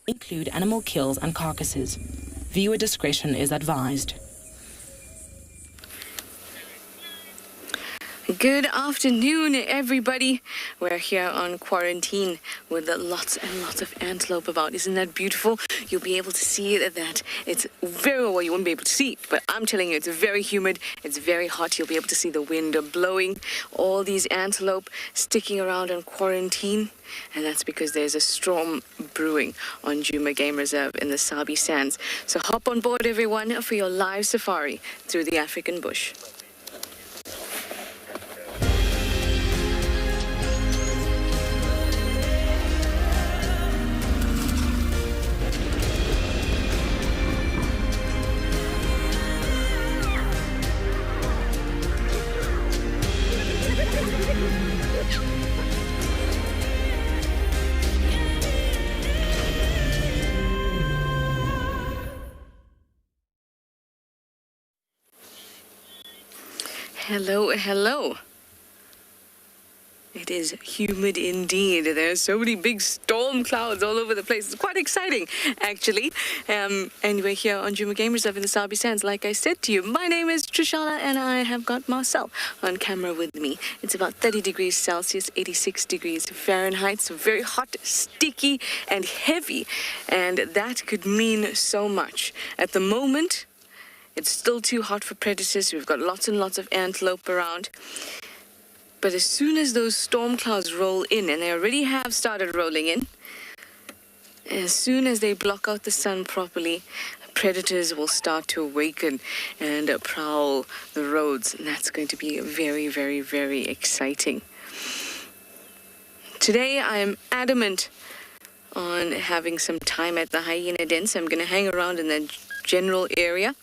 include animal kills and carcasses. Viewer discretion is advised. Good afternoon, everybody. We're here on quarantine with lots and lots of antelope about. Isn't that beautiful? You'll be able to see that it's very, well, you won't be able to see, but I'm telling you, it's very humid, it's very hot. You'll be able to see the wind blowing, all these antelope sticking around on quarantine. And that's because there's a storm brewing on Djuma Game Reserve in the Sabi Sands. So hop on board, everyone, for your live safari through the African bush. Hello, hello. It is humid indeed. There's so many big storm clouds all over the place. It's quite exciting, actually. And we're here on Djuma Game Reserve in the Sabi Sands. Like I said to you, my name is TRISHALA, and I have got Marcel on camera with me. It's about 30 degrees Celsius, 86 degrees Fahrenheit. So very hot, sticky, and heavy. And that could mean so much. At the moment, it's still too hot for predators. We've got lots and lots of antelope around. But as soon as those storm clouds roll in, and they already have started rolling in, as soon as they block out the sun properly, predators will start to awaken and prowl the roads. And that's going to be very, very, very exciting. Today, I am adamant on having some time at the hyena den, so I'm going to hang around in the general area.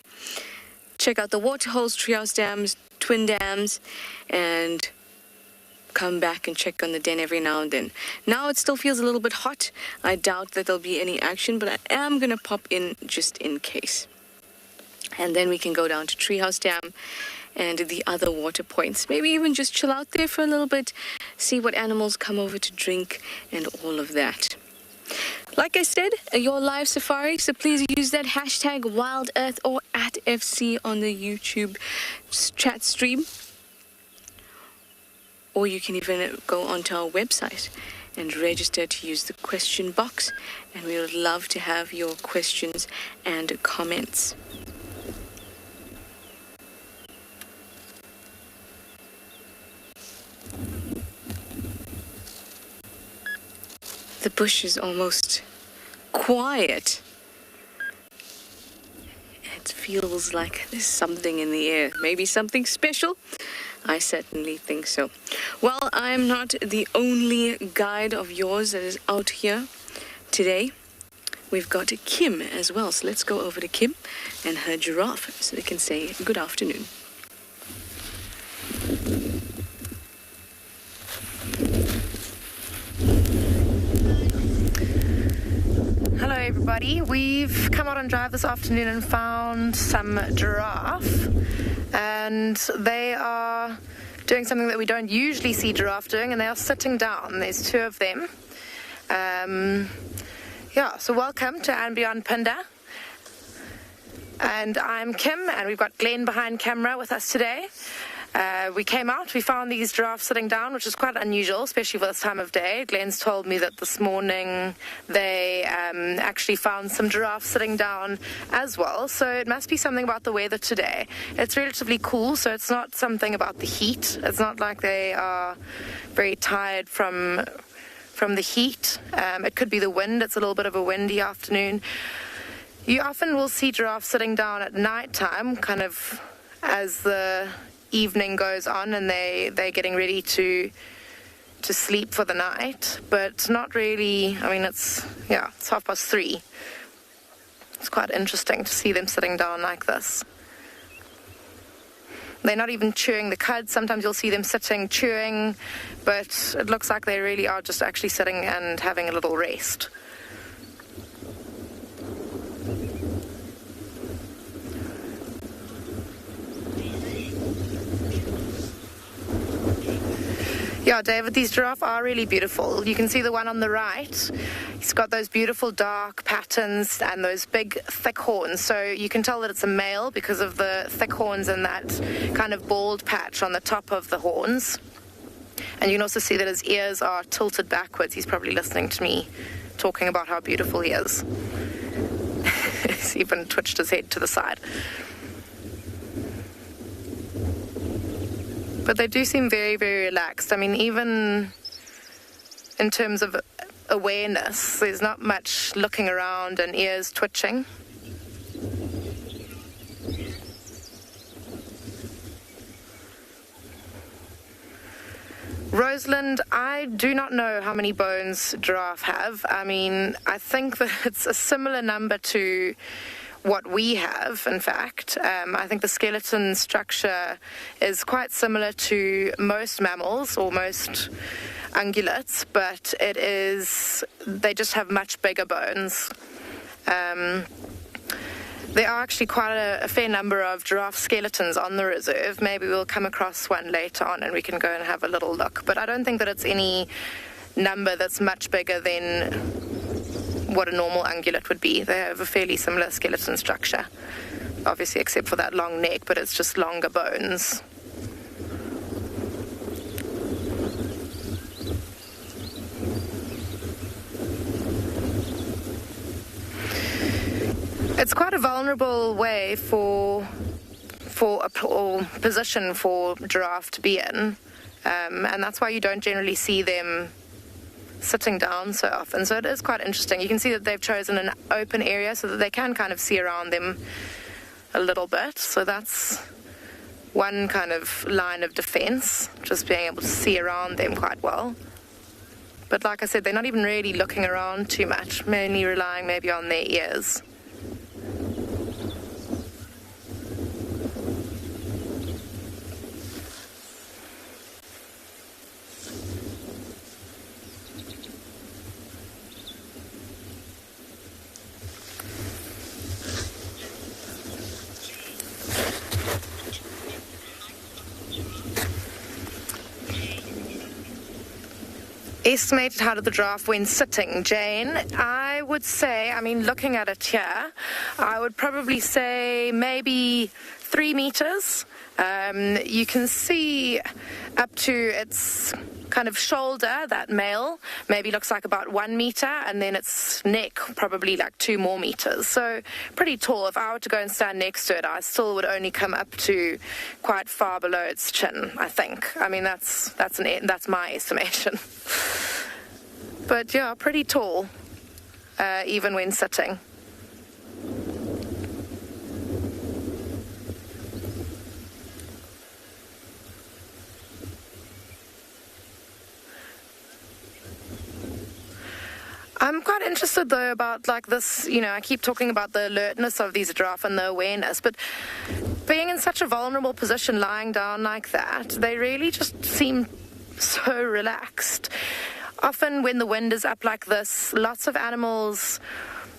Check out the waterholes, treehouse dams, twin dams, and come back and check on the den every now and then. Now it still feels a little bit hot. I doubt that there'll be any action, but I am going to pop in just in case. And then we can go down to Treehouse Dam and the other water points. Maybe even just chill out there for a little bit, see what animals come over to drink and all of that. Like I said, your live safari, so please use that hashtag WildEarth or @FC on the YouTube chat stream. Or you can even go onto our website and register to use the question box. And we would love to have your questions and comments. The bush is almost quiet. It feels like there's something in the air. Maybe something special? I certainly think so. Well, I'm not the only guide of yours that is out here today. We've got Kim as well. So let's go over to Kim and her giraffe so they can say good afternoon. Hello everybody, we've come out on drive this afternoon and found some giraffe, and they are doing something that we don't usually see giraffe doing, and they are sitting down. There's two of them. So welcome to And Beyond Punda. And I'm Kim, and we've got Glenn behind camera with us today. We came out, we found these giraffes sitting down, which is quite unusual, especially for this time of day. Glenn's told me that this morning they actually found some giraffes sitting down as well. So it must be something about the weather today. It's relatively cool, so it's not something about the heat. It's not like they are very tired from the heat. It could be the wind. It's a little bit of a windy afternoon. You often will see giraffes sitting down at night time, kind of as the evening goes on and they're getting ready to sleep for the night, but not really. I mean, it's 3:30. It's quite interesting to see them sitting down like this. They're not even chewing the cud. Sometimes you'll see them sitting chewing, but it looks like they really are just actually sitting and having a little rest. Yeah, David, these giraffe are really beautiful. You can see the one on the right. He's got those beautiful dark patterns and those big thick horns. So you can tell that it's a male because of the thick horns and that kind of bald patch on the top of the horns. And you can also see that his ears are tilted backwards. He's probably listening to me talking about how beautiful he is. He's even twitched his head to the side. But they do seem very, very relaxed. I mean, even in terms of awareness, there's not much looking around and ears twitching. Rosalind, I do not know how many bones giraffe have. I mean, I think that it's a similar number to what we have, in fact. I think the skeleton structure is quite similar to most mammals or most ungulates, but they just have much bigger bones. There are actually quite a fair number of giraffe skeletons on the reserve. Maybe we'll come across one later on and we can go and have a little look. But I don't think that it's any number that's much bigger than what a normal ungulate would be. They have a fairly similar skeleton structure, obviously except for that long neck, but it's just longer bones. It's quite a vulnerable way or position for giraffe to be in, and that's why you don't generally see them sitting down so often. So it is quite interesting. You can see that they've chosen an open area so that they can kind of see around them a little bit. So that's one kind of line of defense, just being able to see around them quite well. But like I said, they're not even really looking around too much, mainly relying maybe on their ears. Estimated height of the giraffe when sitting, Jane, I would say, I mean, looking at it here, I would probably say maybe 3 meters. You can see up to its kind of shoulder, that male, maybe looks like about 1 meter, and then its neck probably like 2 more meters. So pretty tall. If I were to go and stand next to it, I still would only come up to quite far below its chin, I think. I mean, that's my estimation. But yeah, pretty tall, even when sitting. I'm quite interested, though, about like this, I keep talking about the alertness of these giraffe and the awareness, but being in such a vulnerable position, lying down like that, they really just seem so relaxed. Often when the wind is up like this, lots of animals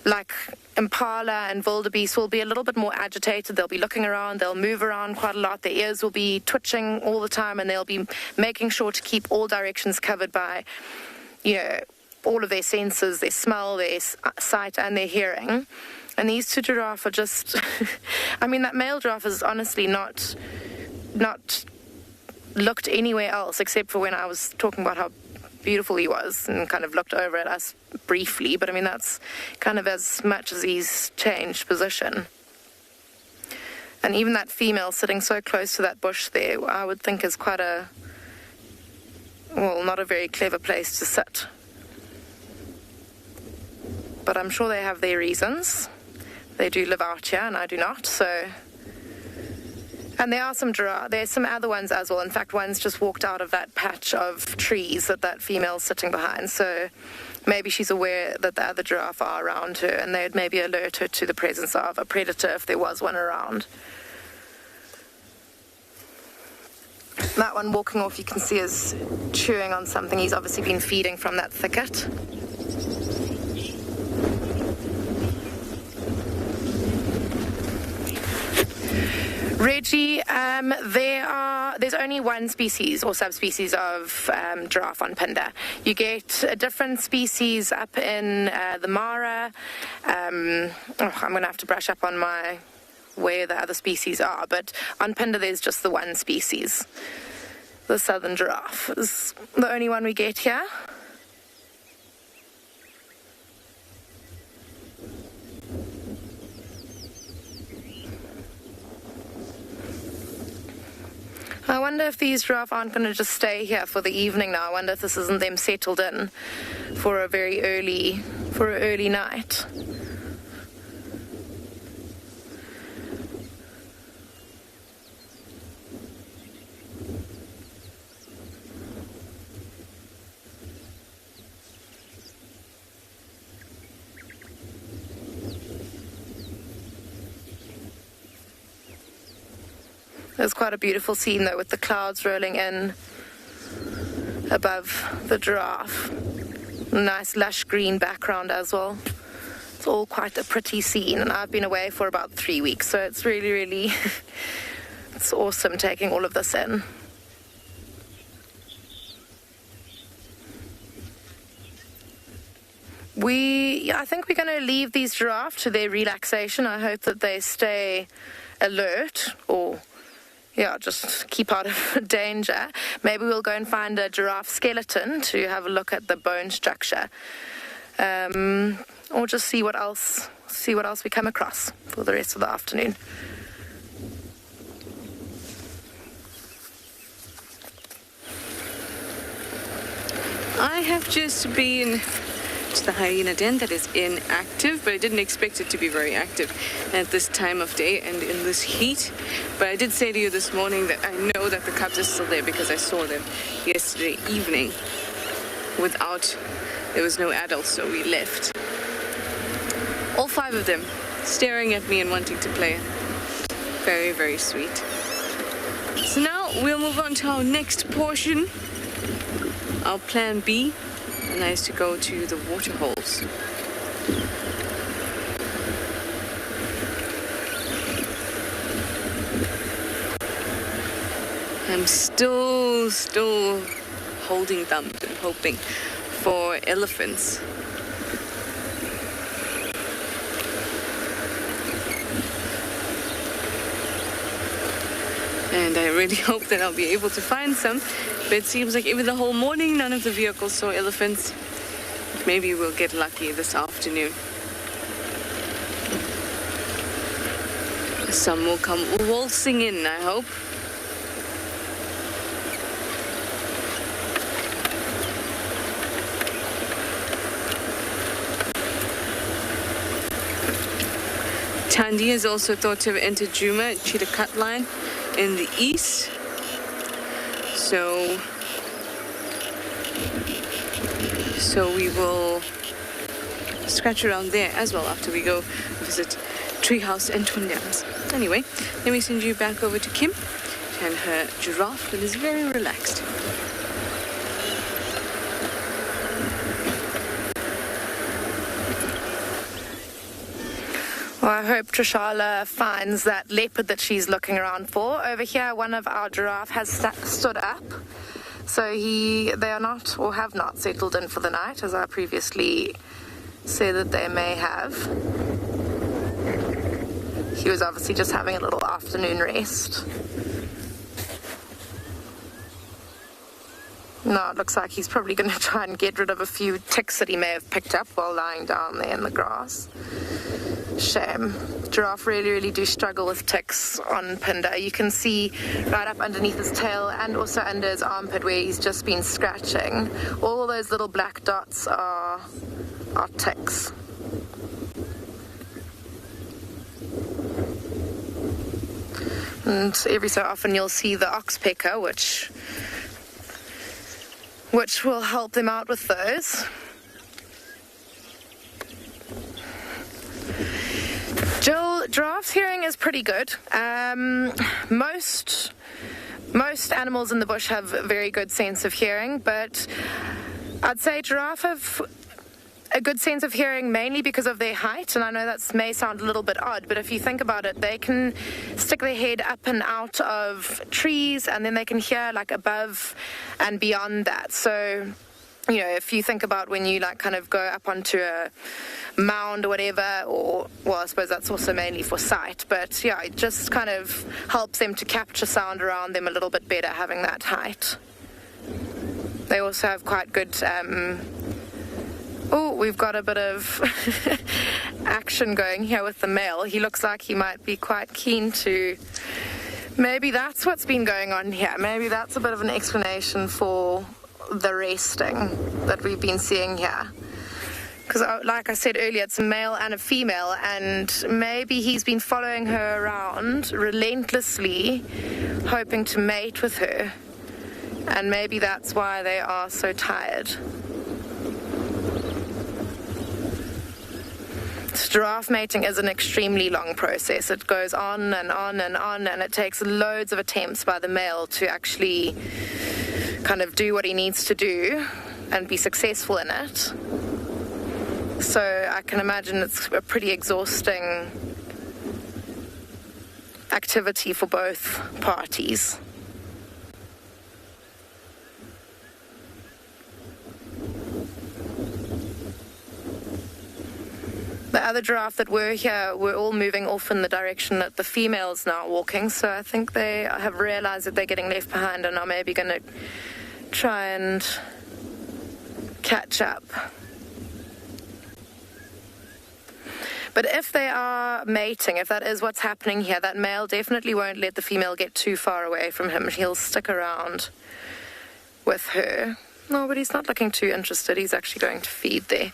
like impala and wildebeest will be a little bit more agitated. They'll be looking around, they'll move around quite a lot, their ears will be twitching all the time, and they'll be making sure to keep all directions covered by, all of their senses, their smell, their sight, and their hearing. And these two giraffe are just, I mean, that male giraffe is honestly not looked anywhere else except for when I was talking about how beautiful he was and kind of looked over at us briefly. But I mean, that's kind of as much as he's changed position. And even that female sitting so close to that bush there, I would think is quite not a very clever place to sit. But I'm sure they have their reasons. They do live out here, and I do not, so... And there are there's some other ones as well. In fact, one's just walked out of that patch of trees that female's sitting behind, so maybe she's aware that the other giraffe are around her, and they'd maybe alert her to the presence of a predator if there was one around. That one walking off, you can see, is chewing on something. He's obviously been feeding from that thicket. Reggie, there's only one species or subspecies of giraffe on Phinda. You get a different species up in the Mara. I'm going to have to brush up on where the other species are, but on Phinda there's just the one species. The southern giraffe is the only one we get here. I wonder if these giraffe aren't going to just stay here for the evening now. I wonder if this isn't them settled in for an early night. It's quite a beautiful scene though, with the clouds rolling in above the giraffe. Nice lush green background as well. It's all quite a pretty scene, and I've been away for about 3 weeks, so it's really it's awesome taking all of this in. I think we're going to leave these giraffe to their relaxation. I hope that they stay alert, or just keep out of danger. Maybe we'll go and find a giraffe skeleton to have a look at the bone structure, or just see what else we come across for the rest of the afternoon. I have just been to the hyena den that is inactive, but I didn't expect it to be very active at this time of day and in this heat. But I did say to you this morning that I know that the cubs are still there because I saw them yesterday evening. There was no adults, so we left. All 5 of them staring at me and wanting to play. Very, very sweet. So now we'll move on to our next portion, our plan B. And that is to go to the water holes. I'm still holding thumbs and hoping for elephants. And I really hope that I'll be able to find some. But it seems like even the whole morning, none of the vehicles saw elephants. Maybe we'll get lucky this afternoon. Some will come waltzing in, I hope. Tandy is also thought to have entered Djuma, Cheetah Cut Line in the east. So we will scratch around there as well after we go visit Treehouse and Twin Dams. Anyway, let me send you back over to Kim and her giraffe that is very relaxed. Well, I hope Trishala finds that leopard that she's looking around for. Over here, one of our giraffe has stood up. So they are not, or have not, settled in for the night, as I previously said that they may have. He was obviously just having a little afternoon rest. No, it looks like he's probably going to try and get rid of a few ticks that he may have picked up while lying down there in the grass. Shame. Giraffe really do struggle with ticks on Phinda. You can see right up underneath his tail and also under his armpit where he's just been scratching. All those little black dots are ticks. And every so often you'll see the oxpecker, which will help them out with those. Jill, giraffe's hearing is pretty good. Most animals in the bush have a very good sense of hearing, but I'd say giraffe have a good sense of hearing mainly because of their height, and I know that may sound a little bit odd, but if you think about it, they can stick their head up and out of trees, and then they can hear like above and beyond that. So, you know, if you think about when you like kind of go up onto a mound or whatever, or, well, I suppose that's also mainly for sight, but yeah, it just kind of helps them to capture sound around them a little bit better having that height. They also have quite good, oh, we've got a bit of action going here with the male. He looks like he might be quite keen to, maybe that's what's been going on here. Maybe that's a bit of an explanation for the resting that we've been seeing here. Because like I said earlier, it's a male and a female, and maybe he's been following her around relentlessly, hoping to mate with her. And maybe that's why they are so tired. Giraffe mating is an extremely long process. It goes on and on and on, and it takes loads of attempts by the male to actually kind of do what he needs to do and be successful in it. So I can imagine it's a pretty exhausting activity for both parties. The other giraffe that were here were all moving off in the direction that the female's now walking, so I think they have realized that they're getting left behind and are maybe going to try and catch up. But if they are mating, if that is what's happening here, that male definitely won't let the female get too far away from him. He'll stick around with her. No, but he's not looking too interested. He's actually going to feed there.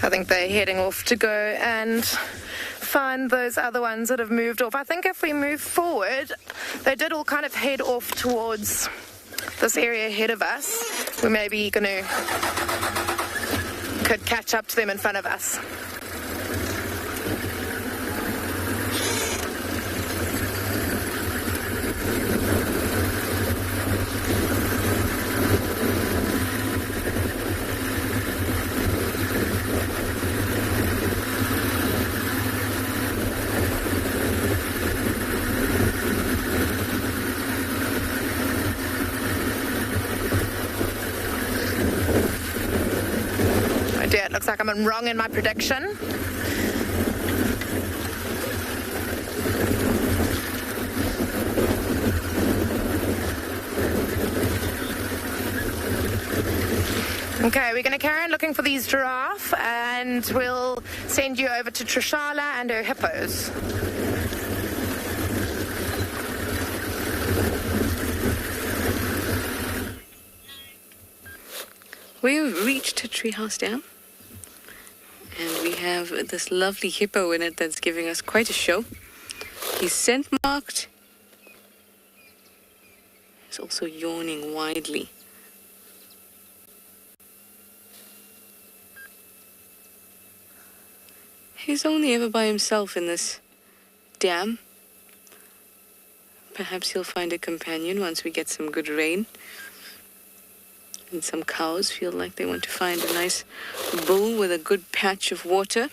I think they're heading off to go and find those other ones that have moved off. I think if we move forward, they did all kind of head off towards this area ahead of us. We may be could catch up to them in front of us. It looks like I'm wrong in my prediction. Okay, we're going to carry on looking for these giraffe, and we'll send you over to TRISHALA and her hippos. We've reached a treehouse dam. And we have this lovely hippo in it that's giving us quite a show. He's scent marked. He's also yawning widely. He's only ever by himself in this dam. Perhaps he'll find a companion once we get some good rain. And some cows feel like they want to find a nice bowl with a good patch of water.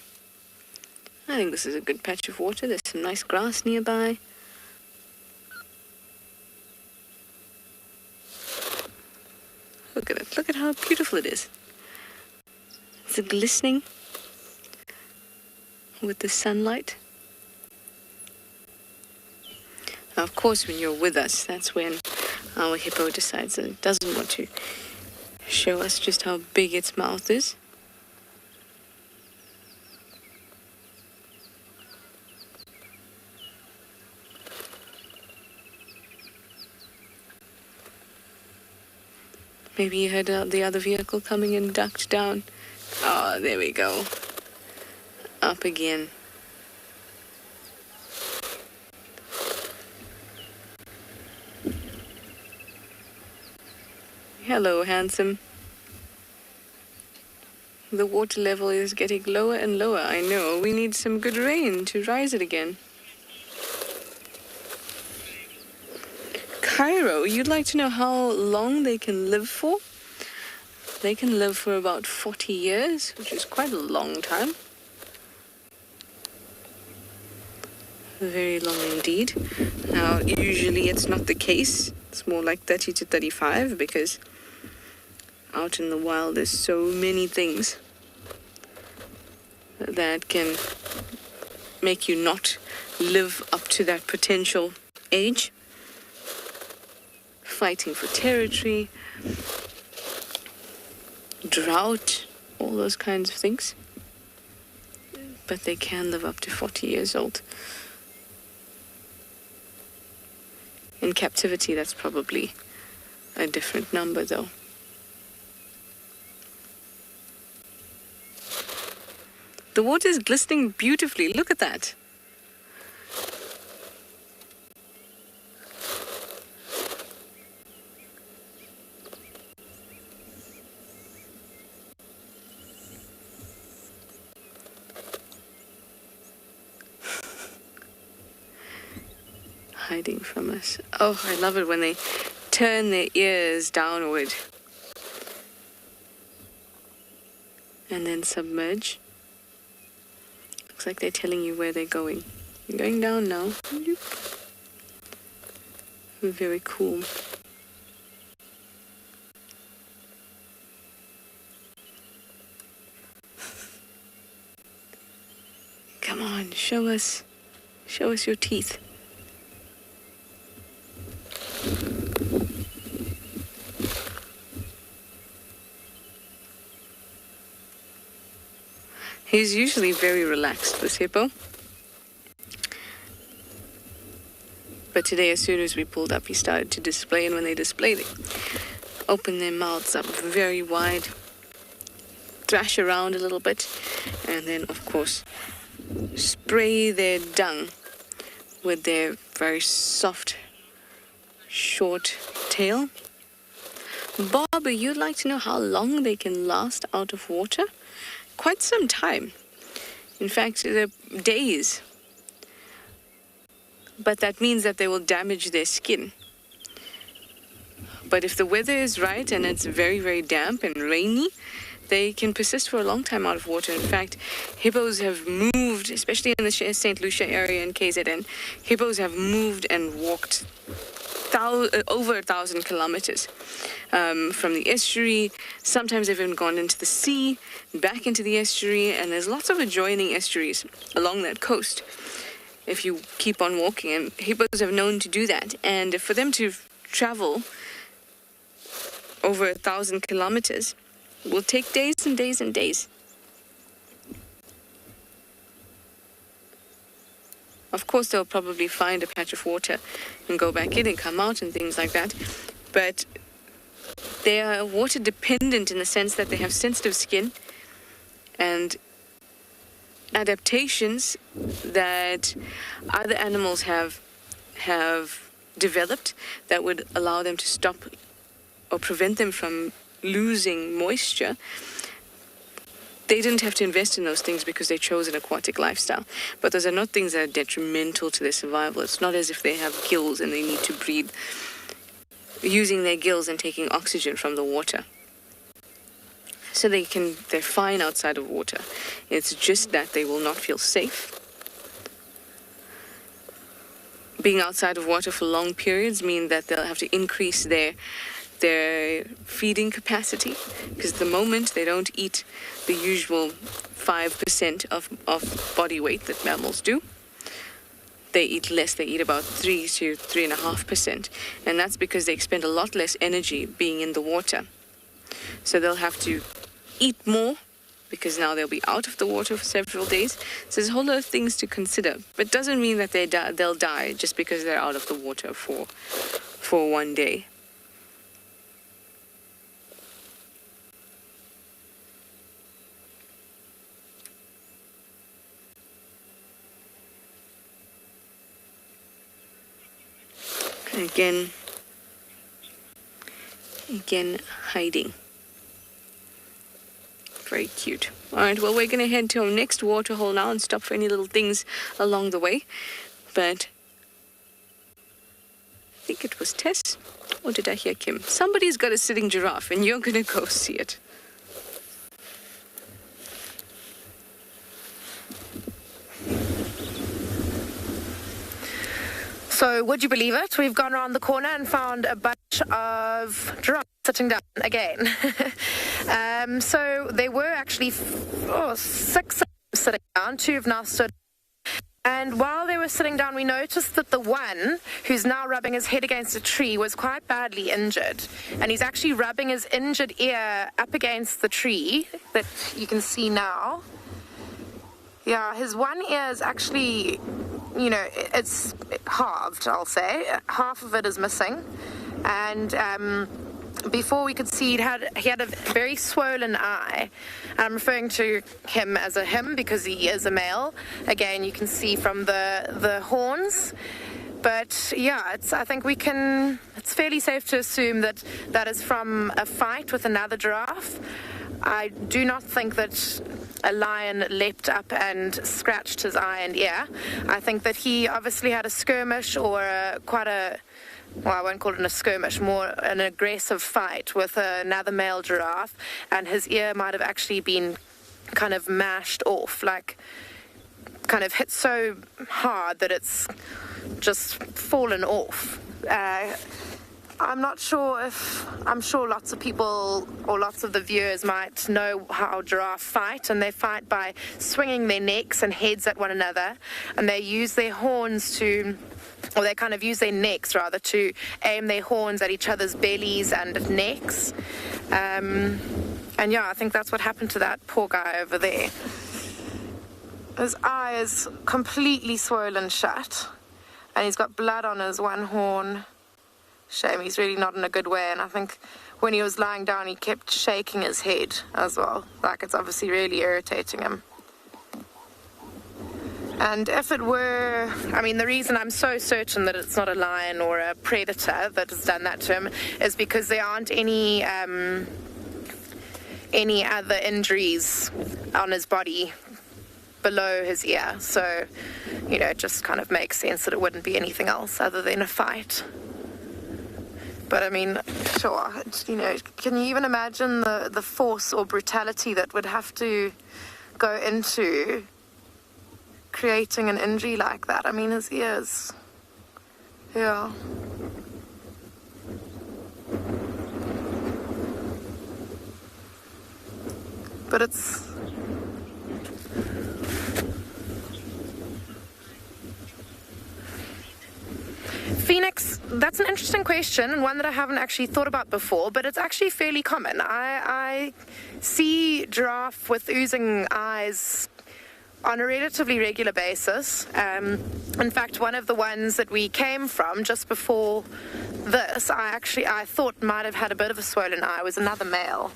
I think this is a good patch of water. There's some nice grass nearby. Look at it. Look at how beautiful it is. It's glistening with the sunlight. Now, of course, when you're with us, that's when our hippo decides that it doesn't want to show us just how big its mouth is. Maybe you heard the other vehicle coming and ducked down. Oh, there we go. Up again. Hello, handsome. The water level is getting lower and lower. I know. We need some good rain to rise it again. Cairo, you'd like to know how long they can live for? They can live for about 40 years, which is quite a long time. Very long indeed. Now, usually it's not the case. It's more like 30 to 35 because out in the wild there's so many things that can make you not live up to that potential age. Fighting for territory, drought, all those kinds of things. But they can live up to 40 years old. In captivity, that's probably a different number, though. The water is glistening beautifully. Look at that. Hiding from us. Oh, I love it when they turn their ears downward and then submerge. Looks like they're telling you where they're going. You're going down now. Very cool. Come on, show us your teeth. He's usually very relaxed, this hippo. But today, as soon as we pulled up, he started to display, and when they display, they open their mouths up very wide, thrash around a little bit, and then, of course, spray their dung with their very soft, short tail. Bob, you'd like to know how long they can last out of water? Quite some time. In fact, they're days. But that means that they will damage their skin. But if the weather is right and it's very, very damp and rainy, they can persist for a long time out of water. In fact, hippos have moved, especially in the St. Lucia area in KZN, hippos have moved and walked over 1,000 kilometers from the estuary. Sometimes they've even gone into the sea, back into the estuary, and there's lots of adjoining estuaries along that coast if you keep on walking, and hippos have known to do that. And for them to travel over 1,000 kilometers will take days and days and days. Of course, they'll probably find a patch of water and go back in and come out and things like that. But they are water dependent in the sense that they have sensitive skin and adaptations that other animals have developed that would allow them to stop or prevent them from losing moisture. They didn't have to invest in those things because they chose an aquatic lifestyle. But those are not things that are detrimental to their survival. It's not as if they have gills and they need to breathe using their gills and taking oxygen from the water. So they're fine outside of water. It's just that they will not feel safe. Being outside of water for long periods mean that they'll have to increase their feeding capacity, because at the moment they don't eat the usual 5% of body weight that mammals do. They eat less. They eat about 3 to 3.5%, and that's because they expend a lot less energy being in the water. So they'll have to eat more because now they'll be out of the water for several days. So there's a whole lot of things to consider, but it doesn't mean that they'll die just because they're out of the water for one day. Again, Again, hiding. Very cute. All right, well, we're going to head to our next waterhole now and stop for any little things along the way. But I think it was Tess, or did I hear Kim? Somebody's got a sitting giraffe, and you're going to go see it. So, would you believe it? We've gone around the corner and found a bunch of giraffes sitting down again. So, there were actually 6 sitting down. 2 have now stood. And while they were sitting down, we noticed that the one who's now rubbing his head against a tree was quite badly injured. And he's actually rubbing his injured ear up against the tree that you can see now. Yeah, his one ear is actually, you know, it's halved, I'll say. Half of it is missing. And before we could see, he had a very swollen eye. I'm referring to him as a him because he is a male. Again, you can see from the horns. But yeah, I think it's fairly safe to assume that that is from a fight with another giraffe. I do not think that a lion leapt up and scratched his eye and ear. I think that he obviously had a skirmish or well, I won't call it a skirmish, more an aggressive fight with another male giraffe, and his ear might have actually been kind of mashed off, like kind of hit so hard that it's just fallen off. I'm sure lots of people or lots of the viewers might know how giraffe fight, and they fight by swinging their necks and heads at one another, and they use their horns or they kind of use their necks rather to aim their horns at each other's bellies and necks. And yeah, I think that's what happened to that poor guy over there. His eye is completely swollen shut, and he's got blood on his one horn. Shame, he's really not in a good way, and I think when he was lying down he kept shaking his head as well, like it's obviously really irritating him. And if it were, I mean, the reason I'm so certain that it's not a lion or a predator that has done that to him is because there aren't any other injuries on his body below his ear, so, you know, it just kind of makes sense that it wouldn't be anything else other than a fight. But I mean, sure, you know, can you even imagine the force or brutality that would have to go into creating an injury like that? I mean, his ears, yeah. But it's... Phoenix, that's an interesting question, and one that I haven't actually thought about before, but it's actually fairly common. I see giraffe with oozing eyes on a relatively regular basis. In fact, one of the ones that we came from just before this, I thought might have had a bit of a swollen eye, was another male.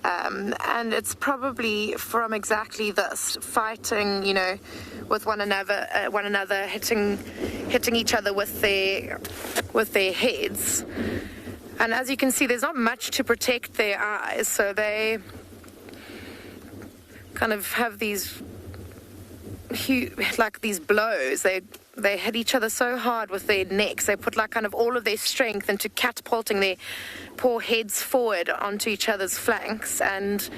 And it's probably from exactly this, fighting, you know, with one another, hitting each other with their heads. And as you can see, there's not much to protect their eyes, so they kind of have these blows. They hit each other so hard with their necks. They put like kind of all of their strength into catapulting their poor heads forward onto each other's flanks. And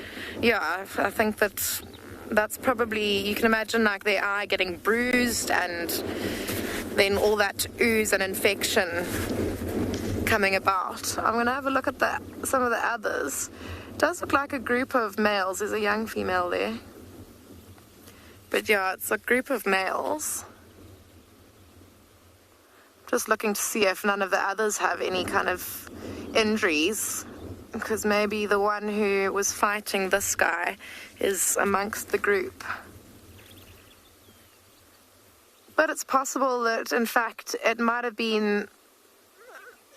yeah, I think that's probably, you can imagine like their eye getting bruised and then all that ooze and infection coming about. I'm going to have a look at some of the others. It does look like a group of males. There's a young female there. But yeah, it's a group of males. Just looking to see if none of the others have any kind of injuries, because maybe the one who was fighting this guy is amongst the group. But it's possible that, in fact, it might have been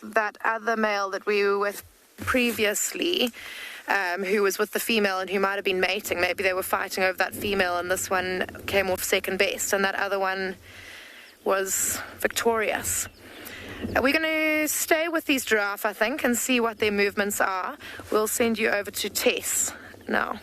that other male that we were with previously, who was with the female and who might have been mating. Maybe they were fighting over that female and this one came off second best and that other one was victorious. We're going to stay with these giraffe, I think, and see what their movements are. We'll send you over to Tess now.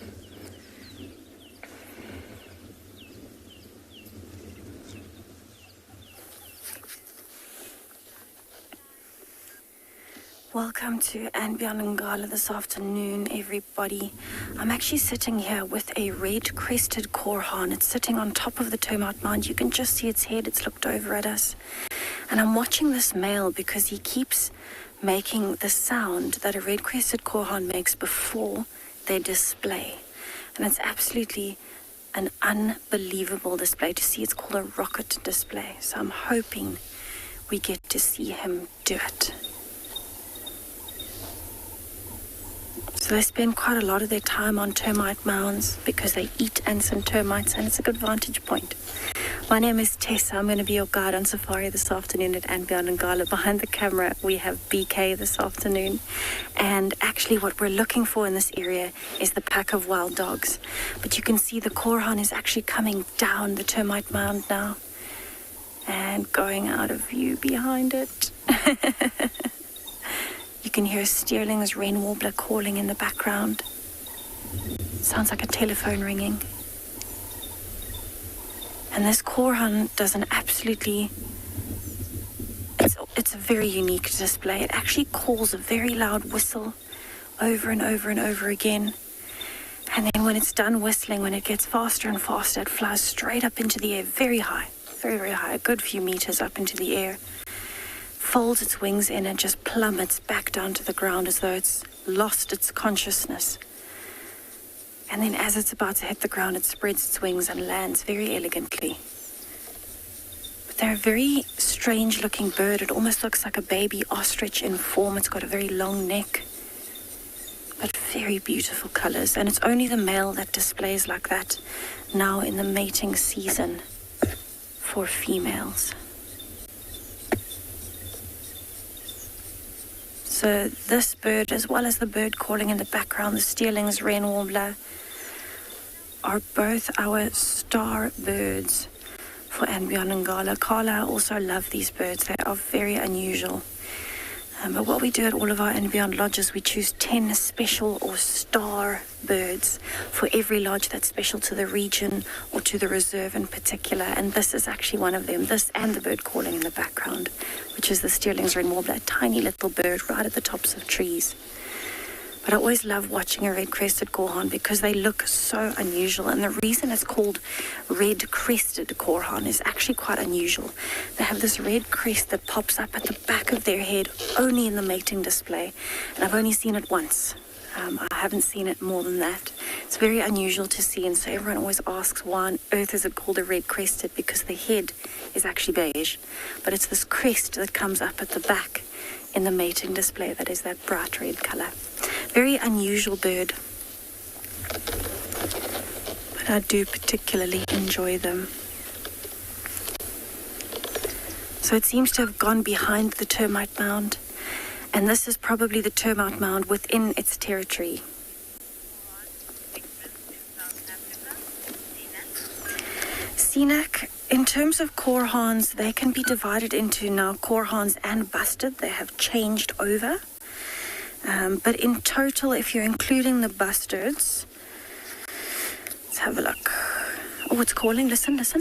Welcome to Ngala this afternoon, everybody. I'm actually sitting here with a red-crested korhaan. It's sitting on top of the termite mound. You can just see its head. It's looked over at us. And I'm watching this male because he keeps making the sound that a red-crested korhaan makes before they display. And it's absolutely an unbelievable display to see. It's called a rocket display. So I'm hoping we get to see him do it. So they spend quite a lot of their time on termite mounds because they eat ants and termites, and it's a good vantage point. My name is Tessa. I'm going to be your guide on safari this afternoon at Ngala. Behind the camera, we have BK this afternoon. And actually what we're looking for in this area is the pack of wild dogs. But you can see the korhaan is actually coming down the termite mound now and going out of view behind it. You can hear Sterling's rain warbler calling in the background. Sounds like a telephone ringing. And this korhaan does an absolutely... It's a very unique display. It actually calls a very loud whistle over and over and over again. And then when it's done whistling, when it gets faster and faster, it flies straight up into the air, very high, very, very high, a good few meters up into the air. Folds its wings in and just plummets back down to the ground as though it's lost its consciousness. And then as it's about to hit the ground, it spreads its wings and lands very elegantly. But they're a very strange looking bird. It almost looks like a baby ostrich in form. It's got a very long neck, but very beautiful colors. And it's only the male that displays like that now in the mating season for females. So this bird, as well as the bird calling in the background, the Sterling's rain warbler, are both our star birds for Ngala. Carla also love these birds. They are very unusual. But what we do at all of our and beyond lodges, we choose 10 special or star birds for every lodge that's special to the region or to the reserve in particular. And this is actually one of them. This and the bird calling in the background, which is the Sterling's rain warbler, a tiny little bird right at the tops of trees. But I always love watching a red-crested korhaan because they look so unusual. And the reason it's called red-crested korhaan is actually quite unusual. They have this red crest that pops up at the back of their head only in the mating display. And I've only seen it once. I haven't seen it more than that. It's very unusual to see, and so everyone always asks why on earth is it called a red-crested, because the head is actually beige. But it's this crest that comes up at the back in the mating display that is that bright red color. Very unusual bird, but I do particularly enjoy them. So it seems to have gone behind the termite mound, and this is probably the termite mound within its territory. Scenic. In terms of korhaans, they can be divided into now korhaans and bustard. They have changed over. But in total, if you're including the bustards, let's have a look. Oh, it's calling. Listen, listen.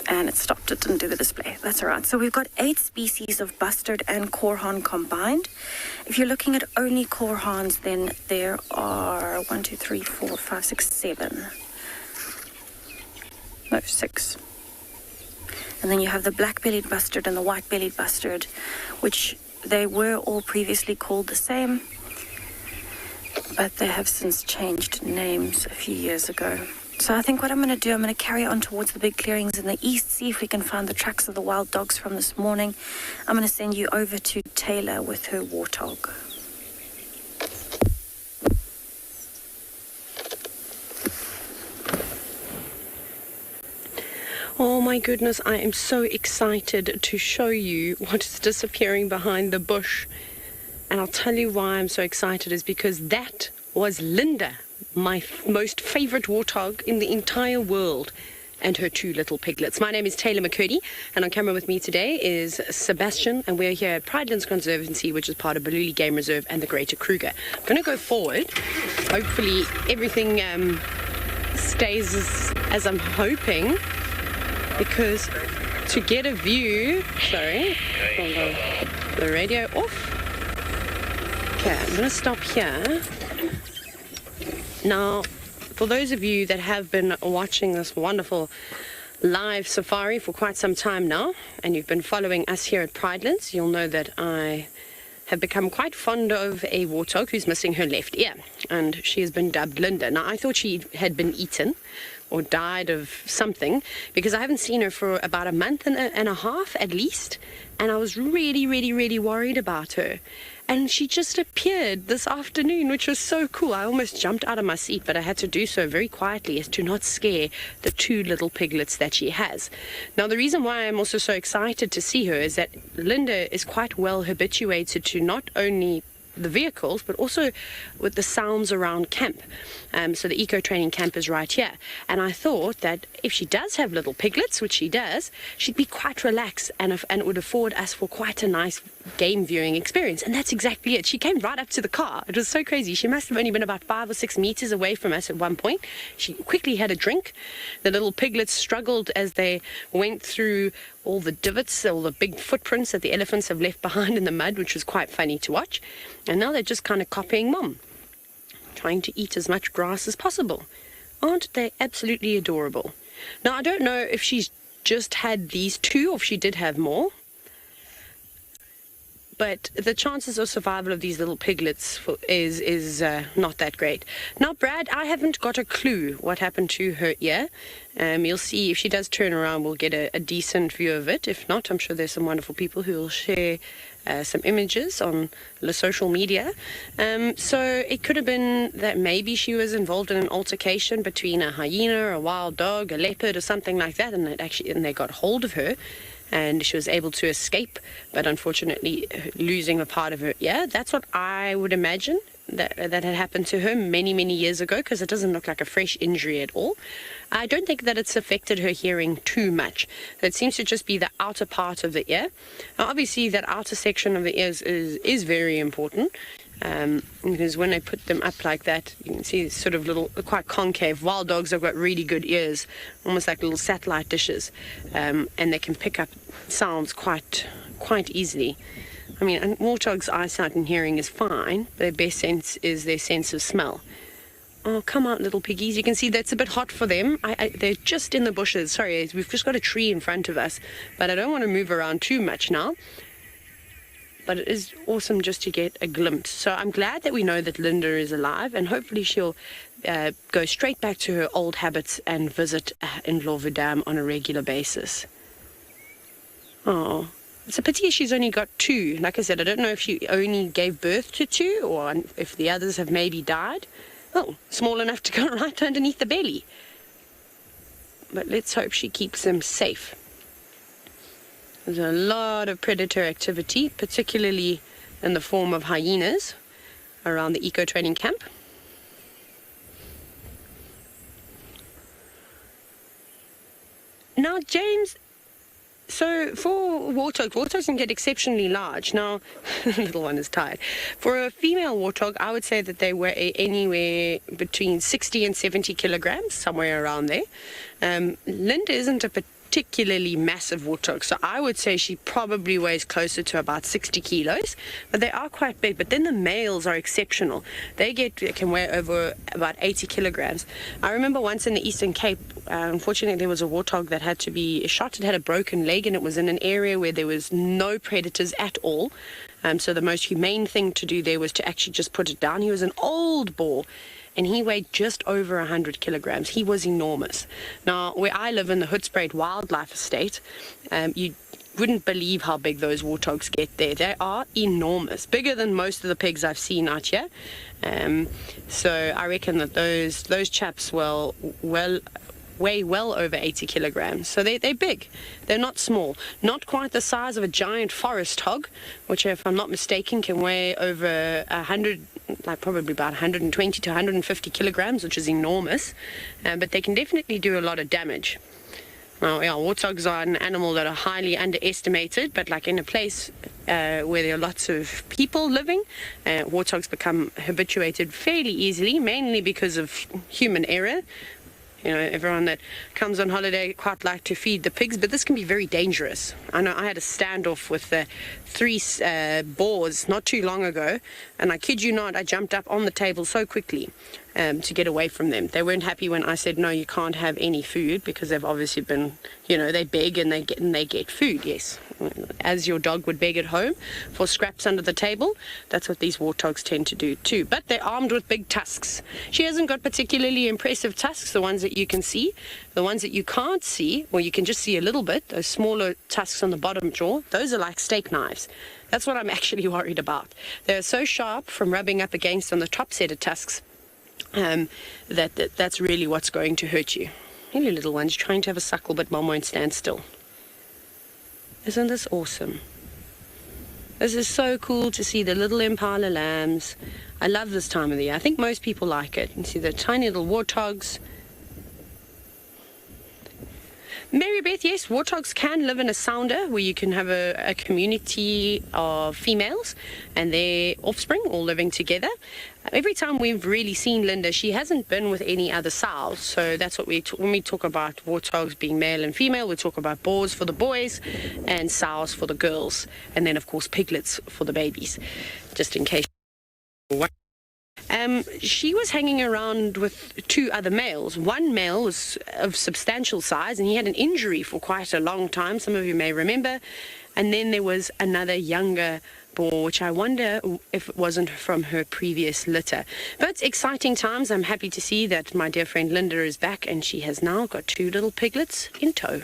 And it stopped. It didn't do the display. That's all right. So we've got 8 species of bustard and korhaan combined. If you're looking at only korhaans, then there are 1, 2, 3, 4, 5, 6, 7. No, 6. And then you have the black-bellied bustard and the white-bellied bustard, which they were all previously called the same, but they have since changed names a few years ago. So I think what I'm going to do, I'm going to carry on towards the big clearings in the east, see if we can find the tracks of the wild dogs from this morning. I'm going to send you over to TAYLA with her warthog. Oh my goodness, I am so excited to show you what is disappearing behind the bush. And I'll tell you why I'm so excited is because that was Linda my most favorite warthog in the entire world, and her two little piglets. My name is TAYLA McCurdy, and on camera with me today is Sebastian, and we're here at Pridelands Conservancy, which is part of BEDDOW Game Reserve and the Greater Kruger. I'm going to go forward. Hopefully everything stays as I'm hoping, because to get a view... Sorry, the radio off. Okay, I'm going to stop here. Now, for those of you that have been watching this wonderful live safari for quite some time now, and you've been following us here at Pridelands, you'll know that I have become quite fond of a warthog who's missing her left ear, and she has been dubbed Linda. Now, I thought she had been eaten or died of something, because I haven't seen her for about a month and a half at least, and I was really worried about her. And she just appeared this afternoon, which was so cool. I almost jumped out of my seat, but I had to do so very quietly as to not scare the two little piglets that she has. Now, the reason why I'm also so excited to see her is that Linda is quite well habituated to not only the vehicles, but also with the sounds around camp. So the eco training camp is right here, and I thought that if she does have little piglets, which she does, she'd be quite relaxed, and it would afford us for quite a nice game viewing experience. And that's exactly it. She came right up to the car. It was so crazy. She must have only been about 5 or 6 meters away from us at one point. She quickly had a drink. The little piglets struggled as they went through all the divots, all the big footprints that the elephants have left behind in the mud, which was quite funny to watch. And now they're just kind of copying Mom, trying to eat as much grass as possible. Aren't they absolutely adorable? Now, I don't know if she's just had these two or if she did have more, but the chances of survival of these little piglets is not that great. Now, Brad, I haven't got a clue what happened to her ear. You'll see if she does turn around, we'll get a decent view of it. If not, I'm sure there's some wonderful people who will share some images on the social media. So it could have been that maybe she was involved in an altercation between a hyena, a wild dog, a leopard, or something like that, and they got hold of her, and she was able to escape, but unfortunately losing a part of her ear. That's what I would imagine that had happened to her many years ago, because it doesn't look like a fresh injury at all. I don't think that it's affected her hearing too much. It seems to just be the outer part of the ear. Now, obviously, that outer section of the ears is very important, because when they put them up like that, you can see it's sort of little, quite concave. Wild dogs have got really good ears, almost like little satellite dishes, and they can pick up sounds quite easily. I mean, and warthogs' eyesight and hearing is fine, but their best sense is their sense of smell. Oh, come out, little piggies. You can see that's a bit hot for them. They're just in the bushes. Sorry, we've just got a tree in front of us, but I don't want to move around too much now. But it is awesome just to get a glimpse. So I'm glad that we know that Linda is alive, and hopefully she'll go straight back to her old habits and visit Ndlovu on a regular basis. Oh, it's a pity she's only got two. Like I said, I don't know if she only gave birth to two, or if the others have maybe died. Oh, small enough to go right underneath the belly. But let's hope she keeps them safe. There's a lot of predator activity, particularly in the form of hyenas, around the eco-training camp. Now, James, so for warthogs can get exceptionally large. Now, the little one is tired. For a female warthog, I would say that they weigh anywhere between 60 and 70 kilograms, somewhere around there. Linda isn't a particularly massive warthog, so I would say she probably weighs closer to about 60 kilos, but they are quite big. But then the males are exceptional. They can weigh over about 80 kilograms. I remember once in the Eastern Cape, unfortunately there was a warthog that had to be shot. It had a broken leg, and it was in an area where there was no predators at all. So the most humane thing to do there was to actually just put it down. He was an old boar, and he weighed just over 100 kilograms. He was enormous. Now, where I live in the Hoedspruit Wildlife Estate, you wouldn't believe how big those warthogs get there. They are enormous, bigger than most of the pigs I've seen out here. So I reckon that those chaps weigh well over 80 kilograms. So they're big. They're not small. Not quite the size of a giant forest hog, which, if I'm not mistaken, can weigh over 100 like probably about 120 to 150 kilograms, which is enormous, but they can definitely do a lot of damage. Now, yeah, warthogs are an animal that are highly underestimated, but like in a place where there are lots of people living, warthogs become habituated fairly easily, mainly because of human error. You know, everyone that comes on holiday quite like to feed the pigs, but this can be very dangerous. I know I had a standoff with 3 boars not too long ago, and I kid you not, I jumped up on the table so quickly to get away from them. They weren't happy when I said, no, you can't have any food, because they've obviously been, you know, they beg and they get food, yes. As your dog would beg at home for scraps under the table, that's what these warthogs tend to do too. But they're armed with big tusks. She hasn't got particularly impressive tusks, the ones that you can see. The ones that you can't see, or you can just see a little bit, those smaller tusks on the bottom jaw, those are like steak knives. That's what I'm actually worried about. They're so sharp from rubbing up against on the top set of tusks that's really what's going to hurt you. Hello, little ones, trying to have a suckle, but mom won't stand still. Isn't this awesome? This is so cool to see the little impala lambs. I love this time of the year. I think most people like it. You see the tiny little warthogs. Mary Beth, yes, warthogs can live in a sounder where you can have a community of females and their offspring all living together. Every time we've really seen Linda, she hasn't been with any other sows. So that's what when we talk about warthogs being male and female, we talk about boars for the boys and sows for the girls. And then, of course, piglets for the babies, just in case. She was hanging around with 2 other males. One male was of substantial size, and he had an injury for quite a long time. Some of you may remember. And then there was another younger boar, which I wonder if it wasn't from her previous litter. But exciting times. I'm happy to see that my dear friend Linda is back, and she has now got 2 little piglets in tow.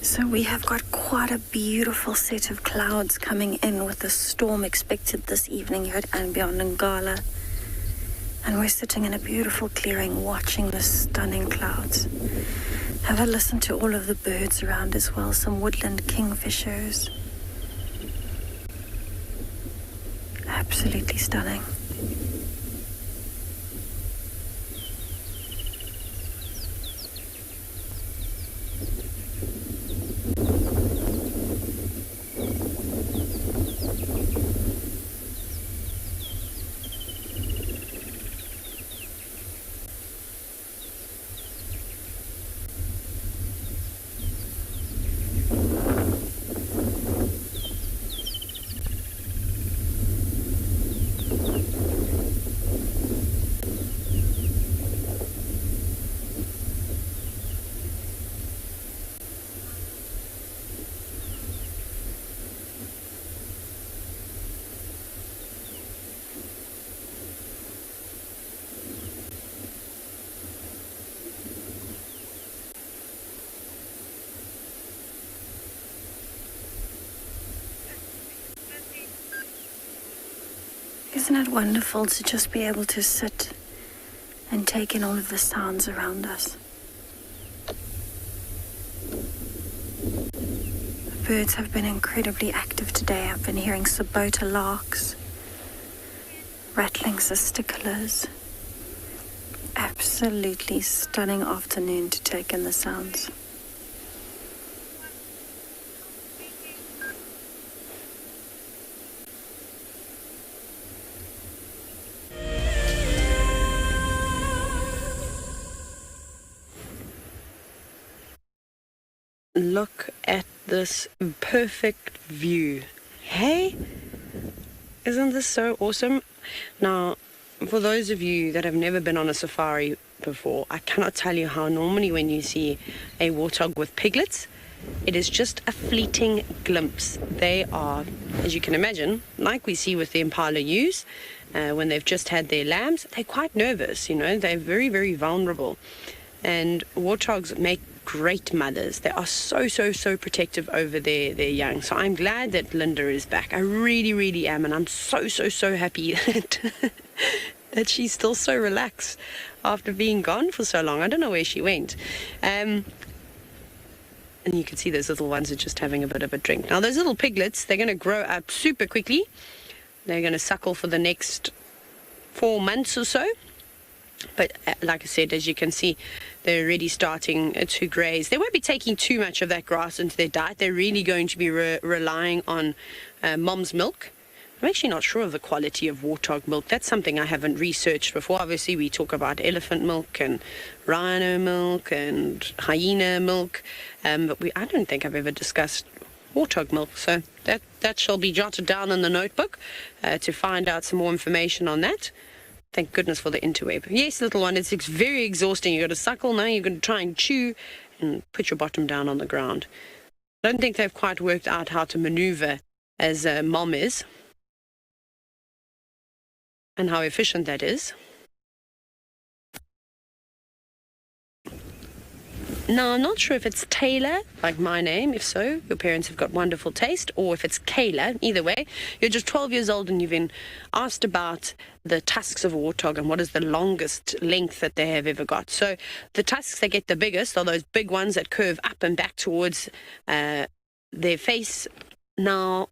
So we have got quite a beautiful set of clouds coming in, with a storm expected this evening here at Ngala. And we're sitting in a beautiful clearing watching the stunning clouds. Have a listen to all of the birds around as well, some woodland kingfishers. Absolutely stunning. Isn't it wonderful to just be able to sit and take in all of the sounds around us? The birds have been incredibly active today. I've been hearing sabota larks, rattling cisticolas. Absolutely stunning afternoon to take in the sounds. Look at this perfect view. Hey, isn't this so awesome? Now, for those of you that have never been on a safari before, I cannot tell you how normally when you see a warthog with piglets, it is just a fleeting glimpse. They are, as you can imagine, like we see with the impala ewes, when they've just had their lambs, they're quite nervous, you know, they're very, very vulnerable. And warthogs make great mothers. They are so protective over their young. So I'm glad that Linda is back. I really am, and I'm so happy that that she's still so relaxed after being gone for so long. I don't know where she went. And you can see those little ones are just having a bit of a drink. Now, those little piglets, they're going to grow up super quickly. They're going to suckle for the next 4 months or so. But like I said, as you can see, they're already starting to graze. They won't be taking too much of that grass into their diet. They're really going to be relying on mom's milk. I'm actually not sure of the quality of warthog milk. That's something I haven't researched before. Obviously, we talk about elephant milk and rhino milk and hyena milk, but I don't think I've ever discussed warthog milk. So that shall be jotted down in the notebook to find out some more information on that. Thank goodness for the interweb. Yes, little one, it's very exhausting. You've got to suckle, now you're going to try and chew and put your bottom down on the ground. I don't think they've quite worked out how to maneuver as mom is and how efficient that is. Now, I'm not sure if it's TAYLA, like my name. If so, your parents have got wonderful taste, or if it's KAYLA. Either way, you're just 12 years old and you've been asked about the tusks of a warthog and what is the longest length that they have ever got. So the tusks that get the biggest are those big ones that curve up and back towards their face. Now,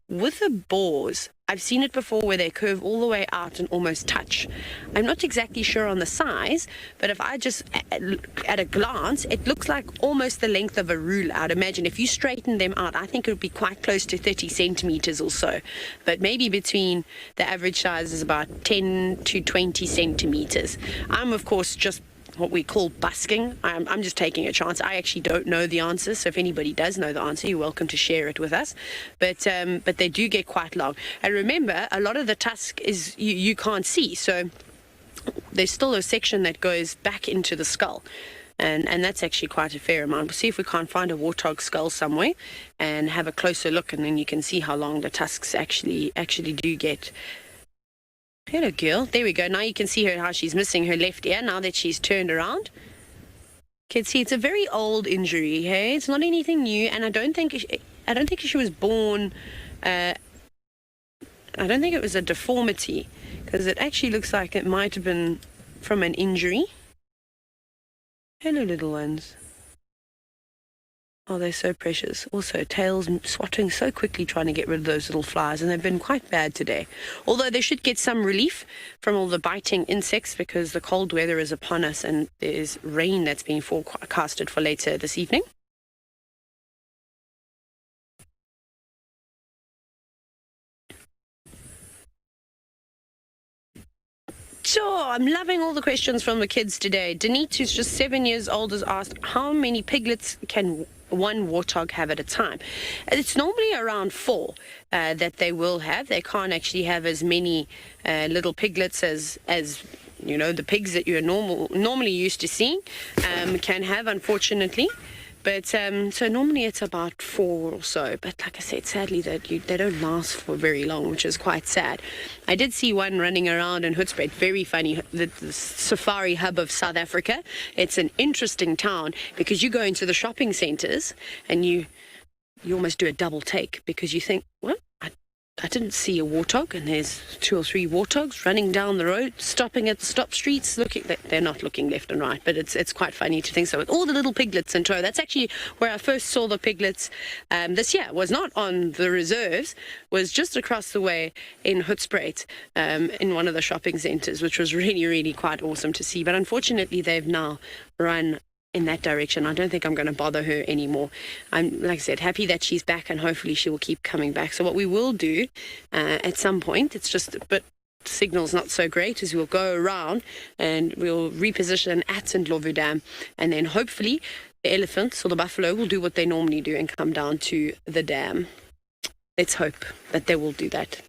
with the boars, I've seen it before where they curve all the way out and almost touch. I'm not exactly sure on the size, but if I just, at a glance, it looks like almost the length of a ruler. I'd imagine if you straighten them out, I think it would be quite close to 30 centimeters or so. But maybe between the average size is about 10 to 20 centimeters. I'm, of course, just what we call busking. I'm just taking a chance. I actually don't know the answer, so if anybody does know the answer, you're welcome to share it with us. But they do get quite long. And remember, a lot of the tusk is you can't see, so there's still a section that goes back into the skull. And that's actually quite a fair amount. We'll see if we can't find a warthog skull somewhere and have a closer look, and then you can see how long the tusks actually do get. Hello, girl. There we go. Now you can see her, how she's missing her left ear now that she's turned around. You can see it's a very old injury, hey? It's not anything new, and I don't think she was born. I don't think it was a deformity, because it actually looks like it might have been from an injury. Hello, little ones. Oh, they're so precious. Also, tails swatting so quickly trying to get rid of those little flies, and they've been quite bad today. Although they should get some relief from all the biting insects because the cold weather is upon us and there's rain that's being forecasted for later this evening. Sure, I'm loving all the questions from the kids today. Denise, who's just 7 years old, has asked, how many piglets can one warthog have at a time? It's normally around 4 that they will have. They can't actually have as many little piglets as you know, the pigs that you're normally used to seeing can have, unfortunately. But so normally it's about 4 or so. But like I said, sadly they don't last for very long, which is quite sad. I did see one running around in Hoedspruit, very funny, the safari hub of South Africa. It's an interesting town because you go into the shopping centres and you almost do a double take because you think, what? I didn't see a warthog, and there's 2 or 3 warthogs running down the road, stopping at the stop streets, looking. They're not looking left and right, but it's quite funny to think so. With all the little piglets in tow, that's actually where I first saw the piglets this year. Was not on the reserves, was just across the way in Hoedspruit, in one of the shopping centres, which was really, really quite awesome to see. But unfortunately, they've now run in that direction. I don't think I'm going to bother her anymore. I'm, like I said, happy that she's back, and hopefully she will keep coming back. So what we will do at some point, it's just a bit, signal's not so great, is we'll go around and we'll reposition at St. Dam, and then hopefully the elephants or the buffalo will do what they normally do and come down to the dam. Let's hope that they will do that.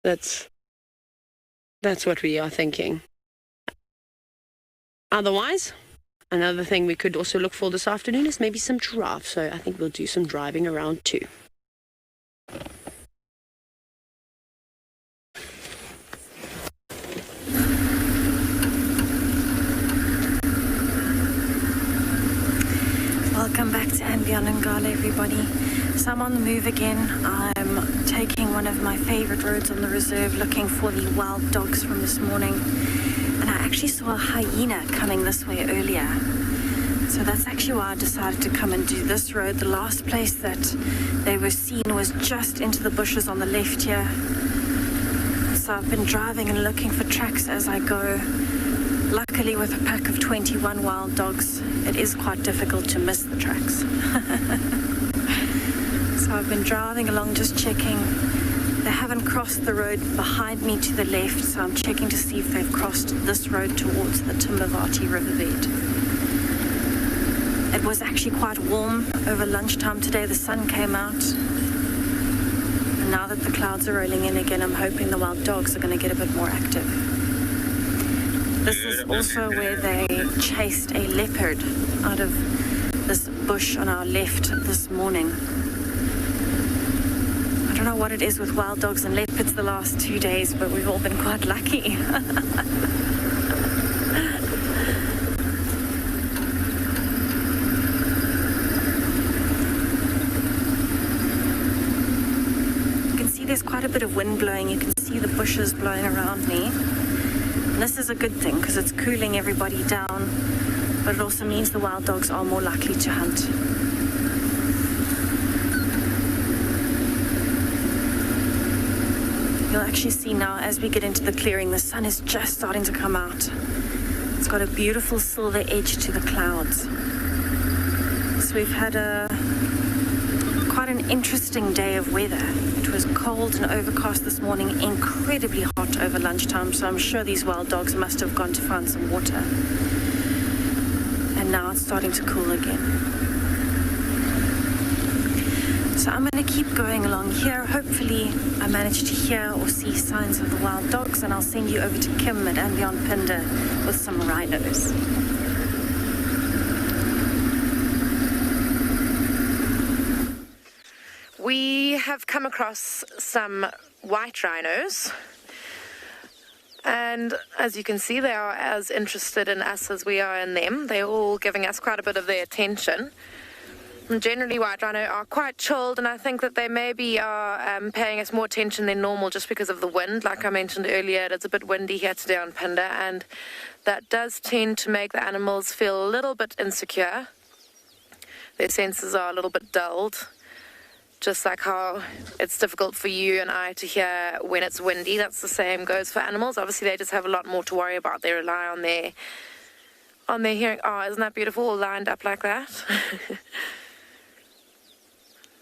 That's what we are thinking. Otherwise, another thing we could also look for this afternoon is maybe some giraffes. So I think we'll do some driving around too. Welcome back to Untitled Chapter, everybody. So I'm on the move again. I'm taking one of my favorite roads on the reserve, looking for the wild dogs from this morning. And I actually saw a hyena coming this way earlier. So that's actually why I decided to come and do this road. The last place that they were seen was just into the bushes on the left here. So I've been driving and looking for tracks as I go. Luckily, with a pack of 21 wild dogs, it is quite difficult to miss the tracks. So I've been driving along just checking. They haven't crossed the road behind me to the left, so I'm checking to see if they've crossed this road towards the Timbavati riverbed. It was actually quite warm over lunchtime today. The sun came out. And now that the clouds are rolling in again, I'm hoping the wild dogs are going to get a bit more active. This is also where they chased a leopard out of this bush on our left this morning. I don't know what it is with wild dogs and leopards the last 2 days, but we've all been quite lucky. You can see there's quite a bit of wind blowing. You can see the bushes blowing around me. And this is a good thing because it's cooling everybody down, but it also means the wild dogs are more likely to hunt. You'll actually see now as we get into the clearing, the sun is just starting to come out. It's got a beautiful silver edge to the clouds. So we've had quite an interesting day of weather. It was cold and overcast this morning, incredibly hot over lunchtime, so I'm sure these wild dogs must have gone to find some water. And now it's starting to cool again. So I'm going to keep going along here. Hopefully I manage to hear or see signs of the wild dogs, and I'll send you over to Kim at Ambion Pinder with some rhinos. We have come across some white rhinos, and as you can see, they are as interested in us as we are in them. They're all giving us quite a bit of their attention. And generally, white rhino are quite chilled, and I think that they maybe are paying us more attention than normal just because of the wind. Like I mentioned earlier, it's a bit windy here today on Pinder, and that does tend to make the animals feel a little bit insecure. Their senses are a little bit dulled. Just like how it's difficult for you and I to hear when it's windy, that's the same goes for animals. Obviously, they just have a lot more to worry about. They rely on their hearing. Oh, isn't that beautiful, all lined up like that?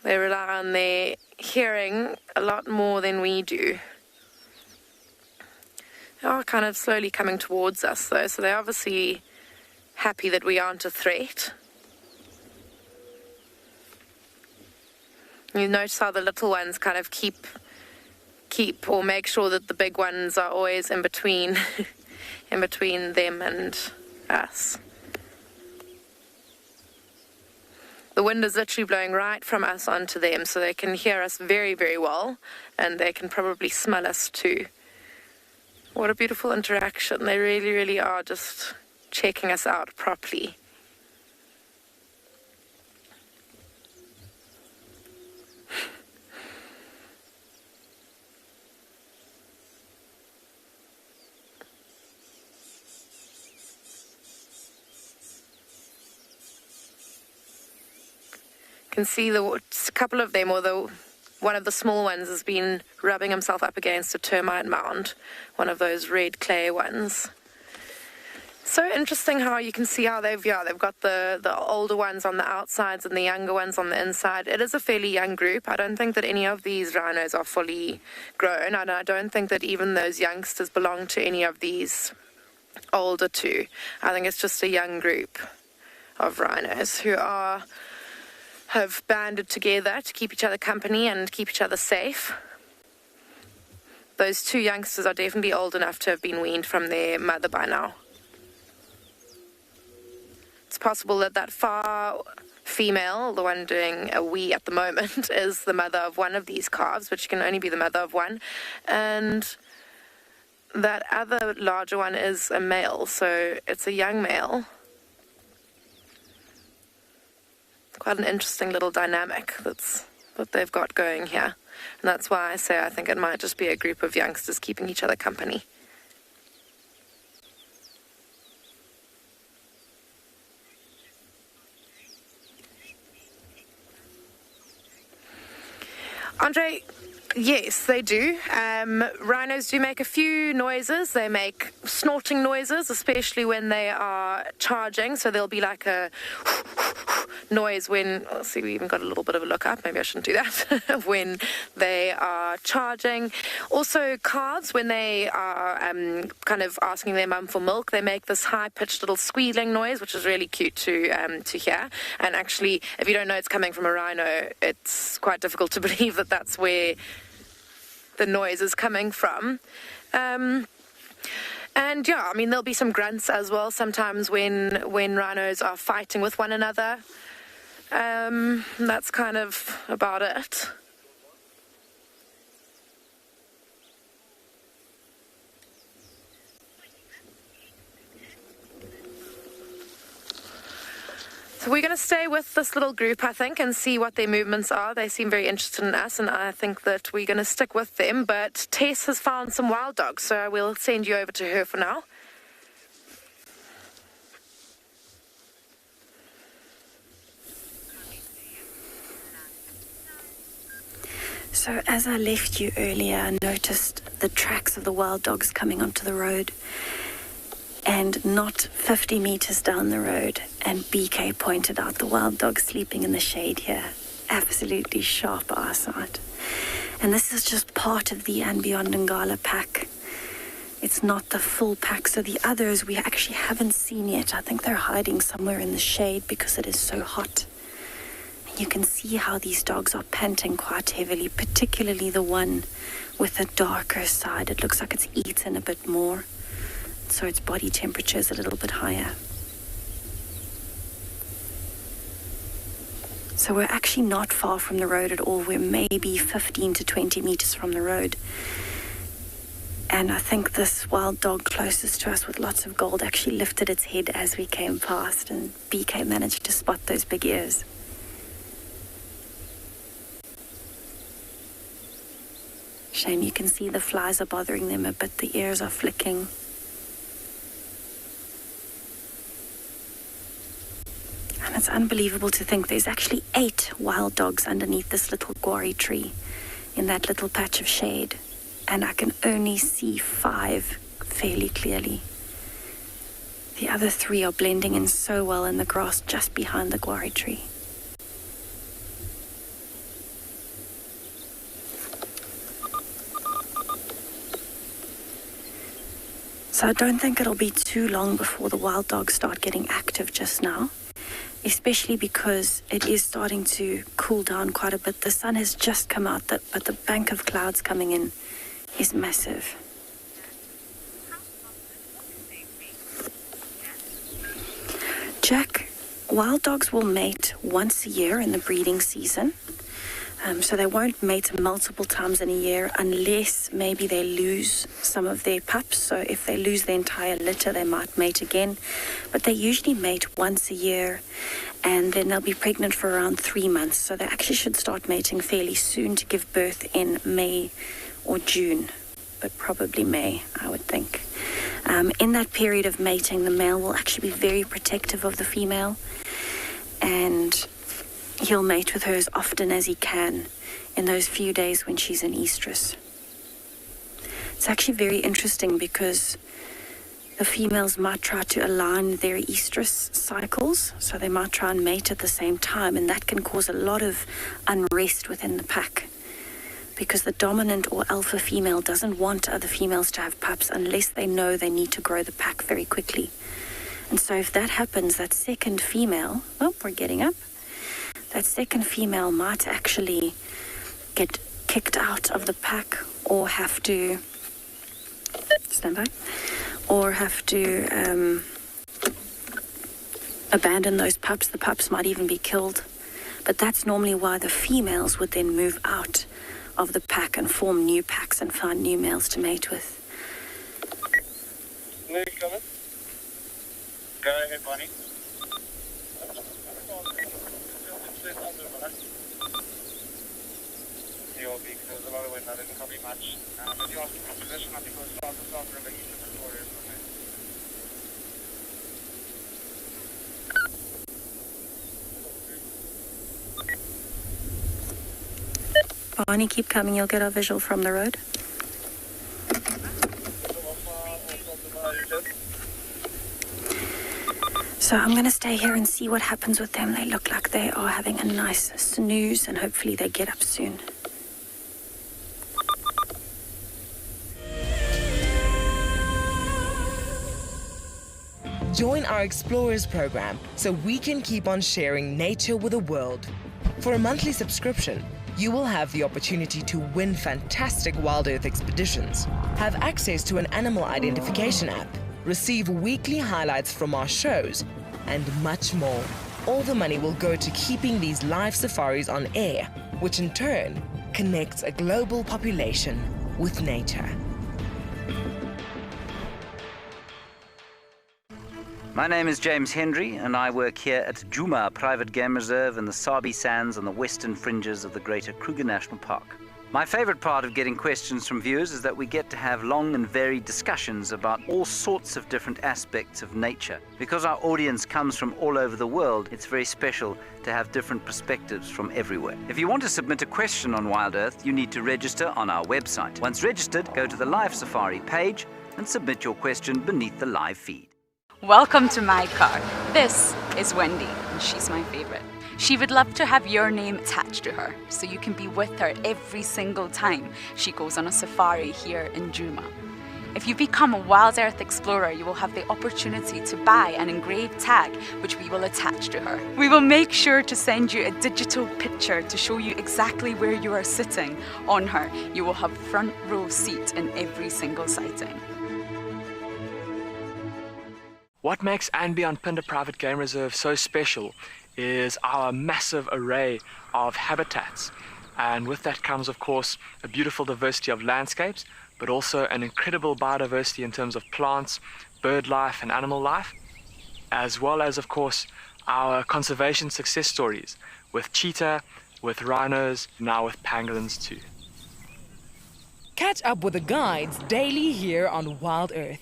They rely on their hearing a lot more than we do. They are kind of slowly coming towards us, though, so they're obviously happy that we aren't a threat. You notice how the little ones kind of keep or make sure that the big ones are always in between them and us. The wind is literally blowing right from us onto them, so they can hear us very, very well, and they can probably smell us too. What a beautiful interaction. They really, really are just checking us out properly. Can see a couple of them, or one of the small ones has been rubbing himself up against a termite mound, one of those red clay ones. So interesting how you can see how they've got the older ones on the outsides and the younger ones on the inside. It is a fairly young group. I don't think that any of these rhinos are fully grown, and I don't think that even those youngsters belong to any of these older two. I think it's just a young group of rhinos who have banded together to keep each other company and keep each other safe. Those two youngsters are definitely old enough to have been weaned from their mother by now. It's possible that far female, the one doing a wee at the moment, is the mother of one of these calves, but she can only be the mother of one. And that other larger one is a male, so it's a young male. Quite an interesting little dynamic that's that they've got going here. And that's why I say I think it might just be a group of youngsters keeping each other company. Andre, yes, they do. Rhinos do make a few noises. They make snorting noises, especially when they are charging. So there'll be like a noise when, let's see, we even got a little bit of a look up. Maybe I shouldn't do that. When they are charging. Also, calves, when they are kind of asking their mum for milk, they make this high-pitched little squealing noise, which is really cute to hear. And actually, if you don't know it's coming from a rhino, it's quite difficult to believe that that's where the noise is coming from. And yeah, I mean, there'll be some grunts as well sometimes when rhinos are fighting with one another. That's kind of about it. So we're going to stay with this little group, I think, and see what their movements are. They seem very interested in us, and I think that we're going to stick with them. But Tess has found some wild dogs, so we'll send you over to her for now. So as I left you earlier, I noticed the tracks of the wild dogs coming onto the road. And not 50 meters down the road, and BK pointed out the wild dog sleeping in the shade here. Absolutely sharp eyesight. And this is just part of the and beyond Ngala pack. It's not the full pack, so the others we actually haven't seen yet. I think they're hiding somewhere in the shade because it is so hot. And you can see how these dogs are panting quite heavily, particularly the one with the darker side. It looks like it's eaten a bit more, so its body temperature is a little bit higher. So we're actually not far from the road at all. We're maybe 15 to 20 meters from the road. And I think this wild dog closest to us with lots of gold actually lifted its head as we came past, and BK managed to spot those big ears. Shame you can see the flies are bothering them a bit. The ears are flicking. And it's unbelievable to think there's actually 8 wild dogs underneath this little guari tree in that little patch of shade. And I can only see 5 fairly clearly. The other 3 are blending in so well in the grass just behind the guari tree. So I don't think it'll be too long before the wild dogs start getting active just now, especially because it is starting to cool down quite a bit. The sun has just come out, but the bank of clouds coming in is massive. Jack, wild dogs will mate once a year in the breeding season. So they won't mate multiple times in a year unless maybe they lose some of their pups. So if they lose the entire litter, they might mate again. But they usually mate once a year, and then they'll be pregnant for around 3 months. So they actually should start mating fairly soon to give birth in May or June, but probably May, I would think. In that period of mating, the male will actually be very protective of the female, and he'll mate with her as often as he can in those few days when she's in estrus. It's actually very interesting because the females might try to align their estrus cycles, so they might try and mate at the same time, and that can cause a lot of unrest within the pack because the dominant or alpha female doesn't want other females to have pups unless they know they need to grow the pack very quickly. And so if that happens, that second female, we're getting up. That second female might actually get kicked out of the pack or have to abandon those pups. The pups might even be killed. But that's normally why the females would then move out of the pack and form new packs and find new males to mate with. No, you coming? Go ahead, Bonnie. lot of wind. I didn't copy much. But you asked for position. I think we'll start this off river east of Victoria from there. Barney, keep coming. You'll get our visual from the road. So I'm going to stay here and see what happens with them. They look like they are having a nice snooze, and hopefully they get up soon. Join our Explorers program so we can keep on sharing nature with the world. For a monthly subscription, you will have the opportunity to win fantastic Wild Earth expeditions, have access to an animal identification app, receive weekly highlights from our shows, and much more. All the money will go to keeping these live safaris on air, which in turn connects a global population with nature. My name is James Hendry, and I work here at Djuma Private Game Reserve in the Sabi Sands on the western fringes of the Greater Kruger National Park. My favorite part of getting questions from viewers is that we get to have long and varied discussions about all sorts of different aspects of nature. Because our audience comes from all over the world, it's very special to have different perspectives from everywhere. If you want to submit a question on Wild Earth, you need to register on our website. Once registered, go to the Live Safari page and submit your question beneath the live feed. Welcome to my car. This is Wendy, and she's my favorite. She would love to have your name attached to her, so you can be with her every single time she goes on a safari here in Djuma. If you become a Wild Earth Explorer, you will have the opportunity to buy an engraved tag, which we will attach to her. We will make sure to send you a digital picture to show you exactly where you are sitting on her. You will have front row seat in every single sighting. What makes Untitled Private Game Reserve so special is our massive array of habitats. And with that comes, of course, a beautiful diversity of landscapes, but also an incredible biodiversity in terms of plants, bird life and animal life, as well as, of course, our conservation success stories with cheetah, with rhinos, now with pangolins too. Catch up with the guides daily here on Wild Earth.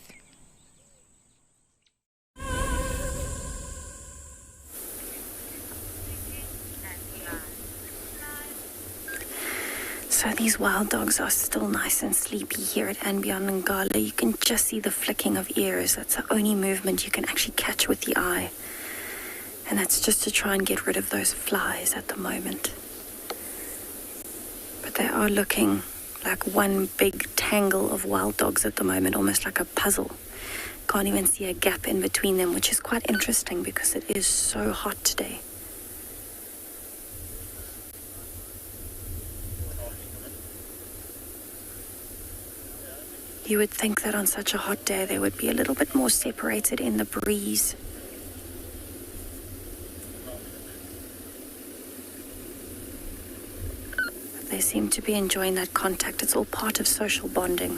So these wild dogs are still nice and sleepy here at Ngala. You can just see the flicking of ears. That's the only movement you can actually catch with the eye. And that's just to try and get rid of those flies at the moment. But they are looking like one big tangle of wild dogs at the moment, almost like a puzzle. Can't even see a gap in between them, which is quite interesting because it is so hot today. You would think that on such a hot day they would be a little bit more separated in the breeze. But they seem to be enjoying that contact. It's all part of social bonding.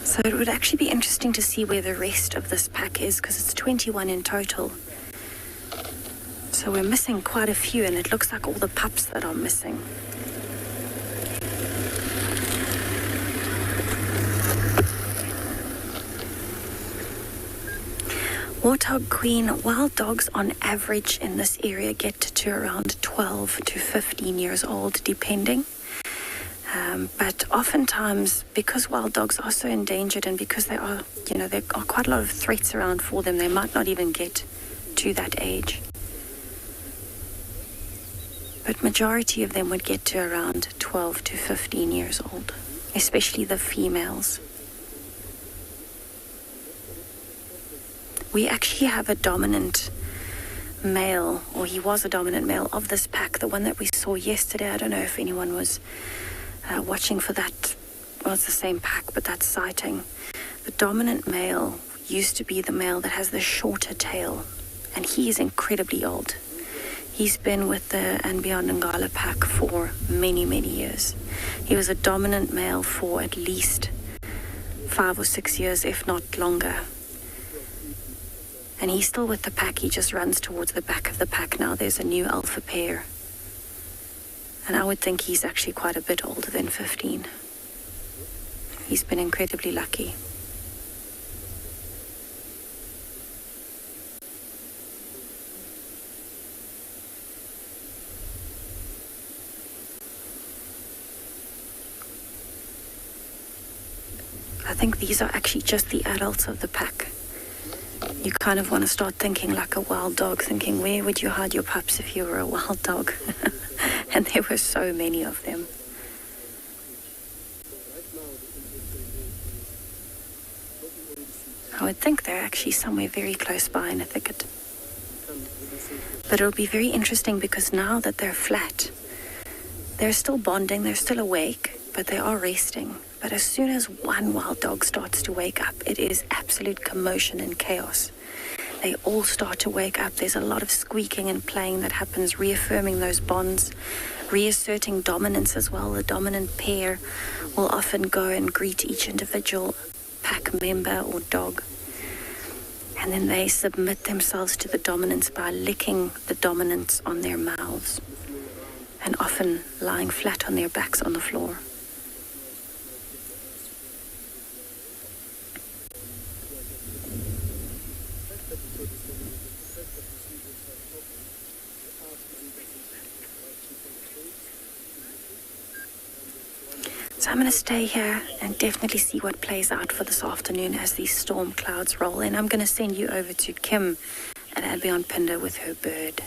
So it would actually be interesting to see where the rest of this pack is, because it's 21 in total. So we're missing quite a few, and it looks like all the pups that are missing. Warthog Queen, wild dogs on average in this area get to around 12 to 15 years old, depending. But oftentimes, because wild dogs are so endangered and because there are quite a lot of threats around for them, they might not even get to that age. But majority of them would get to around 12 to 15 years old, especially the females. We actually have a dominant male, or he was a dominant male of this pack, the one that we saw yesterday. I don't know if anyone was watching for that. Well, it's the same pack, but that sighting. The dominant male used to be the male that has the shorter tail, and he is incredibly old. He's been with the Ngala pack for many, many years. He was a dominant male for at least 5 or 6 years, if not longer. And he's still with the pack. He just runs towards the back of the pack now. There's a new alpha pair. And I would think he's actually quite a bit older than 15. He's been incredibly lucky. I think these are actually just the adults of the pack. You kind of want to start thinking like a wild dog, thinking, where would you hide your pups if you were a wild dog? And there were so many of them. I would think they're actually somewhere very close by in a thicket. But it'll be very interesting because now that they're flat, they're still bonding, they're still awake, but they are resting. But as soon as one wild dog starts to wake up, it is absolute commotion and chaos. They all start to wake up. There's a lot of squeaking and playing that happens, reaffirming those bonds, reasserting dominance as well. The dominant pair will often go and greet each individual pack member or dog. And then they submit themselves to the dominance by licking the dominance on their mouths and often lying flat on their backs on the floor. So I'm going to stay here and definitely see what plays out for this afternoon as these storm clouds roll in. I'm going to send you over to Kim at Albion Pinder with her bird.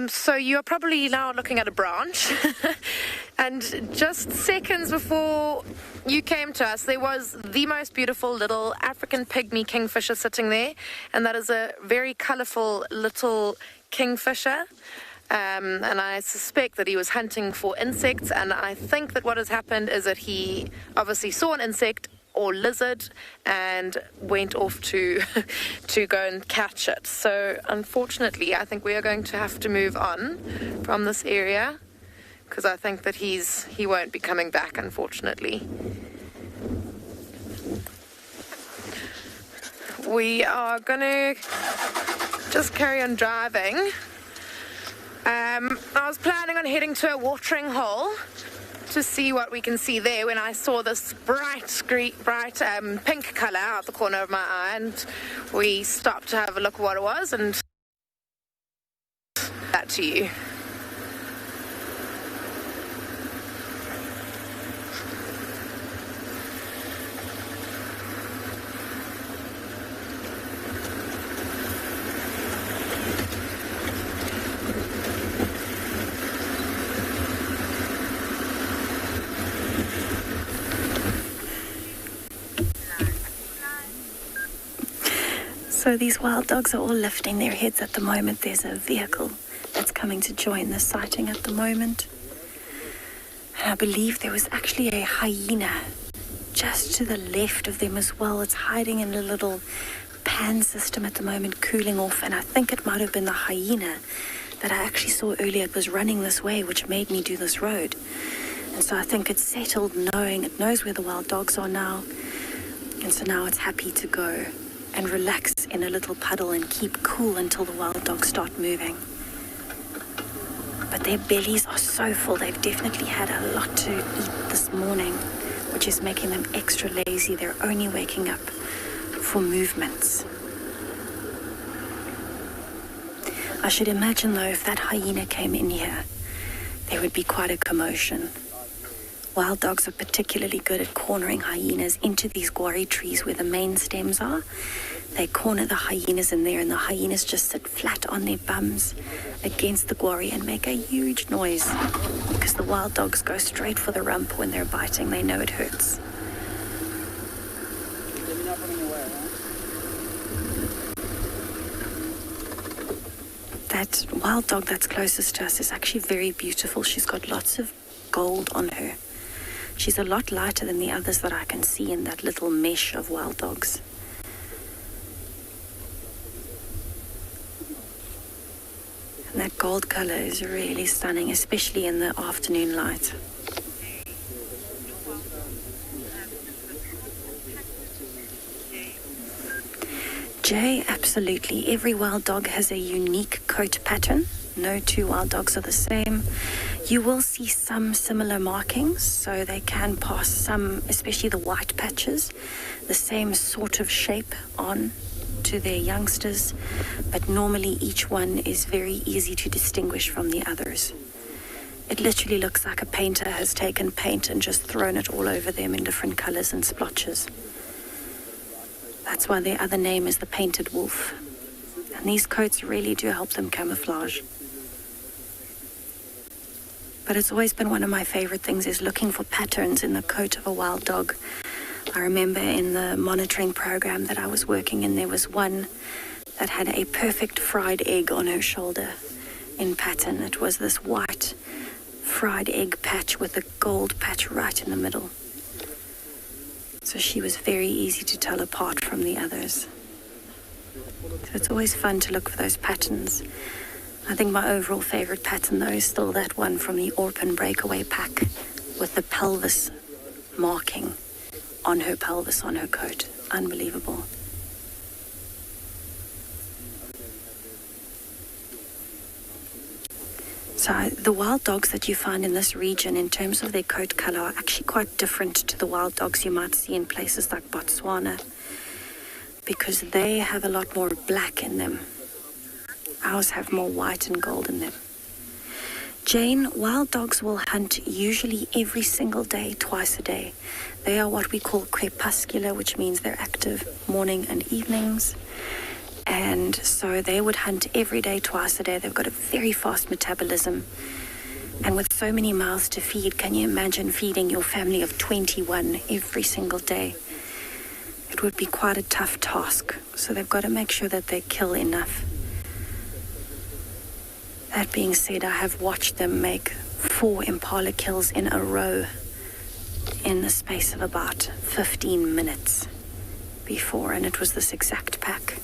So you're probably now looking at a branch. And just seconds before you came to us, there was the most beautiful little African pygmy kingfisher sitting there. And that is a very colourful little kingfisher. And I suspect that he was hunting for insects. And I think that what has happened is that he obviously saw an insect or lizard and went off to go and catch it. So unfortunately, I think we are going to have to move on from this area because I think that he won't be coming back, unfortunately. We are going to just carry on driving. I was planning on heading to a watering hole to see what we can see there when I saw this bright pink colour out the corner of my eye, and we stopped to have a look at what it was and that to you. So these wild dogs are all lifting their heads at the moment. There's a vehicle that's coming to join the sighting at the moment. And I believe there was actually a hyena just to the left of them as well. It's hiding in a little pan system at the moment, cooling off. And I think it might have been the hyena that I actually saw earlier. It was running this way, which made me do this road. And so I think it's settled, knowing it knows where the wild dogs are now. And so now it's happy to go and relax in a little puddle and keep cool until the wild dogs start moving. But their bellies are so full. They've definitely had a lot to eat this morning, which is making them extra lazy. They're only waking up for movements. I should imagine, though, if that hyena came in here, there would be quite a commotion. Wild dogs are particularly good at cornering hyenas into these guarri trees where the main stems are. They corner the hyenas in there, and the hyenas just sit flat on their bums against the guarri and make a huge noise because the wild dogs go straight for the rump when they're biting. They know it hurts. That wild dog that's closest to us is actually very beautiful. She's got lots of gold on her. She's a lot lighter than the others that I can see in that little mesh of wild dogs. And that gold color is really stunning, especially in the afternoon light. Jay, absolutely. Every wild dog has a unique coat pattern. No two wild dogs are the same. You will see some similar markings, so they can pass some, especially the white patches, the same sort of shape on to their youngsters, but normally each one is very easy to distinguish from the others. It literally looks like a painter has taken paint and just thrown it all over them in different colors and splotches. That's why their other name is the painted wolf. And these coats really do help them camouflage. But it's always been one of my favorite things is looking for patterns in the coat of a wild dog. I remember in the monitoring program that I was working in, there was one that had a perfect fried egg on her shoulder in pattern. It was this white fried egg patch with a gold patch right in the middle. So she was very easy to tell apart from the others. So it's always fun to look for those patterns. I think my overall favorite pattern, though, is still that one from the Orphan Breakaway pack with the pelvis marking on her pelvis, on her coat. Unbelievable. So the wild dogs that you find in this region in terms of their coat color are actually quite different to the wild dogs you might see in places like Botswana, because they have a lot more black in them. Ours have more white and gold in them. Jane, wild dogs will hunt usually every single day, twice a day. They are what we call crepuscular, which means they're active morning and evenings. And so they would hunt every day, twice a day. They've got a very fast metabolism. And with so many mouths to feed, can you imagine feeding your family of 21 every single day? It would be quite a tough task. So they've got to make sure that they kill enough. That being said, I have watched them make 4 impala kills in a row in the space of about 15 minutes before, and it was this exact pack,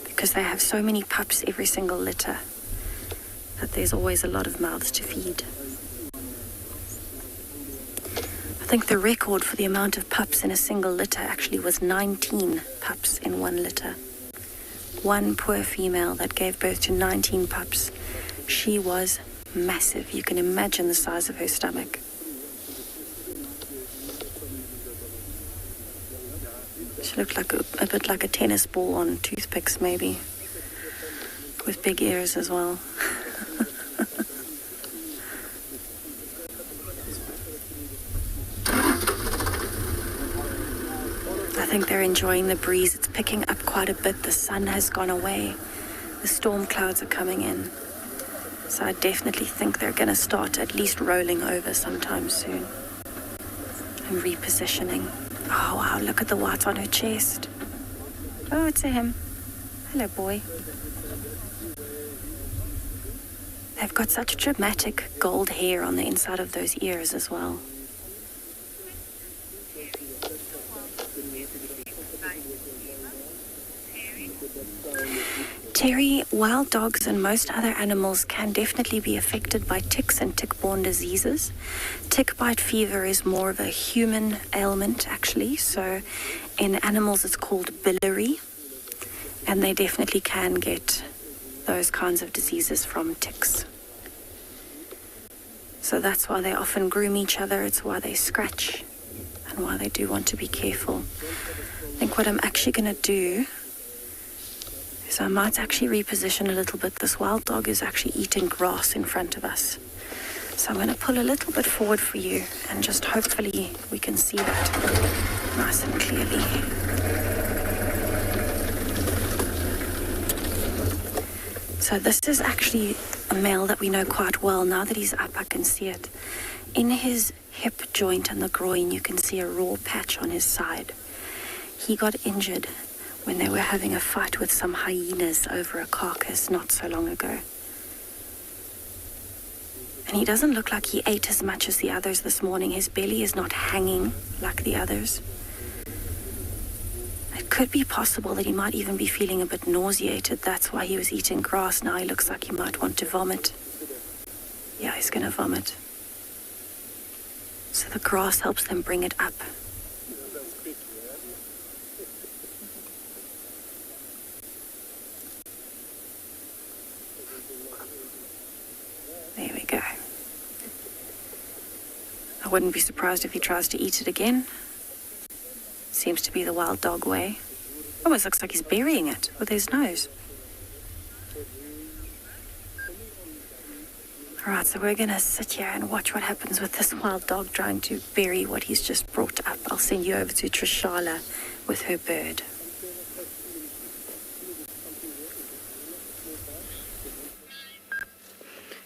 because they have so many pups every single litter that there's always a lot of mouths to feed. I think the record for the amount of pups in a single litter actually was 19 pups in one litter. One poor female that gave birth to 19 pups. She was massive. You can imagine the size of her stomach. She looked like a bit like a tennis ball on toothpicks, maybe, with big ears as well. I think they're enjoying the breeze. It's picking up quite a bit. The sun has gone away. The storm clouds are coming in. So I definitely think they're going to start at least rolling over sometime soon and repositioning. Oh, wow, look at the white on her chest. Oh, it's a him. Hello, boy. They've got such dramatic gold hair on the inside of those ears as well. Terry, wild dogs and most other animals can definitely be affected by ticks and tick-borne diseases. Tick bite fever is more of a human ailment, actually. So in animals, it's called biliary. And they definitely can get those kinds of diseases from ticks. So that's why they often groom each other. It's why they scratch and why they do want to be careful. I think what I'm actually going to do is I might actually reposition a little bit. This wild dog is actually eating grass in front of us. So I'm going to pull a little bit forward for you and just hopefully we can see that nice and clearly. So this is actually a male that we know quite well. Now that he's up, I can see it. In his hip joint and the groin, you can see a raw patch on his side. He got injured when they were having a fight with some hyenas over a carcass not so long ago. And he doesn't look like he ate as much as the others this morning. His belly is not hanging like the others. It could be possible that he might even be feeling a bit nauseated. That's why he was eating grass. Now he looks like he might want to vomit. Yeah, he's going to vomit. So the grass helps them bring it up. There we go. I wouldn't be surprised if he tries to eat it again. Seems to be the wild dog way. Almost looks like he's burying it with his nose. Alright, so we're gonna sit here and watch what happens with this wild dog trying to bury what he's just brought up. I'll send you over to Trishala with her bird.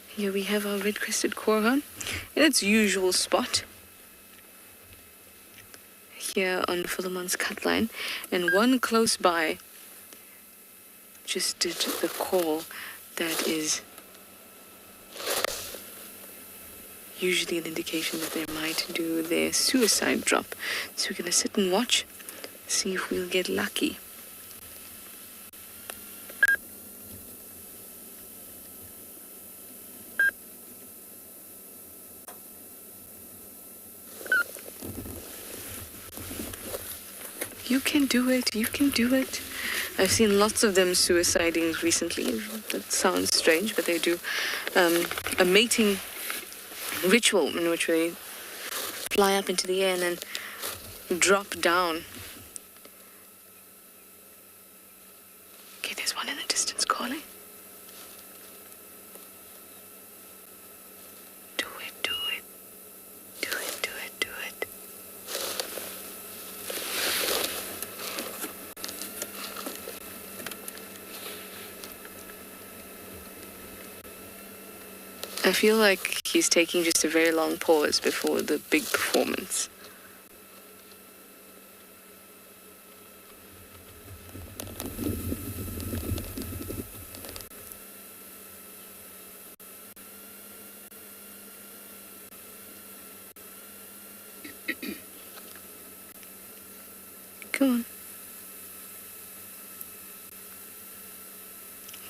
Here we have our red-crested korhaan in its usual spot. Here on Philemon's cut line, and one close by just did the call that is usually an indication that they might do their suicide drop. So we're gonna sit and watch, see if we'll get lucky. You can do it, you can do it. I've seen lots of them suiciding recently. That sounds strange, but they do a mating ritual in which they fly up into the air and then drop down. Okay, there's one in the distance calling. Do it, do it. Do it, do it, do it. I feel like he's taking just a very long pause before the big performance. Come on.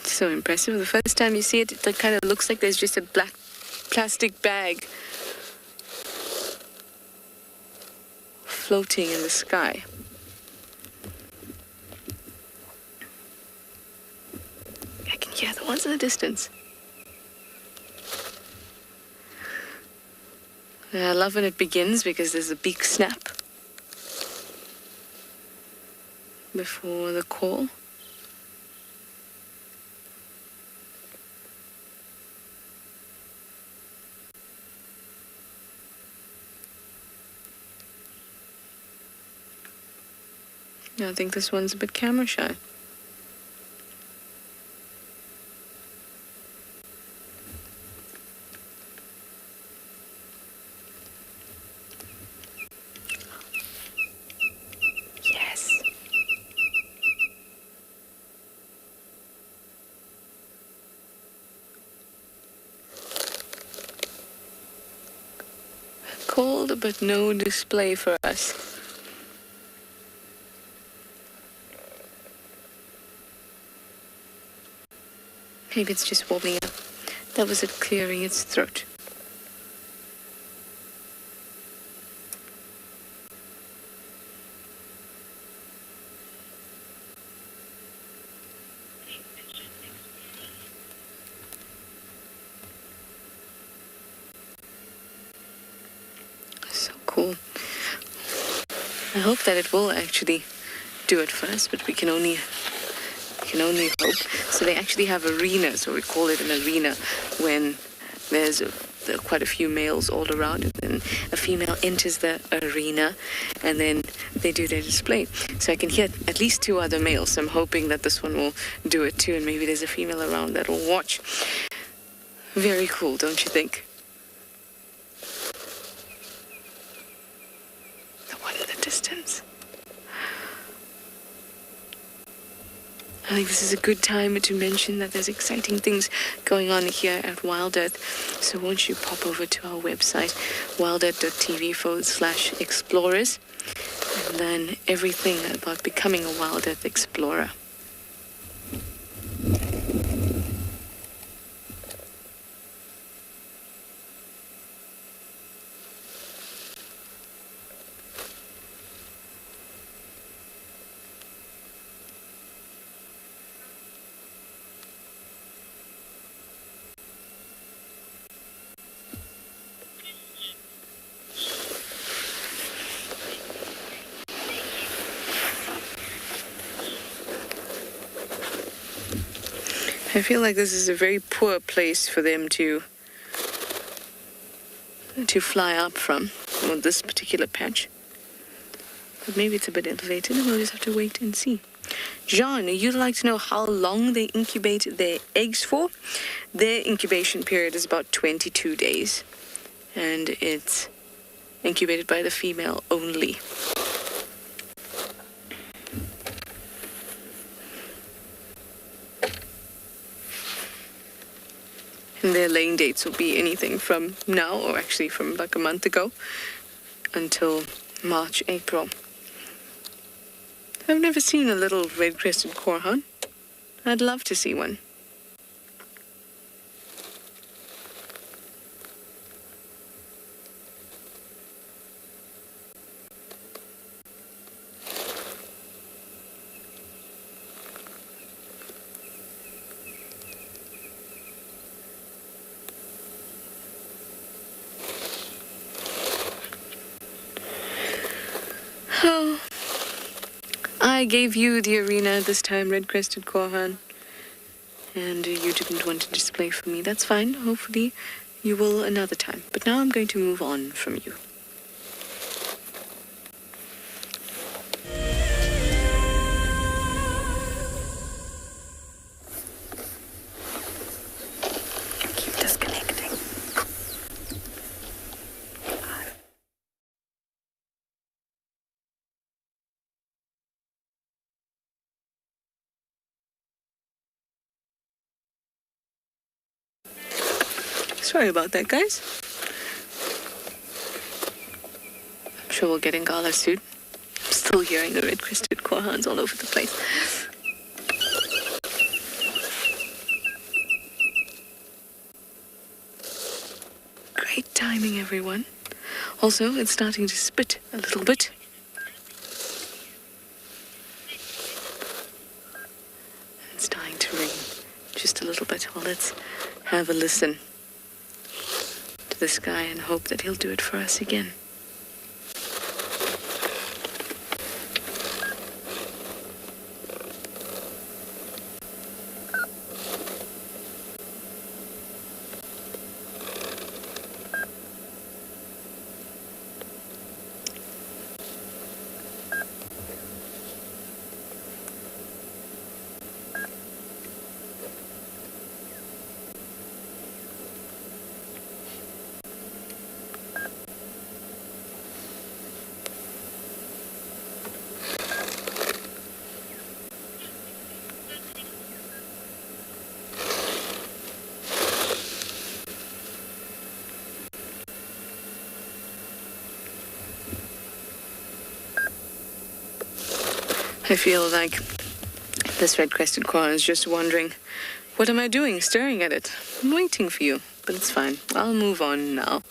So impressive. The first time you see it, it kind of looks like there's just a black plastic bag floating in the sky. I can hear the ones in the distance. And I love when it begins because there's a beak snap before the call. I think this one's a bit camera shy. Yes. Cold but no display for us. Maybe it's just wobbling up. That was it clearing its throat. So cool. I hope that it will actually do it for us, but we can only hope. So they actually have arenas, so we call it an arena, when there's quite a few males all around, and then a female enters the arena, and then they do their display. So I can hear at least 2 other males, so I'm hoping that this one will do it too, and maybe there's a female around that will watch. Very cool, don't you think? The one in the distance. I think this is a good time to mention that there's exciting things going on here at Wild Earth. So won't you pop over to our website, wildearth.tv/explorers, and learn everything about becoming a Wild Earth explorer. I feel like this is a very poor place for them to fly up from, on this particular patch. But maybe it's a bit elevated and we'll just have to wait and see. Jean, you'd like to know how long they incubate their eggs for? Their incubation period is about 22 days. And it's incubated by the female only. And their laying dates will be anything from now, or actually from like a month ago, until March, April. I've never seen a little red-crested korhaan. I'd love to see one. Oh, I gave you the arena this time, red-crested korhaan, and you didn't want to display for me. That's fine. Hopefully you will another time. But now I'm going to move on from you. Keep disconnecting. Sorry about that, guys. I'm sure we'll get Ngala soon. I'm still hearing the red-crested korhaans all over the place. Great timing, everyone. Also, it's starting to spit a little bit. It's starting to rain just a little bit. Well, let's have a listen to this guy and hope that he'll do it for us again. I feel like this red-crested korhaan is just wondering, what am I doing staring at it? I'm waiting for you, but it's fine. I'll move on now.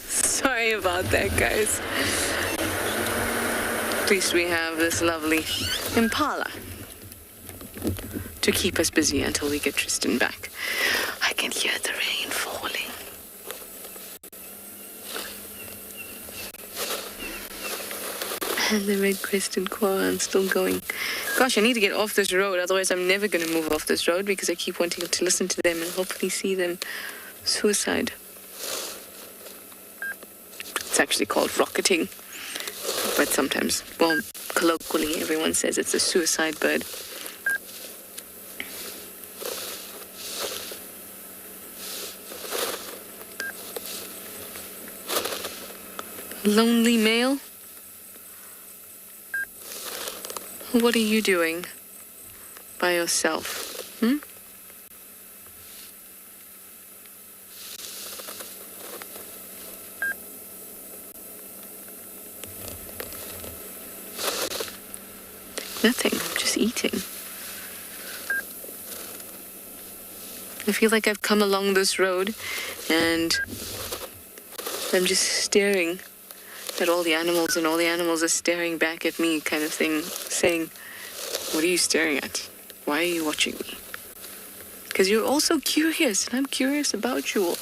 Sorry about that, guys. At least we have this lovely impala to keep us busy until we get Tristan back. I can hear the rain falling. And the red-crested korhaan's still going. Gosh, I need to get off this road, otherwise I'm never going to move off this road because I keep wanting to listen to them and hopefully see them suicide. It's actually called rocketing, but sometimes, well, colloquially, everyone says it's a suicide bird. Lonely male? What are you doing by yourself, hmm? Nothing, just eating. I feel like I've come along this road and I'm just staring at all the animals, and all the animals are staring back at me, kind of thing, saying, what are you staring at? Why are you watching me? Because you're all so curious, and I'm curious about you all.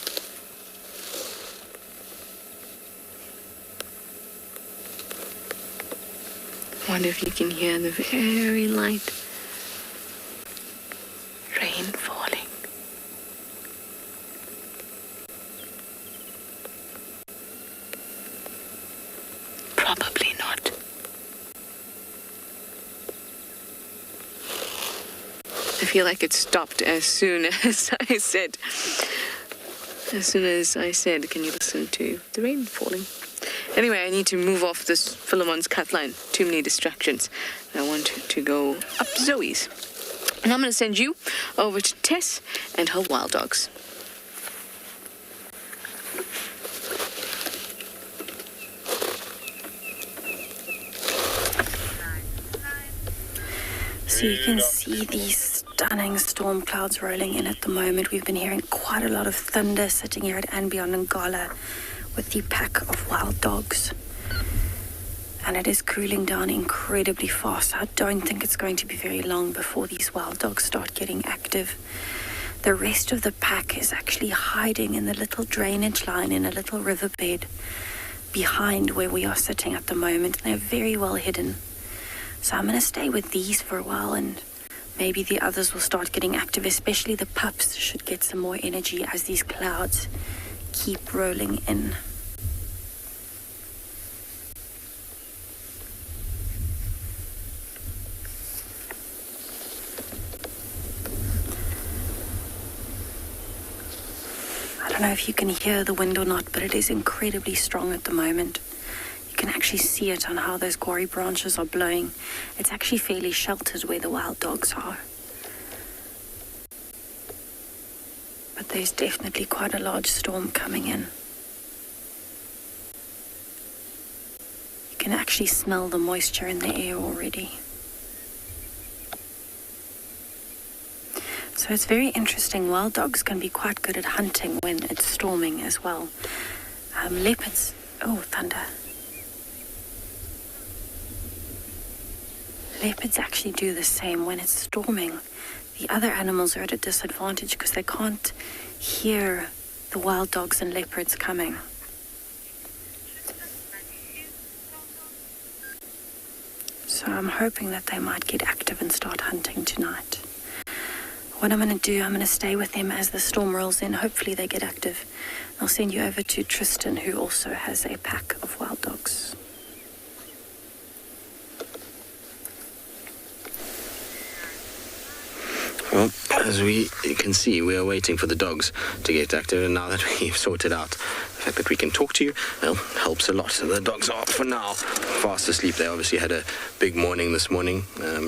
I wonder if you can hear the very light rain falling. Probably not. I feel like it stopped as soon as I said, can you listen to the rain falling? Anyway, I need to move off this Philemon's cut line. Too many distractions. I want to go up Zoe's. And I'm going to send you over to Tess and her wild dogs. So you can see these stunning storm clouds rolling in at the moment. We've been hearing quite a lot of thunder sitting here at Ngala with the pack of wild dogs. And it is cooling down incredibly fast. I don't think it's going to be very long before these wild dogs start getting active. The rest of the pack is actually hiding in the little drainage line in a little riverbed behind where we are sitting at the moment. And they're very well hidden. So I'm going to stay with these for a while, and maybe the others will start getting active, especially the pups should get some more energy as these clouds keep rolling in. I don't know if you can hear the wind or not, but it is incredibly strong at the moment. You can actually see it on how those gory branches are blowing. It's actually fairly sheltered where the wild dogs are. But there's definitely quite a large storm coming in. You can actually smell the moisture in the air already. So it's very interesting. Wild dogs can be quite good at hunting when it's storming as well. Leopards, oh, thunder. Leopards actually do the same when it's storming. The other animals are at a disadvantage because they can't hear the wild dogs and leopards coming. So I'm hoping that they might get active and start hunting tonight. What I'm going to do, I'm going to stay with them as the storm rolls in. Hopefully they get active. I'll send you over to Tristan, who also has a pack of wild dogs. Well, as you can see, we are waiting for the dogs to get active, and now that we've sorted out the fact that we can talk to you, well, helps a lot. So the dogs are, for now, fast asleep. They obviously had a big morning this morning,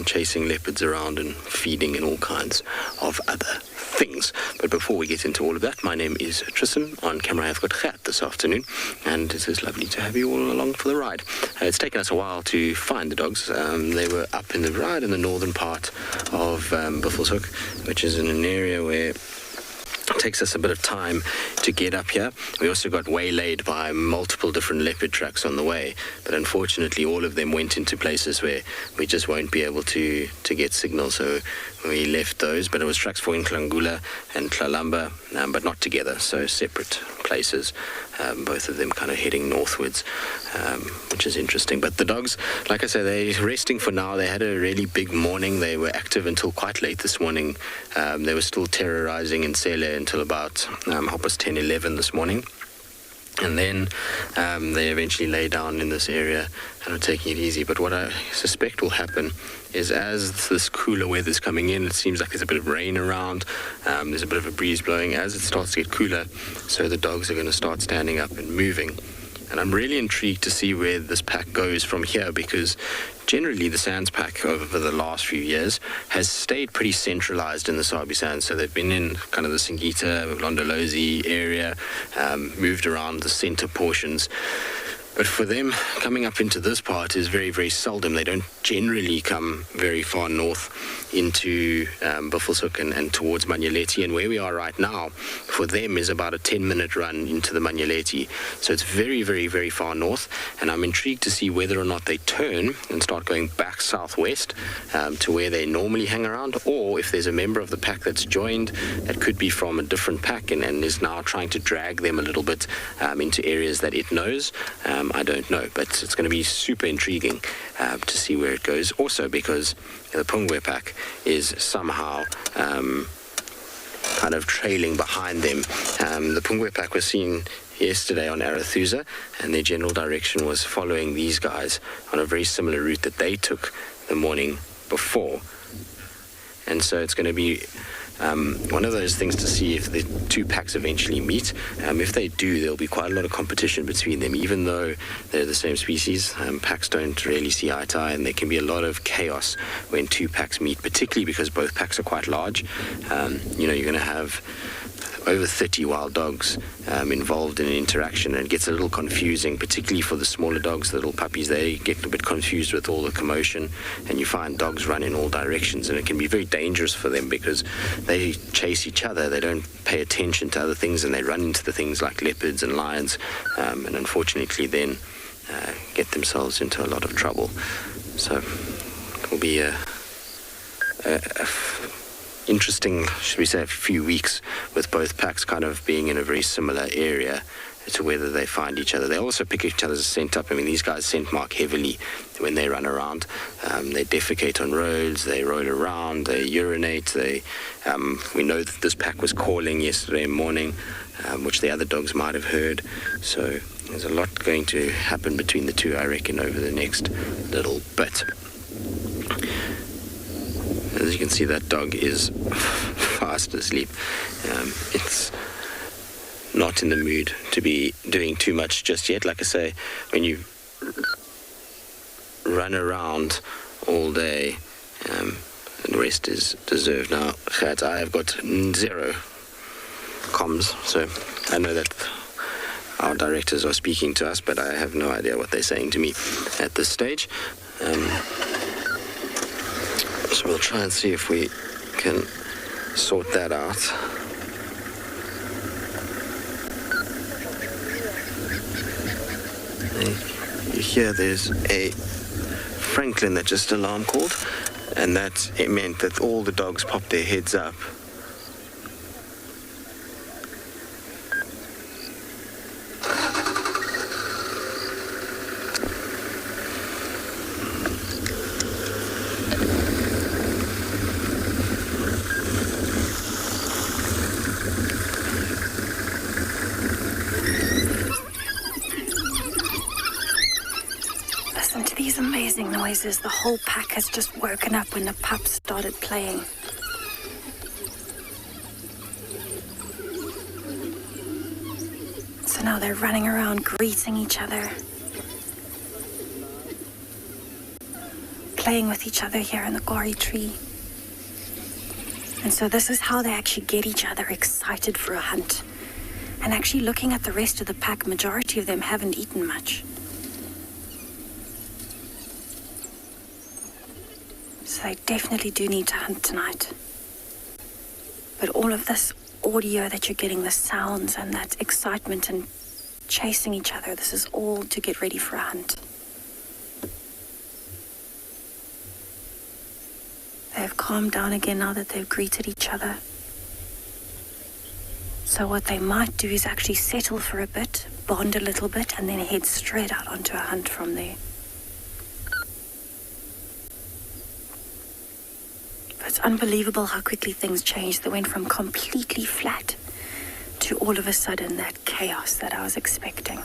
chasing leopards around and feeding and all kinds of other things. But before we get into all of that, my name is Tristan. On camera, I've got Gert this afternoon, and it is lovely to have you all along for the ride. It's taken us a while to find the dogs. They were up in the northern part of Buffelshoek, which is in an area where it takes us a bit of time to get up here. We also got waylaid by multiple different leopard tracks on the way, but unfortunately all of them went into places where we just won't be able to get signal, so we left those. But it was tracks for Nklangula and Tlalamba, but not together, so separate places, both of them kind of heading northwards, which is interesting. But the dogs, like I say, they're resting for now. They had a really big morning. They were active until quite late this morning. They were still terrorizing in Sele until about 10:11 this morning. And then they eventually lay down in this area and are taking it easy. But what I suspect will happen is, as this cooler weather's coming in, it seems like there's a bit of rain around, there's a bit of a breeze blowing. As it starts to get cooler, so the dogs are going to start standing up and moving. And I'm really intrigued to see where this pack goes from here, because generally the Sands pack over the last few years has stayed pretty centralized in the Sabi Sands. So they've been in kind of the Singita, Londolozi area, moved around the center portions. But for them, coming up into this part is very, very seldom. They don't generally come very far north into Buffelshoek and towards Manyeleti. And where we are right now, for them, is about a 10-minute run into the Manyeleti. So it's very, very, very far north. And I'm intrigued to see whether or not they turn and start going back southwest to where they normally hang around, or if there's a member of the pack that's joined that could be from a different pack and is now trying to drag them a little bit into areas that it knows. I don't know, but it's going to be super intriguing to see where it goes. Also because the Pungwe pack is somehow kind of trailing behind them. The Pungwe pack was seen yesterday on Arathusa, and their general direction was following these guys on a very similar route that they took the morning before. And so it's going to be one of those things to see if the two packs eventually meet. If they do, there'll be quite a lot of competition between them, even though they're the same species. Packs don't really see eye to eye, and there can be a lot of chaos when two packs meet, particularly because both packs are quite large. You're going to have over 30 wild dogs involved in an interaction, and it gets a little confusing, particularly for the smaller dogs, the little puppies. They get a bit confused with all the commotion, and you find dogs run in all directions, and it can be very dangerous for them because they chase each other. They don't pay attention to other things, and they run into the things like leopards and lions, and unfortunately then get themselves into a lot of trouble. So it will be a interesting, should we say, a few weeks with both packs kind of being in a very similar area to whether they find each other. They also pick each other's scent up. I mean, these guys scent mark heavily when they run around. They defecate on roads, they roll around, they urinate. We know that this pack was calling yesterday morning, which the other dogs might have heard. So there's a lot going to happen between the two, I reckon, over the next little bit. As you can see, that dog is fast asleep. It's not in the mood to be doing too much just yet. Like I say, when you run around all day, the rest is deserved. Now, I have got 0 comms, so I know that our directors are speaking to us, but I have no idea what they're saying to me at this stage. So we'll try and see if we can sort that out. You hear there's a Franklin that just alarm called, and it meant that all the dogs popped their heads up. Noises. The whole pack has just woken up when the pups started playing. So now they're running around greeting each other, playing with each other here in the gori tree. And so this is how they actually get each other excited for a hunt. And actually looking at the rest of the pack, majority of them haven't eaten much. So they definitely do need to hunt tonight. But all of this audio that you're getting, the sounds and that excitement and chasing each other, this is all to get ready for a hunt. They've calmed down again now that they've greeted each other. So what they might do is actually settle for a bit, bond a little bit, and then head straight out onto a hunt from there. It's unbelievable how quickly things changed. They went from completely flat to all of a sudden that chaos that I was expecting.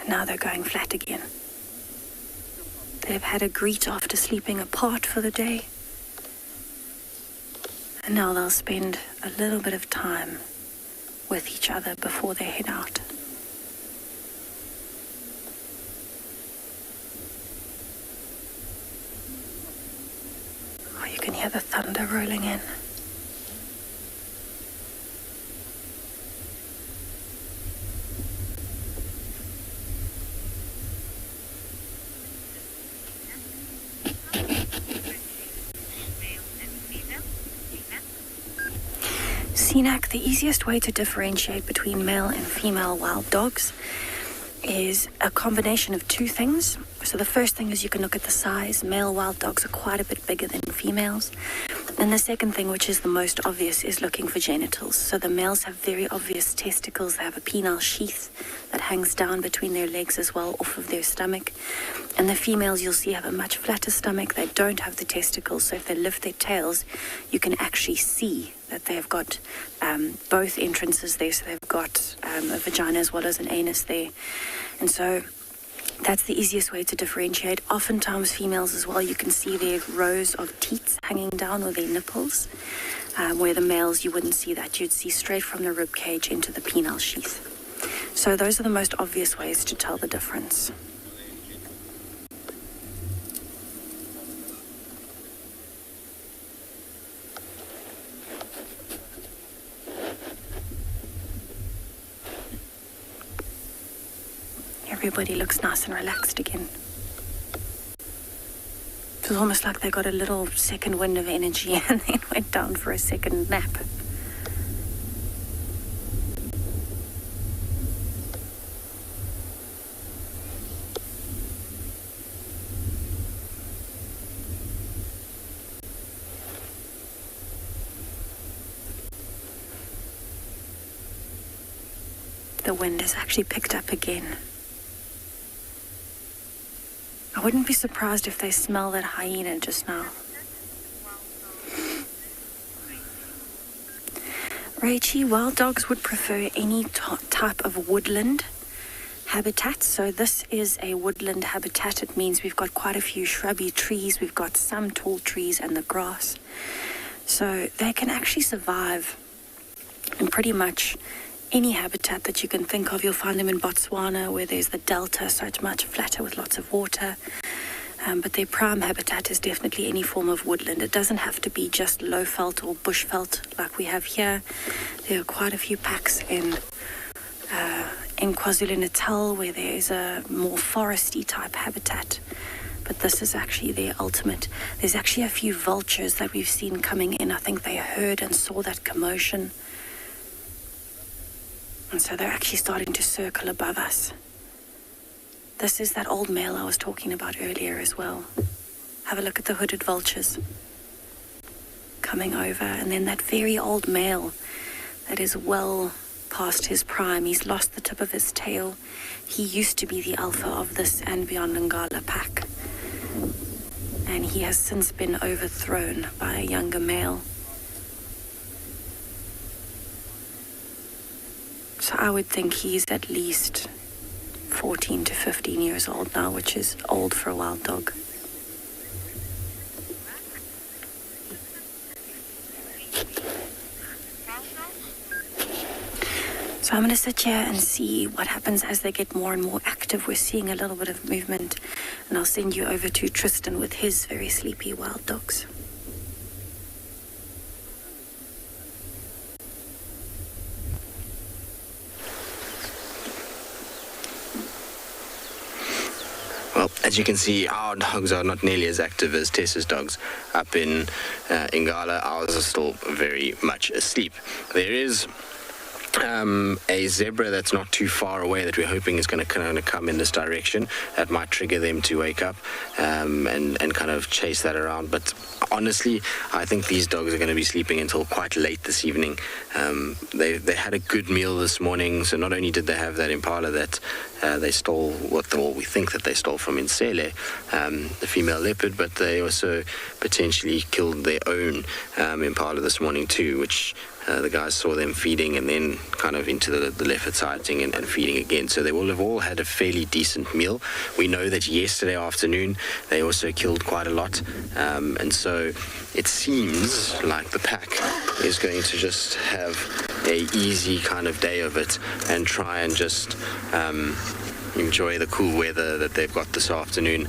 And now they're going flat again. They've had a greet after sleeping apart for the day. And now they'll spend a little bit of time with each other before they head out. You can hear the thunder rolling in. Sinak, the easiest way to differentiate between male and female wild dogs is a combination of two things. So the first thing is you can look at the size. Male wild dogs are quite a bit bigger than females. And the second thing, which is the most obvious, is looking for genitals. So the males have very obvious testicles. They have a penile sheath that hangs down between their legs as well, off of their stomach. And the females, you'll see, have a much flatter stomach. They don't have the testicles, so if they lift their tails, you can actually see that they've got both entrances there. So they've got a vagina as well as an anus there. And so that's the easiest way to differentiate. Oftentimes females as well, you can see their rows of teats hanging down with their nipples, where the males, you wouldn't see that. You'd see straight from the rib cage into the penile sheath. So those are the most obvious ways to tell the difference. Everybody looks nice and relaxed again. It was almost like they got a little second wind of energy and then went down for a second nap. The wind has actually picked up again. I wouldn't be surprised if they smell that hyena just now. Rachie, wild dogs would prefer any type of woodland habitat. So this is a woodland habitat. It means we've got quite a few shrubby trees. We've got some tall trees and the grass. So they can actually survive in pretty much any habitat that you can think of. You'll find them in Botswana, where there's the delta, so it's much flatter with lots of water. But their prime habitat is definitely any form of woodland. It doesn't have to be just low veld or bush veld like we have here. There are quite a few packs in KwaZulu-Natal where there is a more foresty type habitat. But this is actually their ultimate. There's actually a few vultures that we've seen coming in. I think they heard and saw that commotion. And so they're actually starting to circle above us. This is that old male I was talking about earlier as well. Have a look at the hooded vultures coming over. And then that very old male that is well past his prime. He's lost the tip of his tail. He used to be the alpha of this Ngala pack. And he has since been overthrown by a younger male. So I would think he's at least 14 to 15 years old now, which is old for a wild dog. So I'm going to sit here and see what happens as they get more and more active. We're seeing a little bit of movement, and I'll send you over to Tristan with his very sleepy wild dogs. Well, as you can see, our dogs are not nearly as active as Tessa's dogs up in Ngala. Ours are still very much asleep. There is a zebra that's not too far away that we're hoping is going to kind of come in this direction. That might trigger them to wake up and kind of chase that around. But honestly, I think these dogs are going to be sleeping until quite late this evening. They had a good meal this morning, so not only did they have that impala that they stole, we think that they stole from Insele, the female leopard, but they also potentially killed their own impala this morning too, which the guys saw them feeding and then kind of into the leopard sighting and feeding again. So they will have all had a fairly decent meal. We know that yesterday afternoon they also killed quite a lot. And so it seems like the pack is going to just have a easy kind of day of it and try and just enjoy the cool weather that they've got this afternoon.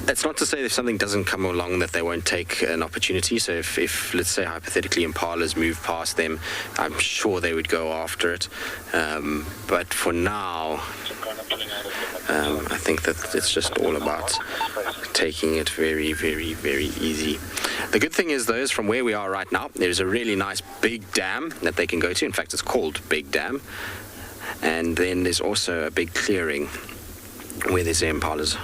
That's not to say if something doesn't come along that they won't take an opportunity. So if let's say hypothetically impalas move past them, I'm sure they would go after it. But for now, I think that it's just all about taking it very, very, very easy. The good thing is, though, is from where we are right now, there's a really nice big dam that they can go to. In fact, it's called Big Dam. And then there's also a big clearing where there's impalas.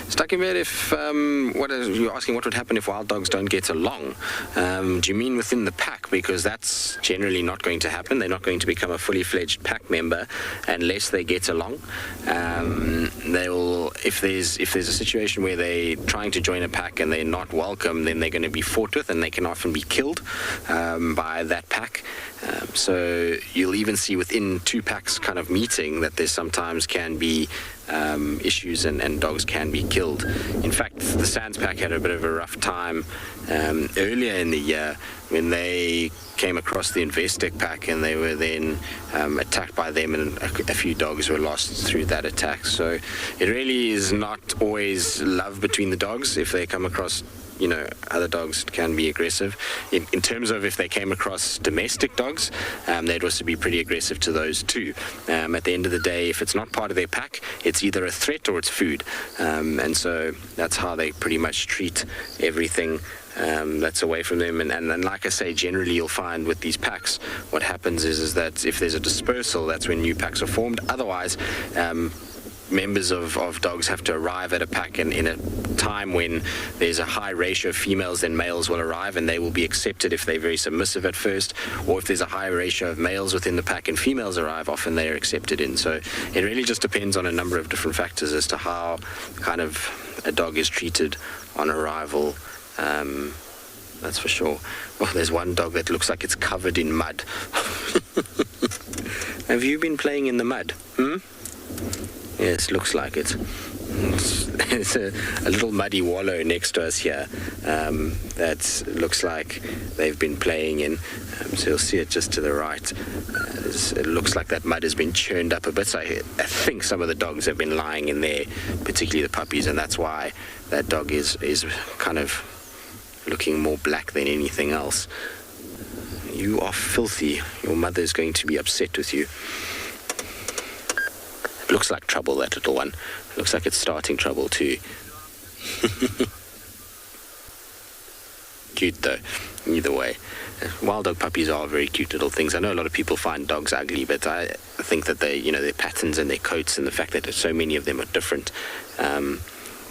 Stuck in bed, if you're asking what would happen if wild dogs don't get along. Do you mean within the pack? Because that's generally not going to happen. They're not going to become a fully fledged pack member unless they get along. They will, if there's a situation where they're trying to join a pack and they're not welcome, then they're going to be fought with, and they can often be killed by that pack. So you'll even see within two packs kind of meeting that there sometimes can be issues and dogs can be killed. In fact, the Sands pack had a bit of a rough time earlier in the year when they came across the Investec pack, and they were then attacked by them, and a few dogs were lost through that attack. So it really is not always love between the dogs. If they come across other dogs can be aggressive. In terms of if they came across domestic dogs, they'd also be pretty aggressive to those too. At the end of the day, if it's not part of their pack, it's either a threat or it's food. And so that's how they pretty much treat everything that's away from them. And like I say, generally you'll find with these packs, what happens is that if there's a dispersal, that's when new packs are formed. Otherwise, members of dogs have to arrive at a pack in a time when there's a high ratio of females, then males will arrive, and they will be accepted if they're very submissive at first, or if there's a high ratio of males within the pack and females arrive, often they're accepted in. So it really just depends on a number of different factors as to how kind of a dog is treated on arrival. That's for sure. Oh, there's one dog that looks like it's covered in mud. Have you been playing in the mud? Yes, looks like it. It's a little muddy wallow next to us here that looks like they've been playing in. So you'll see it just to the right. It looks like that mud has been churned up a bit. So I think some of the dogs have been lying in there, particularly the puppies, and that's why that dog is kind of looking more black than anything else. You are filthy. Your mother is going to be upset with you. Looks like trouble, that little one. Looks like it's starting trouble too. Cute though, either way. Wild dog puppies are very cute little things. I know a lot of people find dogs ugly, but I think that they, their patterns and their coats and the fact that so many of them are different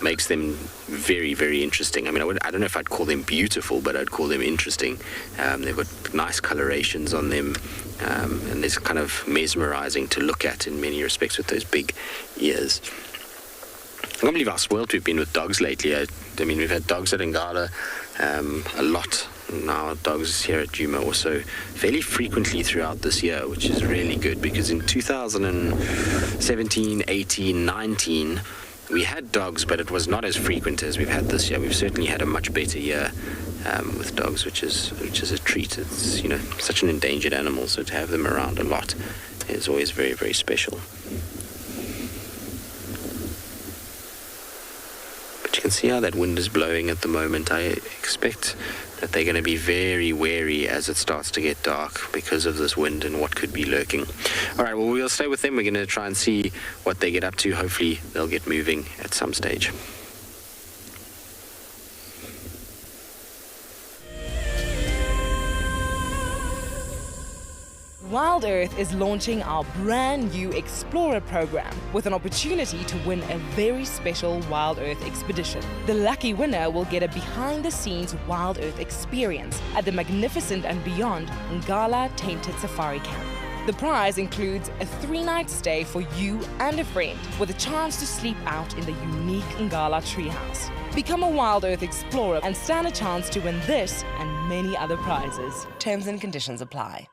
makes them very, very interesting. I mean, I don't know if I'd call them beautiful, but I'd call them interesting. They've got nice colorations on them, and it's kind of mesmerizing to look at in many respects with those big ears. I can't believe how spoiled we've been with dogs lately. I mean, we've had dogs at Ngala a lot. Now dogs here at Djuma also fairly frequently throughout this year, which is really good, because in 2017, 18, 19, we had dogs, but it was not as frequent as we've had this year. We've certainly had a much better year with dogs, which is a treat. It's such an endangered animal, so to have them around a lot is always very, very special. But you can see how that wind is blowing at the moment. I expect that they're going to be very wary as it starts to get dark because of this wind and what could be lurking. All right, well, we'll stay with them. We're going to try and see what they get up to. Hopefully they'll get moving at some stage. Wild Earth is launching our brand new Explorer program with an opportunity to win a very special Wild Earth expedition. The lucky winner will get a behind-the-scenes Wild Earth experience at the magnificent and beyond Ngala Tainted Safari Camp. The prize includes a 3-night stay for you and a friend with a chance to sleep out in the unique Ngala treehouse. Become a Wild Earth Explorer and stand a chance to win this and many other prizes. Terms and conditions apply.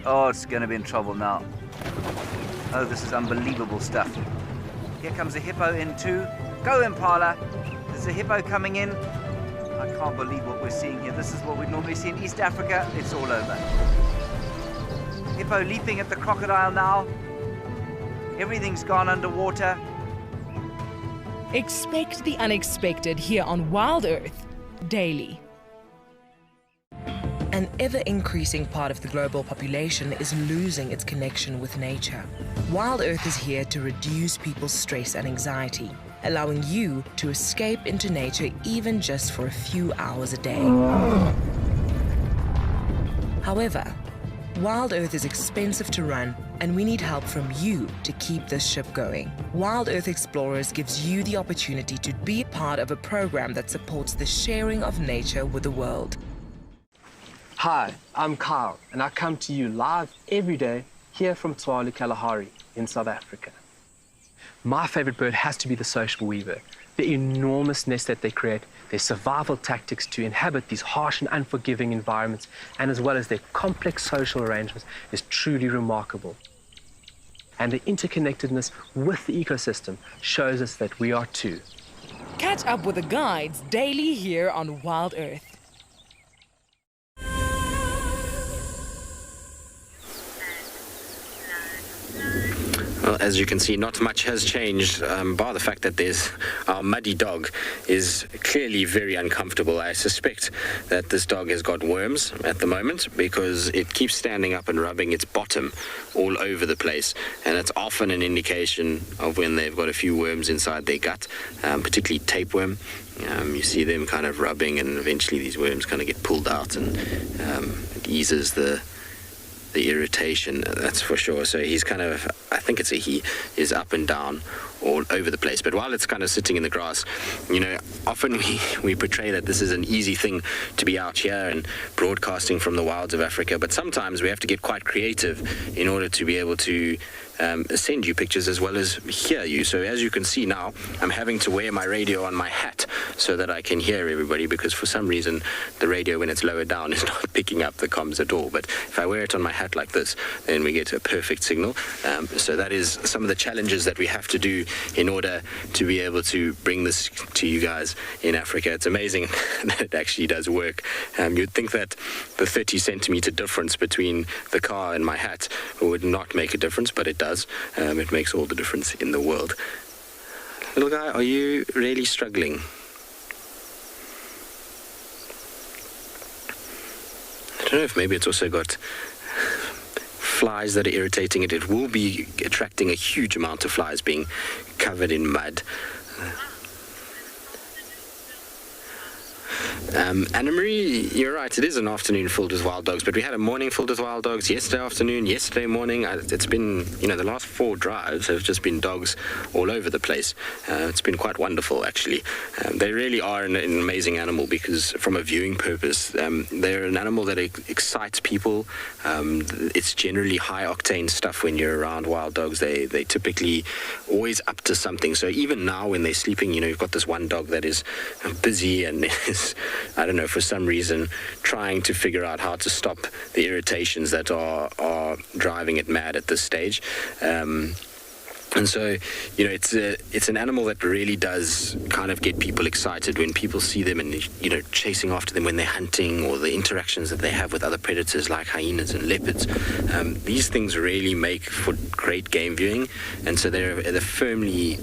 Oh, it's going to be in trouble now. Oh, this is unbelievable stuff. Here comes a hippo in too. Go, Impala. There's a hippo coming in. I can't believe what we're seeing here. This is what we normally see in East Africa. It's all over. Hippo leaping at the crocodile now. Everything's gone underwater. Expect the unexpected here on Wild Earth daily. An ever-increasing part of the global population is losing its connection with nature. Wild Earth is here to reduce people's stress and anxiety, allowing you to escape into nature even just for a few hours a day. However, Wild Earth is expensive to run, and we need help from you to keep this ship going. Wild Earth Explorers gives you the opportunity to be part of a program that supports the sharing of nature with the world. Hi, I'm Kyle, and I come to you live every day here from Tswalu, Kalahari in South Africa. My favorite bird has to be the sociable weaver. The enormous nest that they create, their survival tactics to inhabit these harsh and unforgiving environments, and as well as their complex social arrangements, is truly remarkable. And the interconnectedness with the ecosystem shows us that we are too. Catch up with the guides daily here on Wild Earth. Well, as you can see, not much has changed, bar the fact that our muddy dog is clearly very uncomfortable. I suspect that this dog has got worms at the moment because it keeps standing up and rubbing its bottom all over the place, and it's often an indication of when they've got a few worms inside their gut, particularly tapeworm. You see them kind of rubbing, and eventually these worms kind of get pulled out, and it eases the irritation, that's for sure. So he's kind of, I think it's a he, is up and down all over the place. But while it's kind of sitting in the grass, you know, often we portray that this is an easy thing to be out here and broadcasting from the wilds of Africa, but sometimes we have to get quite creative in order to be able to send you pictures as well as hear you. So as you can see now, I'm having to wear my radio on my hat so that I can hear everybody, because for some reason the radio, when it's lowered down, is not picking up the comms at all. But if I wear it on my hat like this, then we get a perfect signal. So that is some of the challenges that we have to do in order to be able to bring this to you guys in Africa. It's amazing that it actually does work. You'd think that the 30 centimeter difference between the car and my hat would not make a difference, but it does. It makes all the difference in the world. Little guy, are you really struggling? I don't know if maybe it's also got flies that are irritating it. It will be attracting a huge amount of flies being covered in mud. Anna Marie, you're right, it is an afternoon filled with wild dogs, but we had a morning filled with wild dogs yesterday afternoon, yesterday morning. It's been, you know, the last 4 drives have just been dogs all over the place. It's been quite wonderful, actually. They really are an amazing animal because, from a viewing purpose, they're an animal that excites people. It's generally high-octane stuff when you're around wild dogs. They typically always up to something. So even now when they're sleeping, you know, you've got this one dog that is busy and is, I don't know, for some reason trying to figure out how to stop the irritations that are driving it mad at this stage. And so, you know, it's an animal that really does kind of get people excited when people see them and, you know, chasing after them when they're hunting, or the interactions that they have with other predators like hyenas and leopards. These things really make for great game viewing, and so they're firmly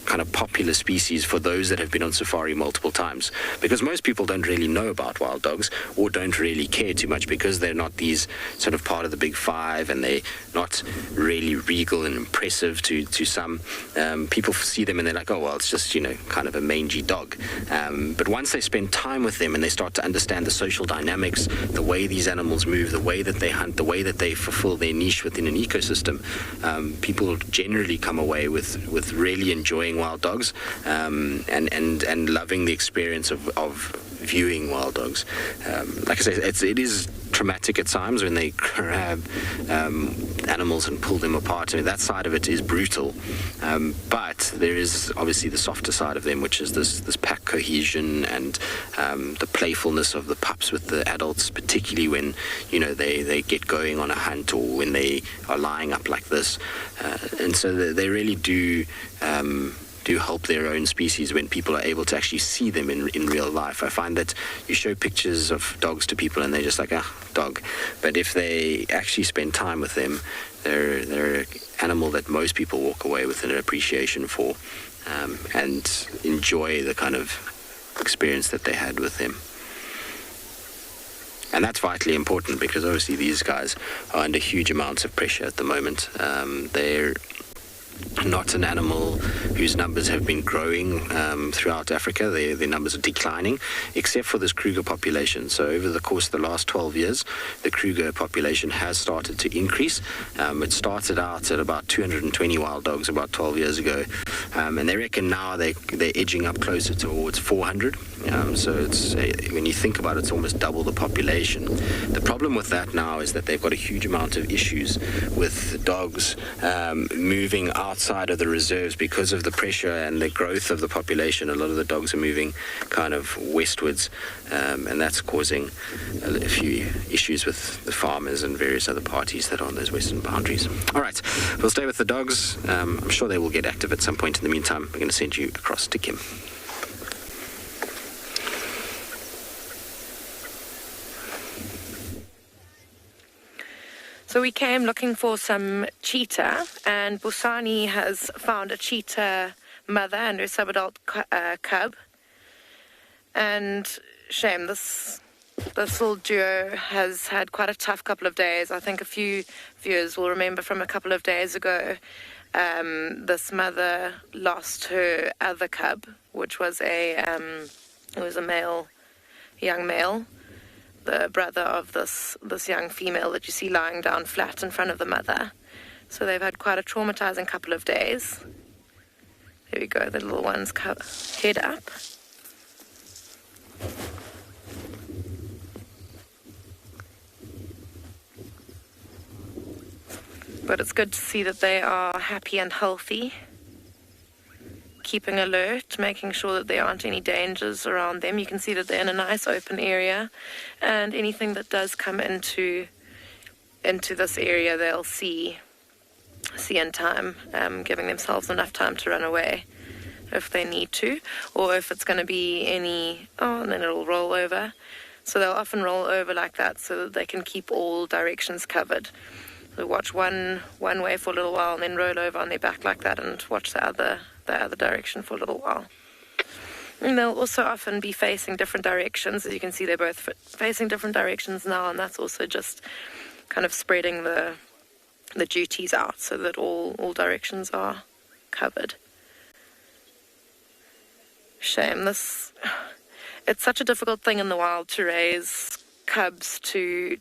kind of popular species for those that have been on safari multiple times, because most people don't really know about wild dogs or don't really care too much because they're not these sort of part of the big five, and they're not really regal and impressive to some. People see them and they're like, oh well, it's just, you know, kind of a mangy dog. But once they spend time with them and they start to understand the social dynamics, the way these animals move, the way that they hunt, the way that they fulfill their niche within an ecosystem, people generally come away with really enjoying wild dogs, and loving the experience of viewing wild dogs. Like I say, it is traumatic at times when they grab animals and pull them apart. I mean, that side of it is brutal, but there is obviously the softer side of them, which is this pack cohesion and the playfulness of the pups with the adults, particularly when, you know, they get going on a hunt or when they are lying up like this, and so they really do help their own species when people are able to actually see them in real life. I find that you show pictures of dogs to people and they're just like, dog. But if they actually spend time with them, they're an animal that most people walk away with an appreciation for, and enjoy the kind of experience that they had with them. And that's vitally important because obviously these guys are under huge amounts of pressure at the moment. They're not an animal whose numbers have been growing throughout Africa. Their numbers are declining, except for this Kruger population. So over the course of the last 12 years, the Kruger population has started to increase. It started out at about 220 wild dogs about 12 years ago, and they reckon now they're edging up closer towards 400. So when you think about it, it's almost double the population. The problem with that now is that they've got a huge amount of issues with dogs moving outside of the reserves because of the pressure and the growth of the population. A lot of the dogs are moving kind of westwards, and that's causing a few issues with the farmers and various other parties that are on those western boundaries. All right, we'll stay with the dogs. I'm sure they will get active at some point. In the meantime, we're going to send you across to Kim. So we came looking for some cheetah, and Busani has found a cheetah mother and her subadult cub. And shame, this little duo has had quite a tough couple of days. I think a few viewers will remember from a couple of days ago, this mother lost her other cub, which was a young male. The brother of this young female that you see lying down flat in front of the mother. So they've had quite a traumatizing couple of days. There we go, the little one's head up. But it's good to see that they are happy and healthy, keeping alert, making sure that there aren't any dangers around them. You can see that they're in a nice open area, and anything that does come into this area they'll see in time, giving themselves enough time to run away if they need to, or if it's going to be and then it'll roll over. So they'll often roll over like that so that they can keep all directions covered. So watch one way for a little while and then roll over on their back like that and watch the other direction for a little while. And they'll also often be facing different directions. As you can see, they're both facing different directions now, and that's also just kind of spreading the duties out so that all directions are covered. Shame. It's such a difficult thing in the wild to raise cubs to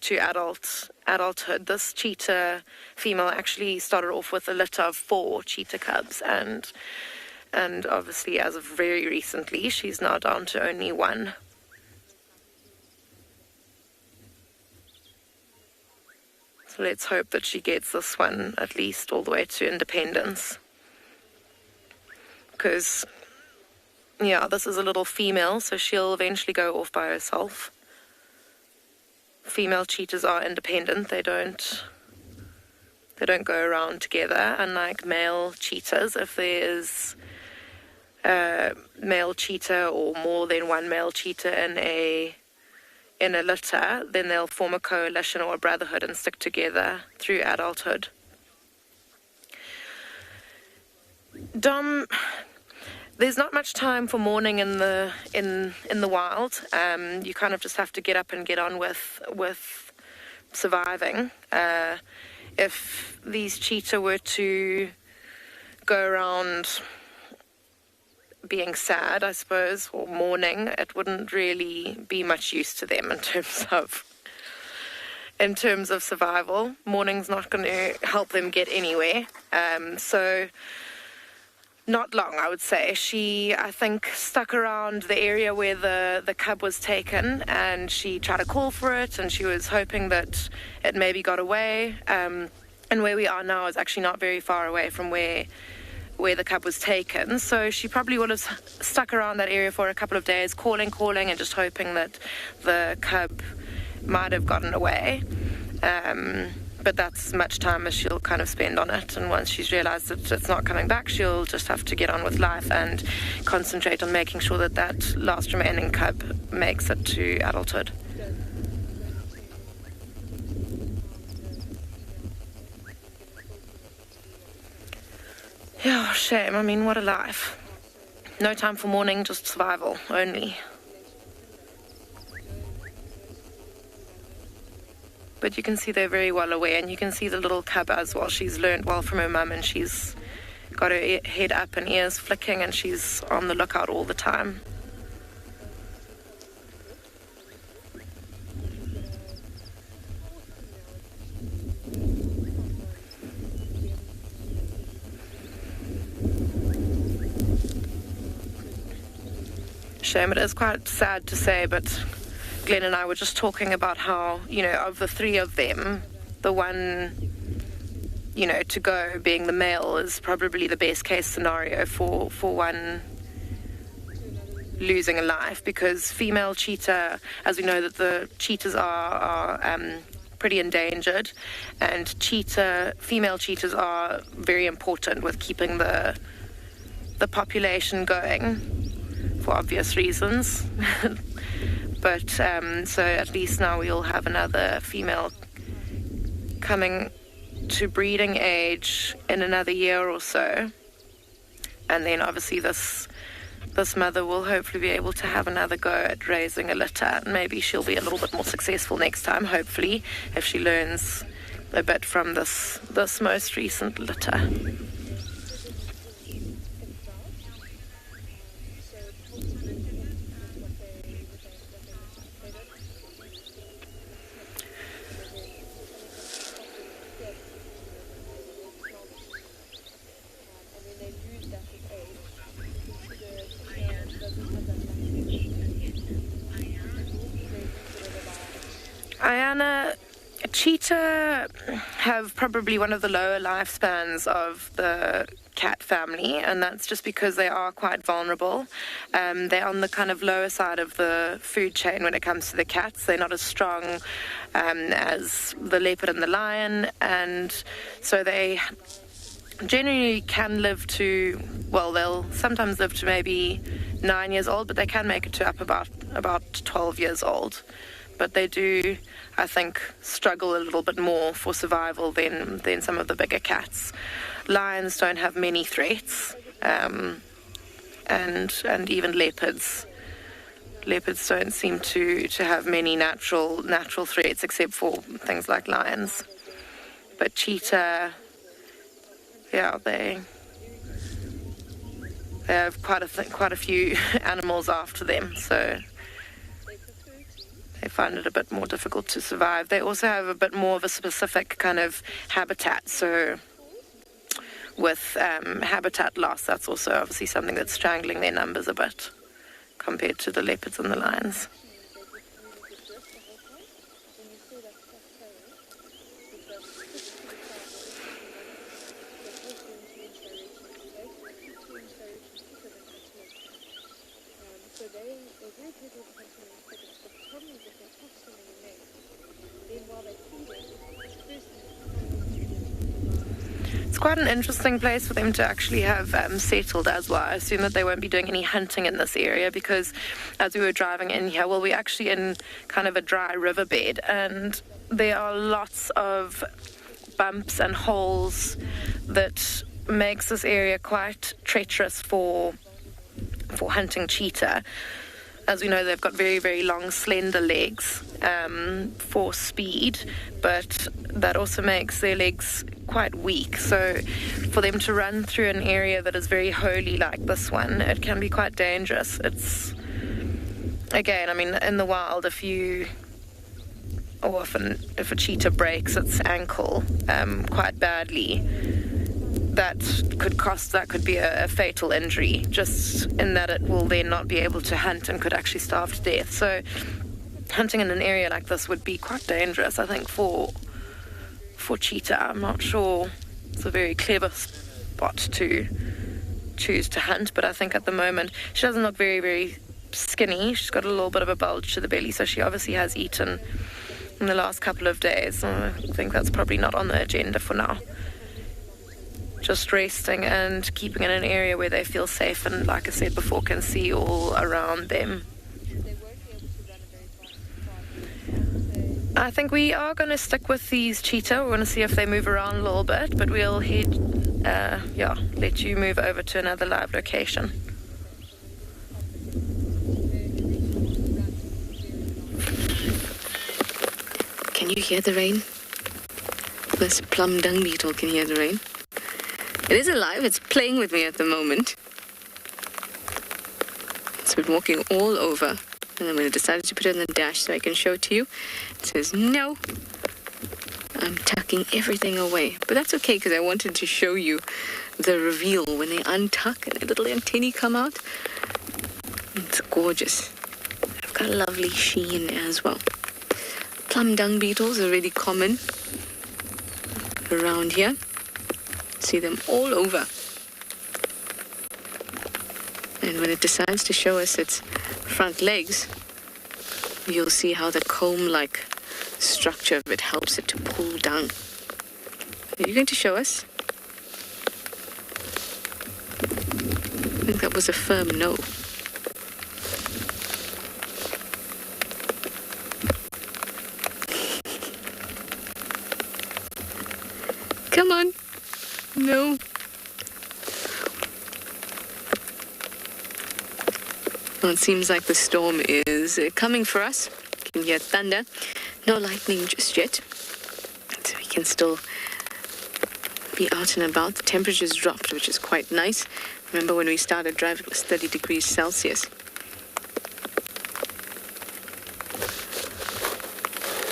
adulthood. This cheetah female actually started off with a litter of 4 cheetah cubs, and obviously as of very recently she's now down to only 1. So let's hope that she gets this one at least all the way to independence, because this is a little female, so she'll eventually go off by herself. Female cheetahs are independent. They don't go around together, unlike male cheetahs. If there is a male cheetah or more than one male cheetah in a litter, then they'll form a coalition or a brotherhood and stick together through adulthood. Dom, there's not much time for mourning in the wild. You kind of just have to get up and get on with surviving. If these cheetah were to go around being sad, I suppose, or mourning, it wouldn't really be much use to them in terms of survival. Mourning's not going to help them get anywhere. So not long, I would say. She, I think, stuck around the area where the cub was taken, and she tried to call for it, and she was hoping that it maybe got away. And where we are now is actually not very far away from where the cub was taken. So she probably would have stuck around that area for a couple of days, calling, and just hoping that the cub might have gotten away. But that's much time as she'll kind of spend on it, and once she's realized that it's not coming back, she'll just have to get on with life and concentrate on making sure that last remaining cub makes it to adulthood. Yeah, shame. I mean, what a life. No time for mourning, just survival only. But you can see they're very well aware, and you can see the little cub as well. She's learned well from her mum, and she's got her head up and ears flicking, and she's on the lookout all the time. Shame, it is quite sad to say, but Glenn and I were just talking about how, you know, of the three of them, the one, you know, to go being the male is probably the best case scenario for one losing a life, because female cheetah, as we know that the cheetahs are pretty endangered, and female cheetahs are very important with keeping the population going, for obvious reasons. But so at least now we'll have another female coming to breeding age in another year or so, and then obviously this mother will hopefully be able to have another go at raising a litter, and maybe she'll be a little bit more successful next time, hopefully, if she learns a bit from this most recent litter. Ayana, cheetah have probably one of the lower lifespans of the cat family, and that's just because they are quite vulnerable. They're on the kind of lower side of the food chain when it comes to the cats. They're not as strong as the leopard and the lion, and so they generally can live to, well, they'll sometimes live to maybe 9 years old, but they can make it to up about 12 years old. But they do, I think, struggle a little bit more for survival than some of the bigger cats. Lions don't have many threats, and even leopards. Leopards don't seem to have many natural threats except for things like lions. But cheetah, yeah, they have quite a few animals after them, so they find it a bit more difficult to survive. They also have a bit more of a specific kind of habitat, so with habitat loss, that's also obviously something that's strangling their numbers a bit compared to the leopards and the lions. It's quite an interesting place for them to actually have settled as well. I assume that they won't be doing any hunting in this area, because as we were driving in here, well, we're actually in kind of a dry riverbed, and there are lots of bumps and holes that makes this area quite treacherous for hunting cheetah. As we know, they've got very, very long, slender legs for speed, but that also makes their legs quite weak. So for them to run through an area that is very holy like this one, it can be quite dangerous. It's, again, I mean, in the wild, if a cheetah breaks its ankle quite badly, that could be a fatal injury, just in that it will then not be able to hunt and could actually starve to death. So hunting in an area like this would be quite dangerous, I think, for cheetah. I'm not sure it's a very clever spot to choose to hunt, but I think at the moment she doesn't look very, very skinny. She's got a little bit of a bulge to the belly, so she obviously has eaten in the last couple of days. I think that's probably not on the agenda for now. Just resting and keeping in an area where they feel safe and, like I said before, can see all around them. I think we are going to stick with these cheetah. We're going to see if they move around a little bit, but we'll let you move over to another live location. Can you hear the rain? This plum dung beetle can hear the rain. It is alive. It's playing with me at the moment. It's been walking all over. And then when I decided to put it in the dash so I can show it to you, it says, no, I'm tucking everything away. But that's okay, because I wanted to show you the reveal when they untuck and the little antennae come out. It's gorgeous. I've got a lovely sheen as well. Plum dung beetles are really common around here. See them all over. And when it decides to show us its front legs, you'll see how the comb-like structure of it helps it to pull down. Are you going to show us? I think that was a firm no. Come on. No. Well, it seems like the storm is coming for us. You can hear thunder. No lightning just yet. So we can still be out and about. The temperature's dropped, which is quite nice. Remember when we started driving, it was 30 degrees Celsius.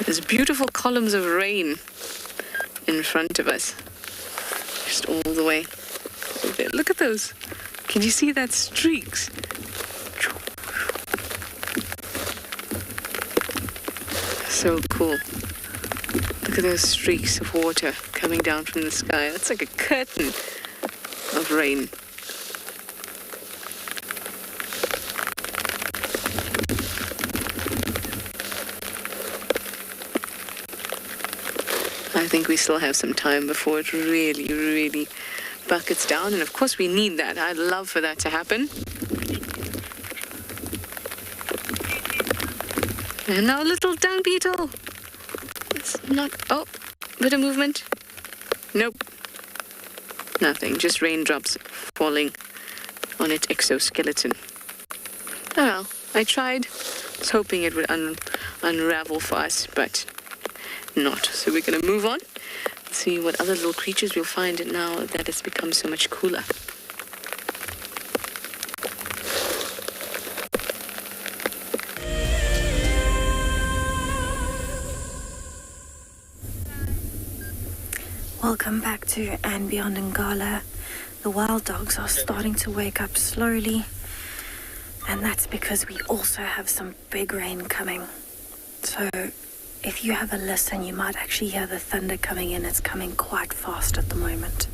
There's beautiful columns of rain in front of us. Just all the way over there. Look at those. Can you see that streaks? So cool. Look at those streaks of water coming down from the sky. That's like a curtain of rain. I think we still have some time before it really, really buckets down. And of course we need that. I'd love for that to happen. And now a little dung beetle. It's not, oh, bit of movement. Nope. Nothing, just raindrops falling on its exoskeleton. Oh well, I tried. I was hoping it would unravel for us, but not. So we're going to move on, see what other little creatures we'll find now that it's become so much cooler. Welcome back to And Beyond Ngala. The wild dogs are starting to wake up slowly, and that's because we also have some big rain coming. So if you have a listen, you might actually hear the thunder coming in. It's coming quite fast at the moment.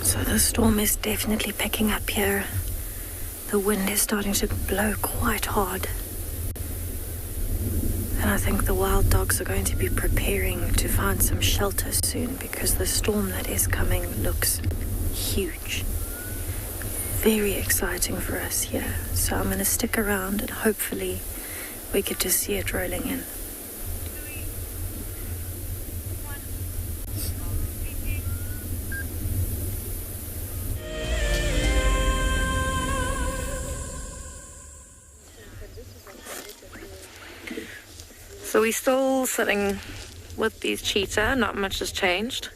So the storm is definitely picking up here. The wind is starting to blow quite hard. And I think the wild dogs are going to be preparing to find some shelter soon, because the storm that is coming looks huge. Very exciting for us here. So I'm going to stick around and hopefully we get to see it rolling in. So we're still sitting with these cheetah, not much has changed.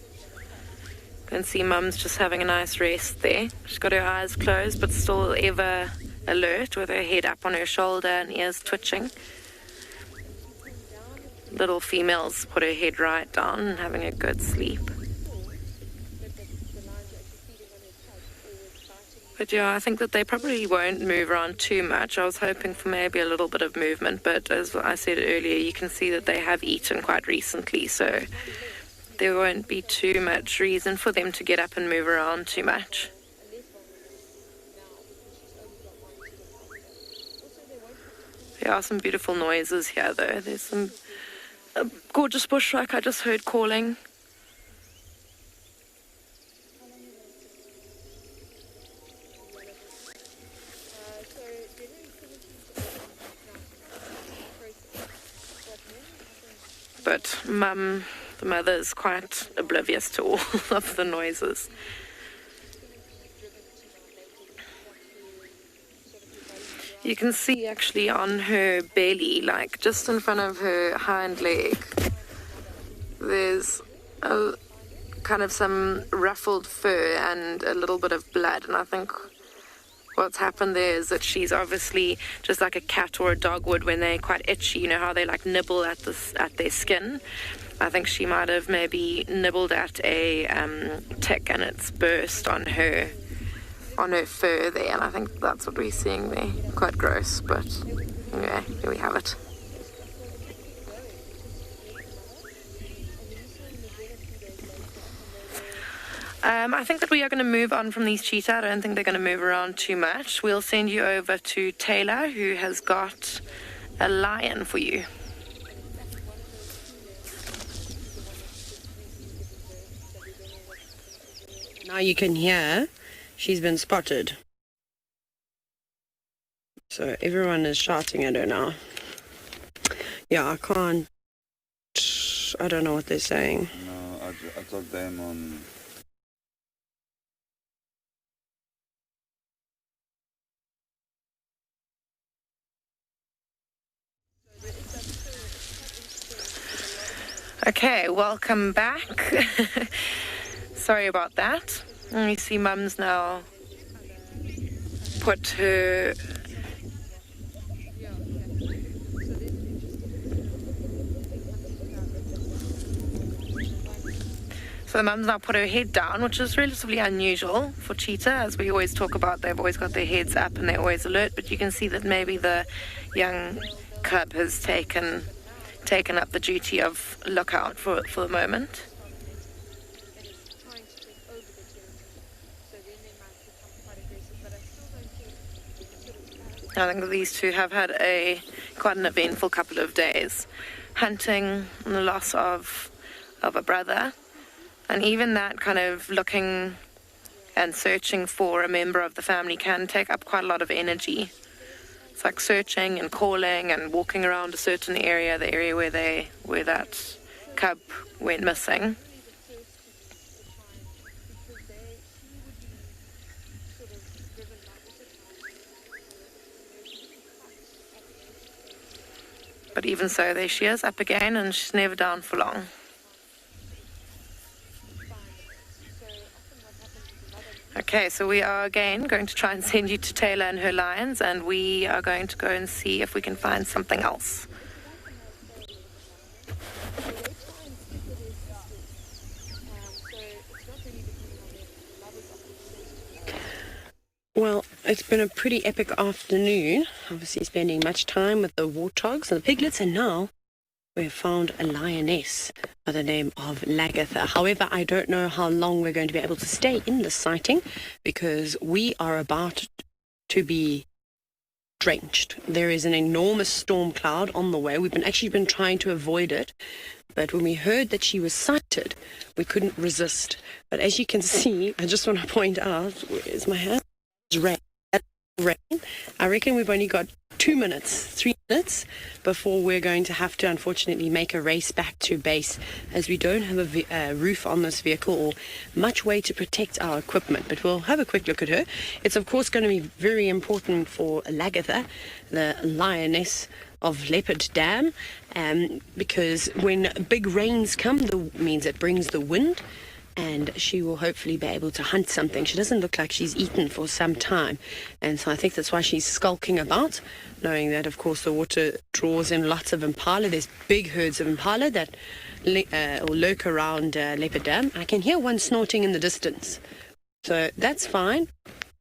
can see Mum's just having a nice rest there. She's got her eyes closed, but still ever alert, with her head up on her shoulder and ears twitching. Little female's put her head right down and having a good sleep. But yeah, I think that they probably won't move around too much. I was hoping for maybe a little bit of movement, but as I said earlier, you can see that they have eaten quite recently, so there won't be too much reason for them to get up and move around too much. There are some beautiful noises here, though. There's some gorgeous bushwhack I just heard calling. But Mum, the mother, is quite oblivious to all of the noises. You can see actually on her belly, like just in front of her hind leg, there's a kind of some ruffled fur and a little bit of blood. And I think what's happened there is that she's obviously, just like a cat or a dog would when they're quite itchy, you know how they like nibble at their skin. I think she might have maybe nibbled at a tick and it's burst on her fur there, and I think that's what we're seeing there. Quite gross, but anyway, here we have it. I think that we are going to move on from these cheetah. I don't think they're going to move around too much. We'll send you over to TAYLA, who has got a lion for you. Now you can hear she's been spotted. So everyone is shouting at her now. Yeah, I don't know what they're saying. No, I told them on... Okay, welcome back. Sorry about that. And you see Mum's now put her... So Mum's now put her head down, which is relatively unusual for cheetah. As we always talk about, they've always got their heads up and they're always alert, but you can see that maybe the young cub has taken up the duty of lookout for the moment. I think that these two have had quite an eventful couple of days, hunting and the loss of a brother, and even that kind of looking and searching for a member of the family can take up quite a lot of energy. It's like searching and calling and walking around a certain area, the area where that cub went missing. But even so, there she is, up again, and she's never down for long. Okay, so we are again going to try and send you to TAYLA and her lions, and we are going to go and see if we can find something else. Well, it's been a pretty epic afternoon, obviously spending much time with the warthogs and the piglets, and now we have found a lioness by the name of Lagatha. However, I don't know how long we're going to be able to stay in this sighting because we are about to be drenched. There is an enormous storm cloud on the way. We've actually been trying to avoid it, but when we heard that she was sighted, we couldn't resist. But as you can see, I just want to point out, where's my hand? Rain. I reckon we've only got 3 minutes before we're going to have to unfortunately make a race back to base, as we don't have a roof on this vehicle or much way to protect our equipment. But we'll have a quick look at her. It's of course going to be very important for Lagatha, the lioness of Leopard Dam, because when big rains come, that means it brings the wind. and she will hopefully be able to hunt something. She doesn't look like she's eaten for some time, and so I think that's why she's skulking about, knowing that, of course, the water draws in lots of impala. There's big herds of impala that lurk around Leopard Dam. I can hear one snorting in the distance, so that's fine.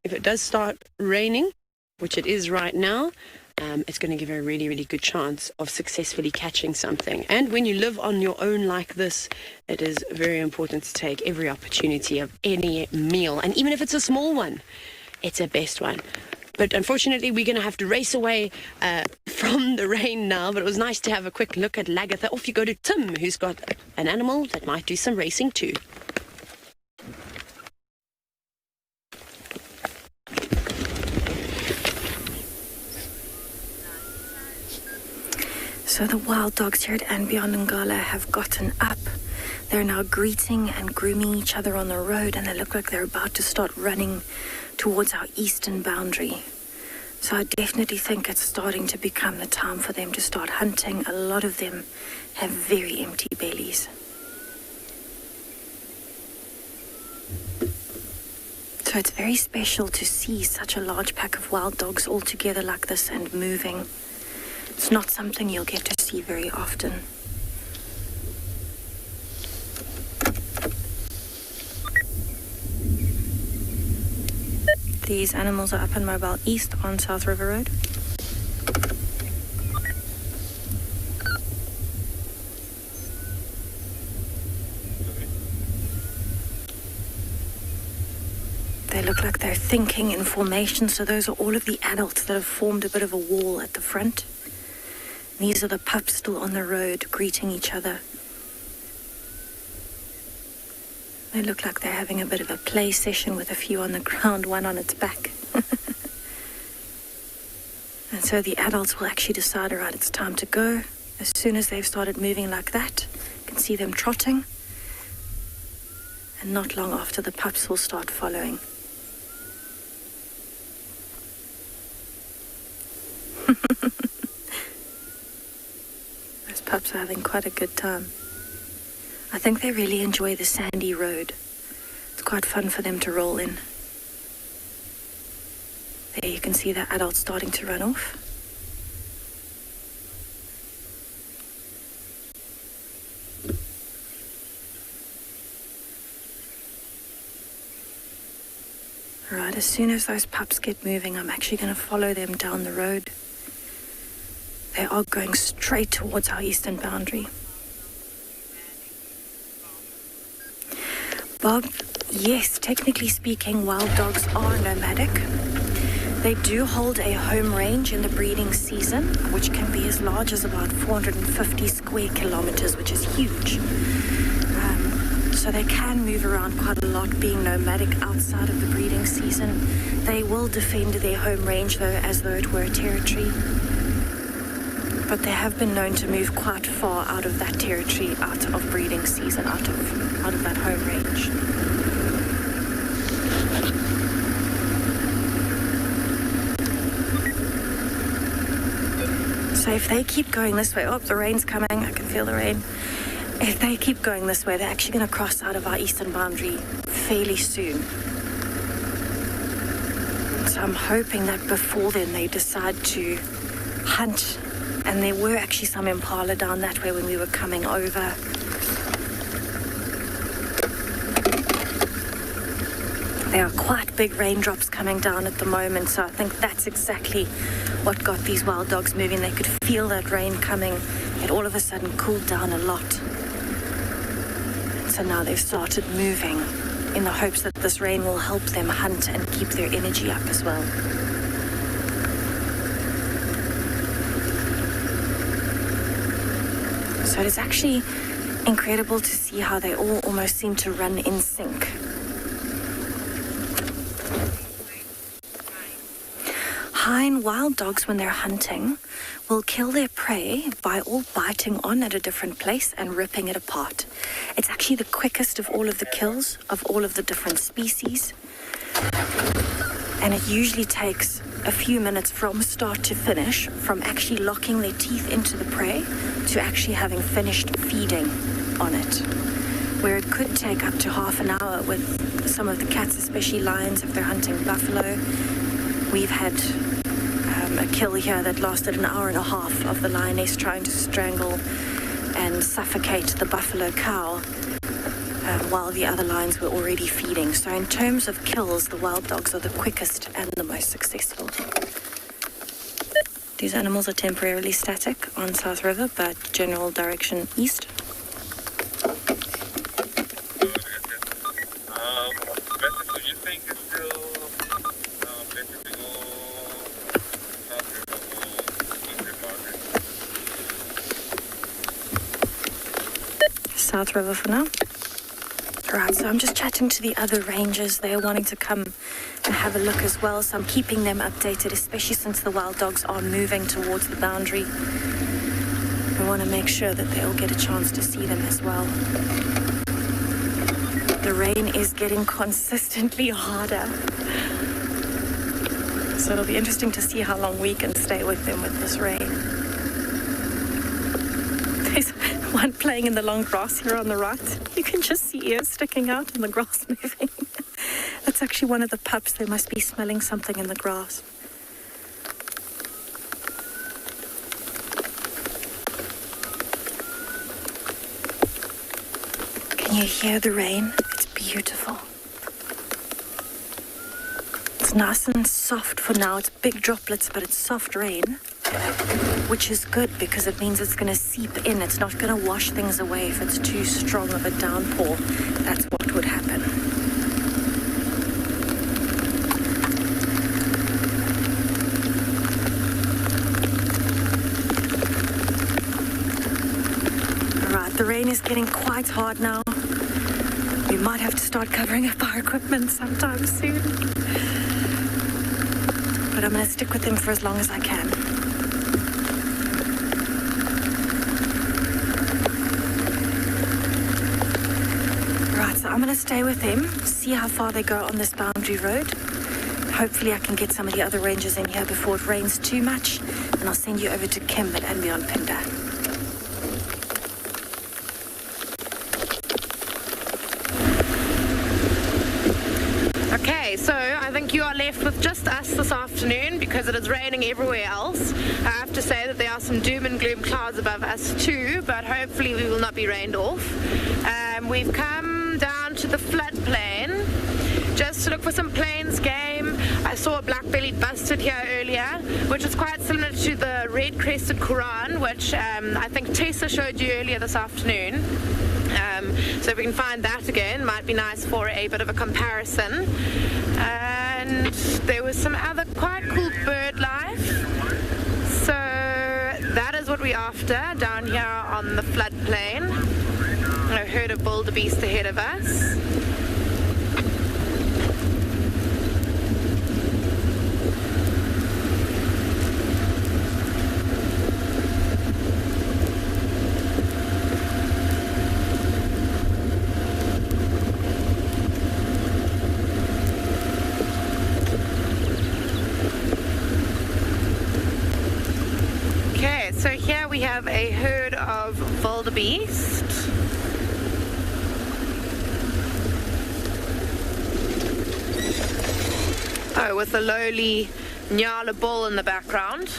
If it does start raining, which it is right now, it's going to give her a really, really good chance of successfully catching something. And when you live on your own like this, it is very important to take every opportunity of any meal. And even if it's a small one, it's a best one. But unfortunately, we're going to have to race away from the rain now. But it was nice to have a quick look at Lagatha. Off you go to Tim, who's got an animal that might do some racing too. So the wild dogs here at Ngala have gotten up. They're now greeting and grooming each other on the road, and they look like they're about to start running towards our eastern boundary. So I definitely think it's starting to become the time for them to start hunting. A lot of them have very empty bellies. So it's very special to see such a large pack of wild dogs all together like this and moving. It's not something you'll get to see very often. These animals are up in Mobile East on South River Road. They look like they're thinking in formation, so those are all of the adults that have formed a bit of a wall at the front. These are the pups still on the road, greeting each other. They look like they're having a bit of a play session with a few on the ground, one on its back. And so the adults will actually decide, all right, it's time to go. As soon as they've started moving like that, you can see them trotting. And not long after, the pups will start following. Those pups are having quite a good time. I think they really enjoy the sandy road. It's quite fun for them to roll in. There you can see the adults starting to run off. Right, as soon as those pups get moving, I'm actually going to follow them down the road. They are going straight towards our eastern boundary. Bob, yes, technically speaking, wild dogs are nomadic. They do hold a home range in the breeding season, which can be as large as about 450 square kilometers, which is huge. So they can move around quite a lot, being nomadic outside of the breeding season. They will defend their home range, though, as though it were a territory. But they have been known to move quite far out of that territory, out of breeding season, out of that home range. So if they keep going this way, oh, the rain's coming, I can feel the rain. If they keep going this way, they're actually going to cross out of our eastern boundary fairly soon. So I'm hoping that before then they decide to hunt. And there were actually some impala down that way when we were coming over. There are quite big raindrops coming down at the moment, so I think that's exactly what got these wild dogs moving. They could feel that rain coming. It all of a sudden cooled down a lot. So now they've started moving in the hopes that this rain will help them hunt and keep their energy up as well. So it's actually incredible to see how they all almost seem to run in sync. Hind wild dogs, when they're hunting, will kill their prey by all biting on at a different place and ripping it apart. It's actually the quickest of all of the kills of all of the different species. And it usually takes a few minutes from start to finish, from actually locking their teeth into the prey to actually having finished feeding on it. where it could take up to half an hour with some of the cats, especially lions, if they're hunting buffalo. We've had a kill here that lasted an hour and a half of the lioness trying to strangle and suffocate the buffalo cow while the other lions were already feeding. So in terms of kills, the wild dogs are the quickest and the most successful. These animals are temporarily static on South River, but general direction east. Would you think it's still better to go South River for now. Right, so I'm just chatting to the other rangers. They're wanting to come and have a look as well, so I'm keeping them updated, especially since the wild dogs are moving towards the boundary. We want to make sure that they'll get a chance to see them as well. The rain is getting consistently harder, so it'll be interesting to see how long we can stay with them with this rain. There's one playing in the long grass here on the right. You can just see ears sticking out and the grass moving. That's actually one of the pups. They must be smelling something in the grass. Can you hear the rain? It's beautiful. It's nice and soft for now. It's big droplets, but it's soft rain, which is good because it means it's going to seep in. It's not going to wash things away if it's too strong of a downpour. That's what would happen. Alright, the rain is getting quite hard now. We might have to start covering up our equipment sometime soon. But I'm going to stick with them for as long as I can. Right, so I'm going to stay with them, see how far they go on this boundary road. Hopefully I can get some of the other rangers in here before it rains too much, and I'll send you over to Kim at Beyond Pinda. Okay, so I think you are left with just us this afternoon because it is raining everywhere else. I have to say that there are some doom and gloom clouds above us too, but hopefully we will not be rained off. We've come down to the floodplain just to look for some plains game. I saw a black-bellied bustard here earlier, which is quite similar to the red-crested Quran, which I think Tessa showed you earlier this afternoon. So if we can find that again, might be nice for a bit of a comparison. And there was some other quite cool bird life. So that is what we're after down here on the floodplain. A herd of wildebeest ahead of us. So here we have a herd of wildebeest. Oh, with a lowly Nyala bull in the background.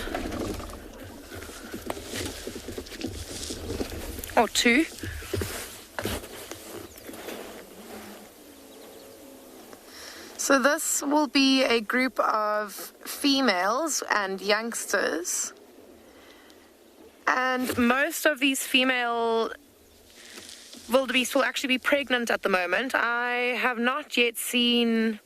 Or two. So this will be a group of females and youngsters. And most of these female wildebeest will actually be pregnant at the moment. I have not yet seen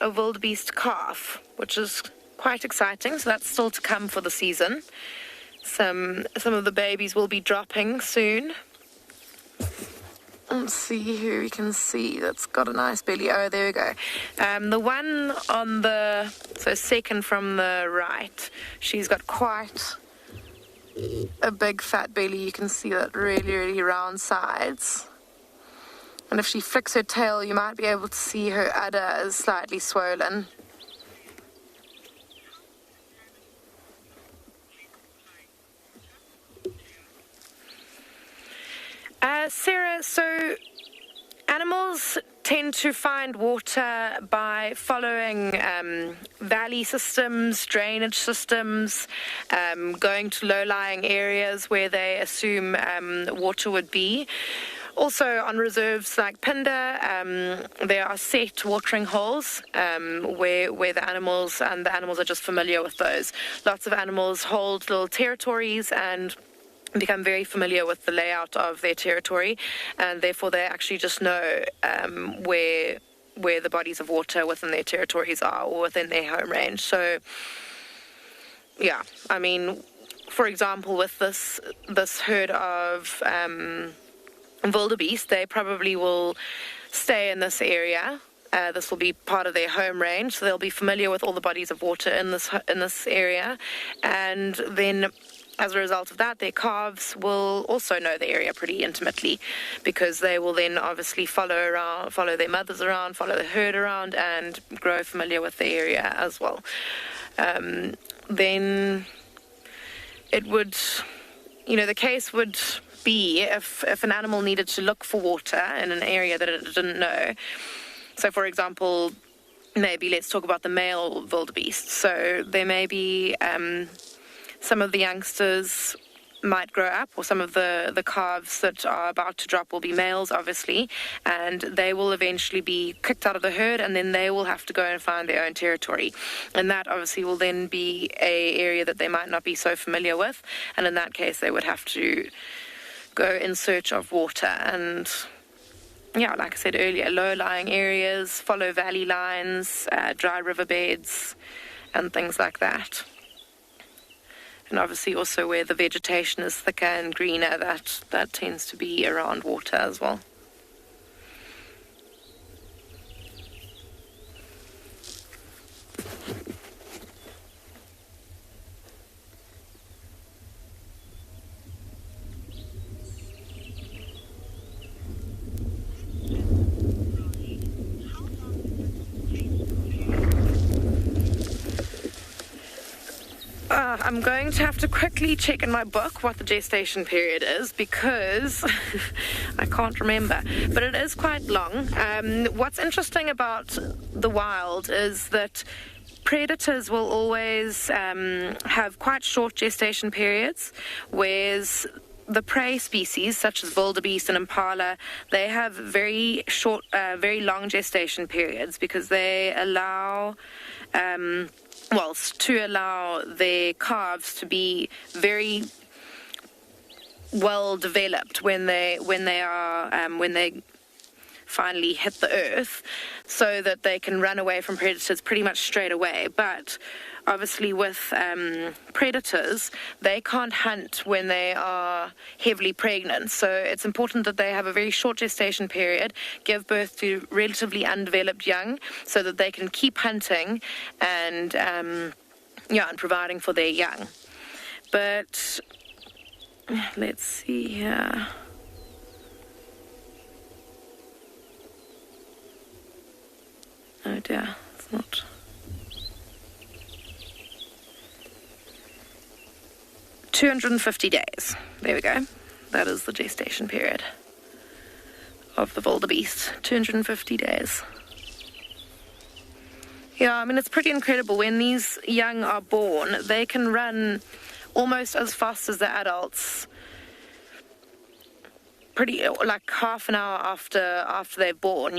a wildebeest calf, which is quite exciting. So that's still to come for the season. Some of the babies will be dropping soon. Let's see who we can see that's got a nice belly. Oh, there we go. The one on the, so second from the right, she's got quite a big fat belly. You can see that really round sides. And if she flicks her tail, you might be able to see her udder is slightly swollen. Sarah, so animals tend to find water by following valley systems, drainage systems, going to low-lying areas where they assume water would be. Also, on reserves like Phinda, there are set watering holes where the animals are just familiar with those. Lots of animals hold little territories and become very familiar with the layout of their territory, and therefore they actually just know where the bodies of water within their territories are or within their home range. So, yeah, I mean, for example, with this herd of wildebeest, they probably will stay in this area. This will be part of their home range, so they'll be familiar with all the bodies of water in this area, and then as a result of that, their calves will also know the area pretty intimately, because they will then obviously follow their mothers around, follow the herd around, and grow familiar with the area as well. Then it would, the case would be if an animal needed to look for water in an area that it didn't know. So, for example, maybe let's talk about the male wildebeest. So there may be some of the youngsters might grow up, or some of the calves that are about to drop will be males, obviously, and they will eventually be kicked out of the herd, and then they will have to go and find their own territory. And that obviously will then be an area that they might not be so familiar with, and in that case they would have to go in search of water. And yeah, like I said earlier, low-lying areas, follow valley lines, dry riverbeds, and things like that. And obviously also where the vegetation is thicker and greener, that tends to be around water as well. I'm going to have to quickly check in my book what the gestation period is, because I can't remember, but it is quite long. What's interesting about the wild is that predators will always have quite short gestation periods, whereas the prey species, such as wildebeest and impala, they have very short, very long gestation periods, because they allow to allow their calves to be very well developed when they finally hit the earth, so that they can run away from predators pretty much straight away. But obviously with predators, they can't hunt when they are heavily pregnant, so it's important that they have a very short gestation period, give birth to relatively undeveloped young, so that they can keep hunting and providing for their young. But let's see here. Oh dear, it's not. $250 days. There we go. That is the gestation period of the wildebeest. 250 days. Yeah, I mean, it's pretty incredible. When these young are born, they can run almost as fast as the adults, pretty like half an hour after they're born.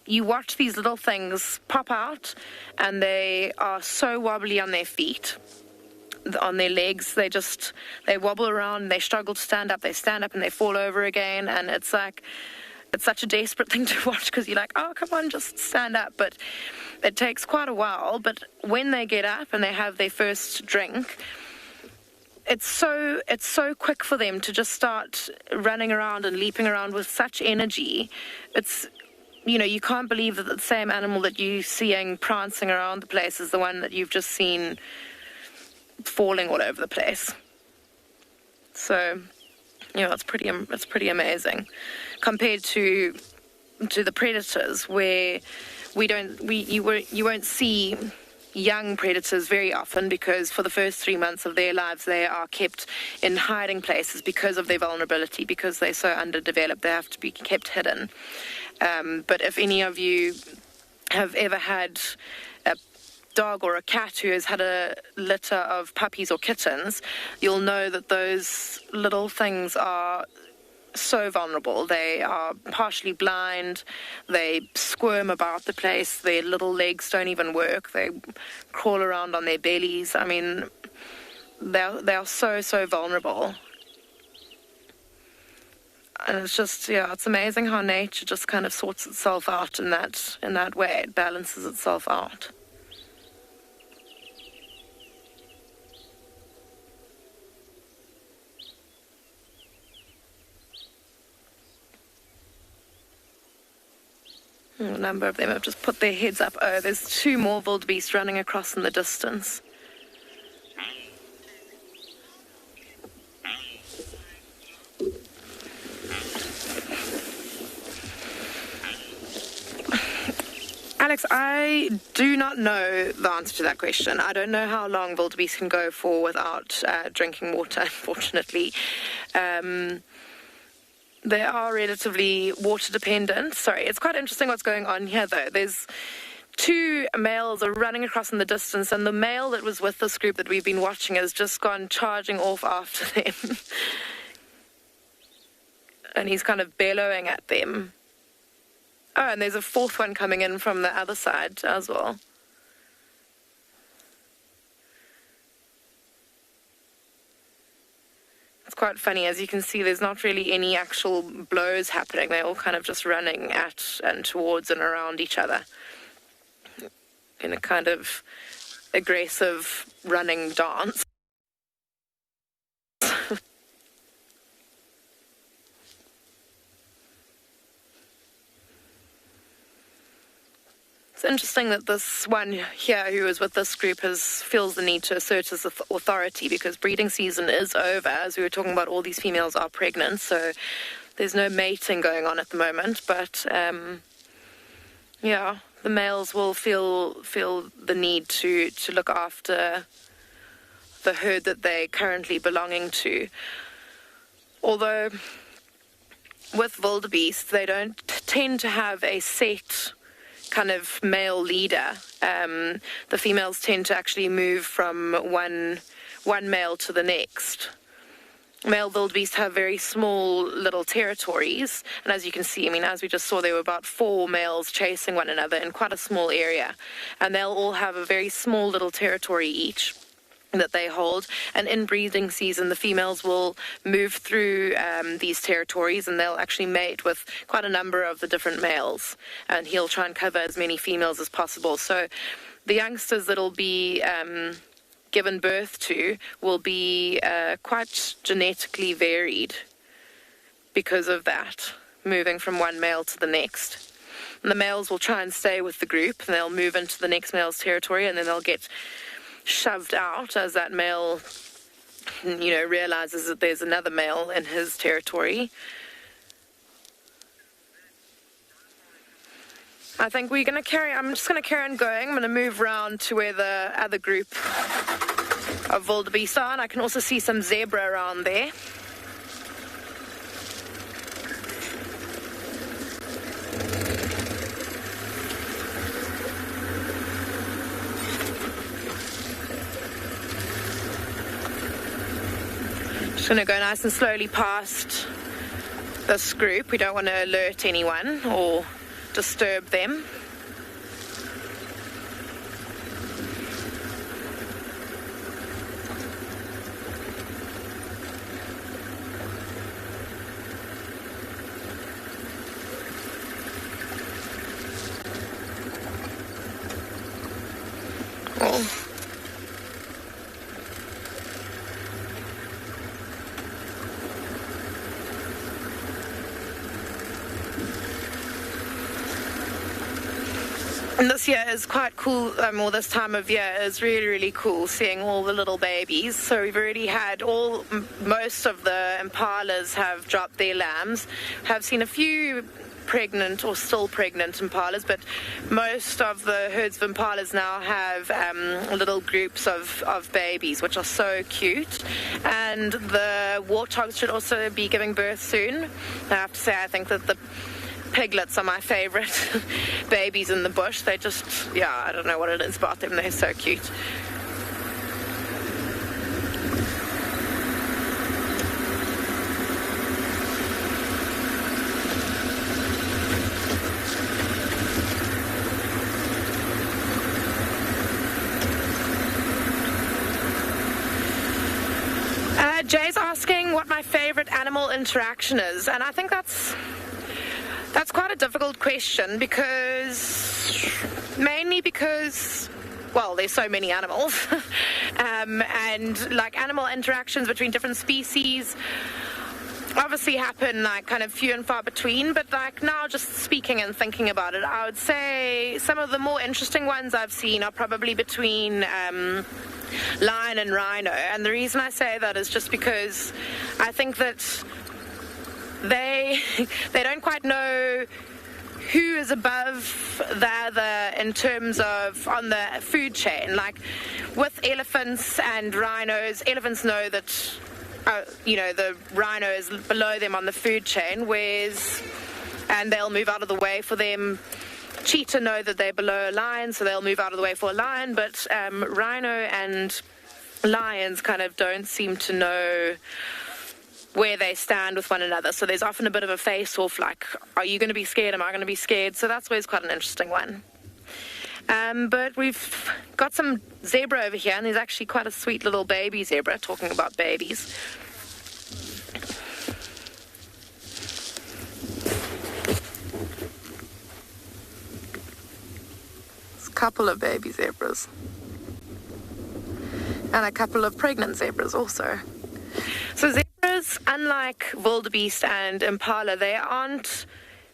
You watch these little things pop out, and they are so wobbly on their feet, on their legs. They wobble around, they struggle to stand up, they stand up and they fall over again, and it's such a desperate thing to watch, because you're like, oh, come on, just stand up. But it takes quite a while. But when they get up and they have their first drink, it's so quick for them to just start running around and leaping around with such energy. You can't believe that the same animal that you're seeing prancing around the place is the one that you've just seen falling all over the place. So, it's pretty amazing compared to the predators, where you won't see young predators very often, because for the first 3 months of their lives they are kept in hiding places because of their vulnerability, because they're so underdeveloped. They have to be kept hidden. But if any of you have ever had a dog or a cat who has had a litter of puppies or kittens, you'll know that those little things are so vulnerable. They are partially blind, they squirm about the place, their little legs don't even work, they crawl around on their bellies. I mean, they are so vulnerable. And it's just, it's amazing how nature just kind of sorts itself out in that way. It balances itself out. A number of them have just put their heads up. Oh, there's 2 more wildebeest running across in the distance. Alex, I do not know the answer to that question. I don't know how long wildebeest can go for without drinking water, unfortunately. They are relatively water dependent. Sorry, it's quite interesting what's going on here, though. There's 2 males are running across in the distance, and the male that was with this group that we've been watching has just gone charging off after them. And he's kind of bellowing at them. Oh, and there's a 4th one coming in from the other side as well. It's quite funny. As you can see, there's not really any actual blows happening. They're all kind of just running at and towards and around each other in a kind of aggressive running dance. It's interesting that this one here who is with this group feels the need to assert his authority, because breeding season is over. As we were talking about, all these females are pregnant, so there's no mating going on at the moment. But, the males will feel the need to look after the herd that they're currently belonging to. Although with wildebeest, they don't tend to have a set kind of male leader. The females tend to actually move from one male to the next. Male wildebeest have very small little territories, and as you can see, I mean, as we just saw, there were about 4 males chasing one another in quite a small area, and they'll all have a very small little territory each that they hold. And in breeding season, the females will move through these territories, and they'll actually mate with quite a number of the different males, and he'll try and cover as many females as possible. So the youngsters that'll be given birth to will be quite genetically varied because of that, moving from one male to the next. And the males will try and stay with the group, and they'll move into the next male's territory, and then they'll get shoved out as that male, realizes that there's another male in his territory. I think I'm just going to carry on going. I'm going to move around to where the other group of wildebeest are, and I can also see some zebra around there. Just going to go nice and slowly past this group. We don't want to alert anyone or disturb them. And this year is quite cool, or this time of year is really, really cool, seeing all the little babies. So we've already had most of the impalas have dropped their lambs. Have seen a few pregnant or still pregnant impalas, but most of the herds of impalas now have little groups of babies, which are so cute. And the warthogs should also be giving birth soon. I have to say, I think that the piglets are my favorite babies in the bush. They just, I don't know what it is about them. They're so cute. Jay's asking what my favorite animal interaction is, and I think that's quite a difficult question mainly because, well, there's so many animals, and like animal interactions between different species obviously happen like kind of few and far between, but like now just speaking and thinking about it, I would say some of the more interesting ones I've seen are probably between lion and rhino. And the reason I say that is just because I think that they don't quite know who is above the other in terms of on the food chain. Like with elephants and rhinos, elephants know that the rhino is below them on the food chain, and they'll move out of the way for them. Cheetah know that they're below a lion, so they'll move out of the way for a lion, but rhino and lions kind of don't seem to know where they stand with one another. So there's often a bit of a face-off, like, are you going to be scared? Am I going to be scared? So that's always quite an interesting one. But we've got some zebra over here, and there's actually quite a sweet little baby zebra, talking about babies. Couple of baby zebras and a couple of pregnant zebras also. So zebras, unlike wildebeest and impala, they aren't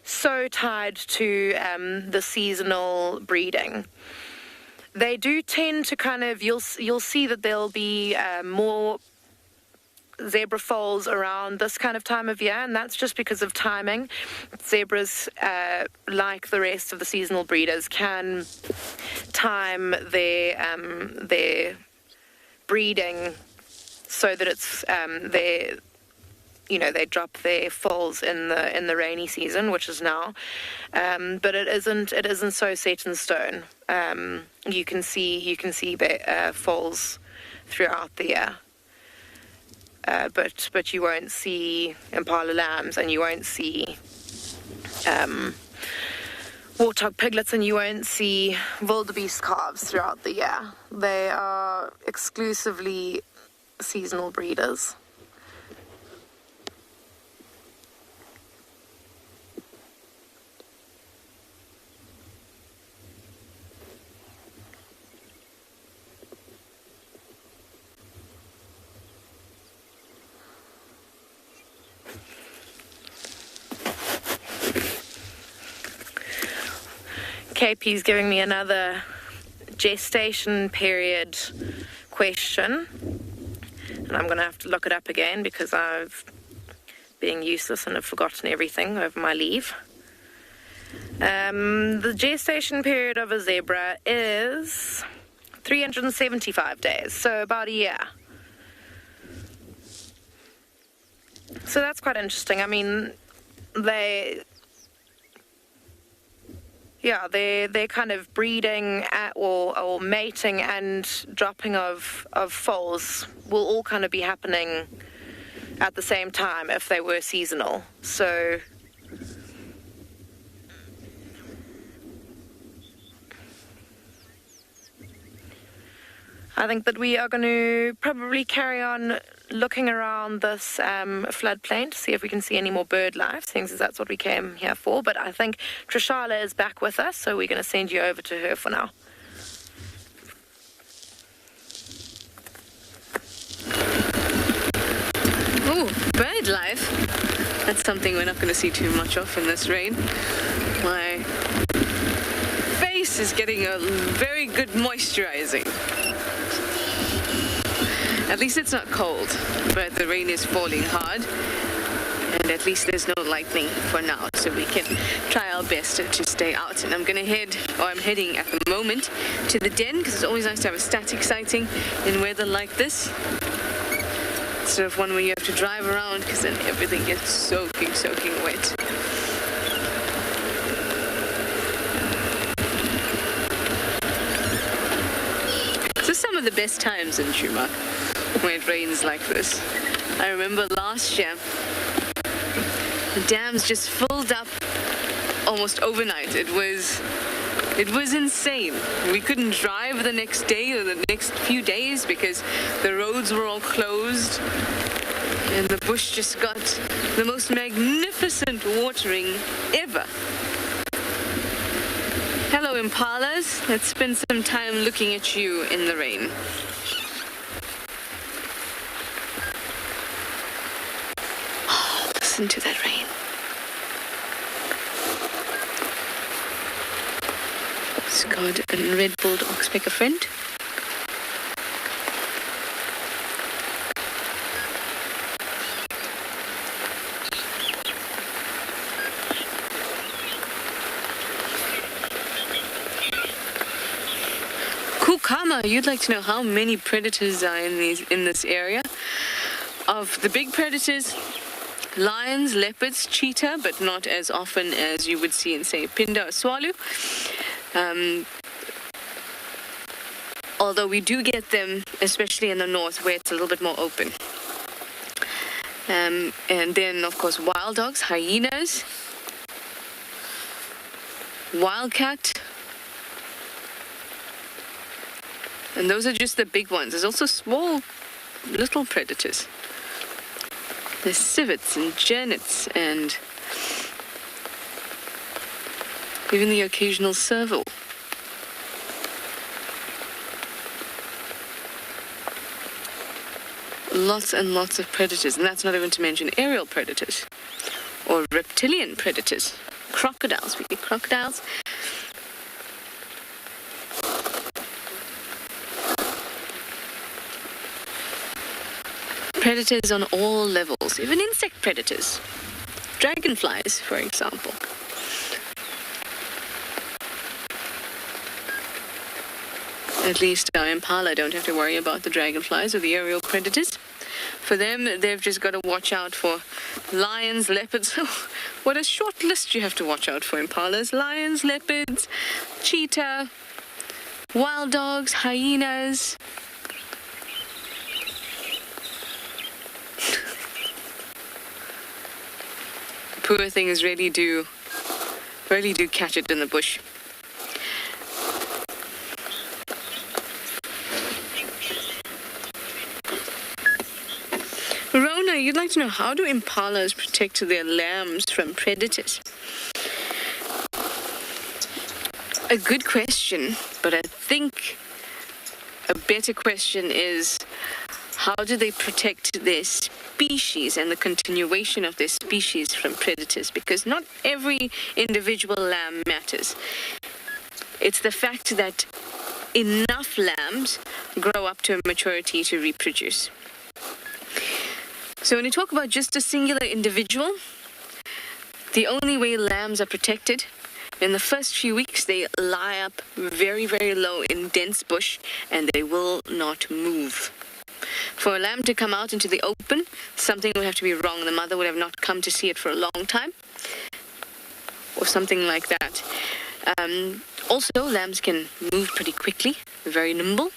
so tied to the seasonal breeding. They do tend to kind of, you'll see that there'll be more zebra foals around this kind of time of year, and that's just because of timing. Zebras, like the rest of the seasonal breeders, can time their breeding so that it's they drop their foals in the rainy season, which is now, but it isn't so set in stone. You can see foals throughout the year. But you won't see impala lambs, and you won't see warthog piglets, and you won't see wildebeest calves throughout the year. They are exclusively seasonal breeders. KP's giving me another gestation period question, and I'm going to have to look it up again because I've been useless and have forgotten everything over my leave. The gestation period of a zebra is 375 days, so about a year. So that's quite interesting. I mean, they're kind of breeding or mating and dropping of foals will all kind of be happening at the same time if they were seasonal. So I think that we are going to probably carry on looking around this floodplain to see if we can see any more bird life, since that's what we came here for. But I think TRISHALA is back with us, so we're going to send you over to her for now. Ooh, bird life. That's something we're not going to see too much of in this rain. My face is getting a very good moisturizing. At least it's not cold, but the rain is falling hard. And at least there's no lightning for now, so we can try our best to stay out. And I'm heading at the moment to the den, because it's always nice to have a static sighting in weather like this. Instead of one where you have to drive around, because then everything gets soaking wet. So some of the best times in Djuma when it rains like this. I remember last year, the dams just filled up almost overnight. It was insane. We couldn't drive the next day or the next few days because the roads were all closed. And the bush just got the most magnificent watering ever. Hello, impalas. Let's spend some time looking at you in the rain. Oh, listen to that rain. Scott and red-billed oxpecker friend. Kukama, you'd like to know how many predators are in this area. Of the big predators, lions, leopards, cheetah, but not as often as you would see in, say, Pinda or Swalu. Although we do get them, especially in the north, where it's a little bit more open. And then, of course, wild dogs, hyenas, wildcat. And those are just the big ones. There's also small, little predators. There's civets and gernets and even the occasional serval. Lots and lots of predators, and that's not even to mention aerial predators or reptilian predators. Crocodiles, we get crocodiles. Predators on all levels, even insect predators. Dragonflies, for example. At least our impala don't have to worry about the dragonflies or the aerial predators. For them, they've just got to watch out for lions, leopards. Oh, what a short list you have to watch out for, impalas. Lions, leopards, cheetah, wild dogs, hyenas. Poor things really do catch it in the bush. Rona, you'd like to know, how do impalas protect their lambs from predators? A good question, but I think a better question is, how do they protect their species and the continuation of their species from predators? Because not every individual lamb matters. It's the fact that enough lambs grow up to maturity to reproduce. So when you talk about just a singular individual, the only way lambs are protected, in the first few weeks they lie up very, very low in dense bush and they will not move. For a lamb to come out into the open, something would have to be wrong. The mother would have not come to see it for a long time, or something like that. Also, lambs can move pretty quickly, very nimble,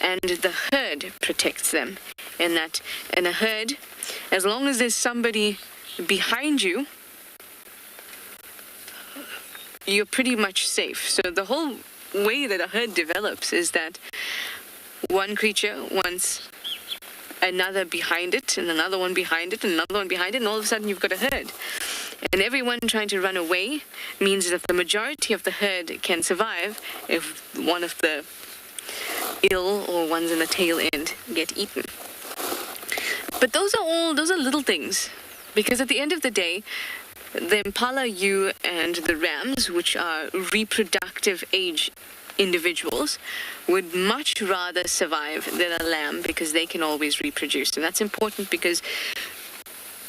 and the herd protects them. In that, in a herd, as long as there's somebody behind you, you're pretty much safe. So the whole way that a herd develops is that one creature wants another behind it, and another one behind it, and another one behind it, and all of a sudden you've got a herd. And everyone trying to run away means that the majority of the herd can survive if one of the ill or ones in the tail end get eaten. But those are little things, because at the end of the day, the impala ewe and the rams, which are reproductive age individuals, would much rather survive than a lamb, because they can always reproduce. And that's important because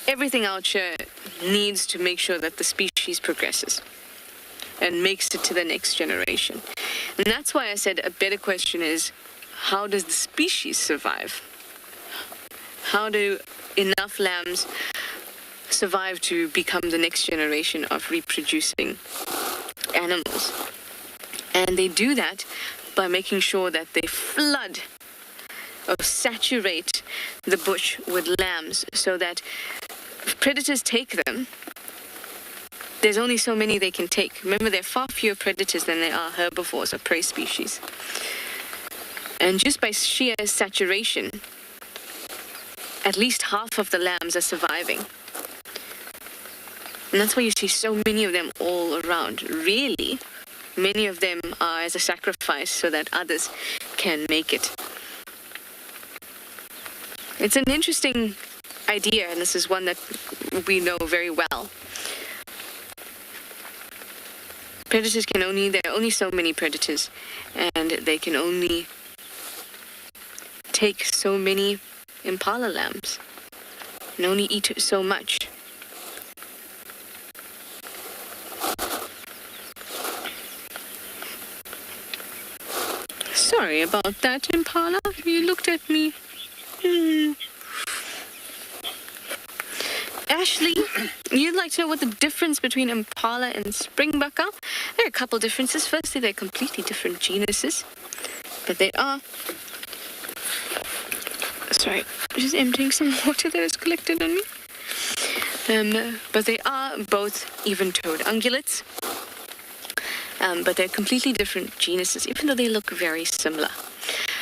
everything out here needs to make sure that the species progresses and makes it to the next generation. And that's why I said a better question is, how does the species survive? How do enough lambs survive to become the next generation of reproducing animals? And they do that by making sure that they flood or saturate the bush with lambs so that if predators take them, there's only so many they can take. Remember, there are far fewer predators than there are herbivores or prey species. And just by sheer saturation, at least half of the lambs are surviving. And that's why you see so many of them all around. Really, many of them are as a sacrifice so that others can make it. It's an interesting idea, and this is one that we know very well. Predators can only, there are only so many predators, and they can only take so many impala lambs and only eat so much. Sorry about that, impala. Have you looked at me? Ashley, you'd like to know what the difference between impala and springbok are? There are a couple differences. Firstly, they're completely different genuses, but they are... Sorry, just emptying some water that is collected on me. But they are both even-toed ungulates, but they're completely different genuses, even though they look very similar.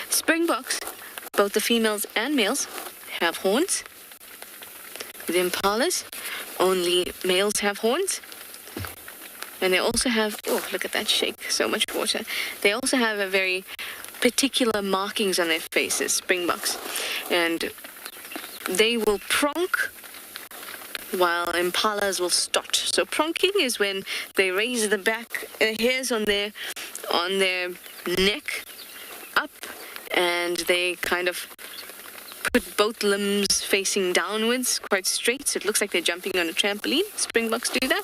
Springboks, both the females and males, have horns. The impalas, only males have horns. And they also have, oh, look at that shake, so much water. They also have a very particular markings on their faces, springboks. And they will pronk while impalas will stot. So pronking is when they raise the back hairs on their neck up, and they kind of put both limbs facing downwards, quite straight, so it looks like they're jumping on a trampoline. Springboks do that,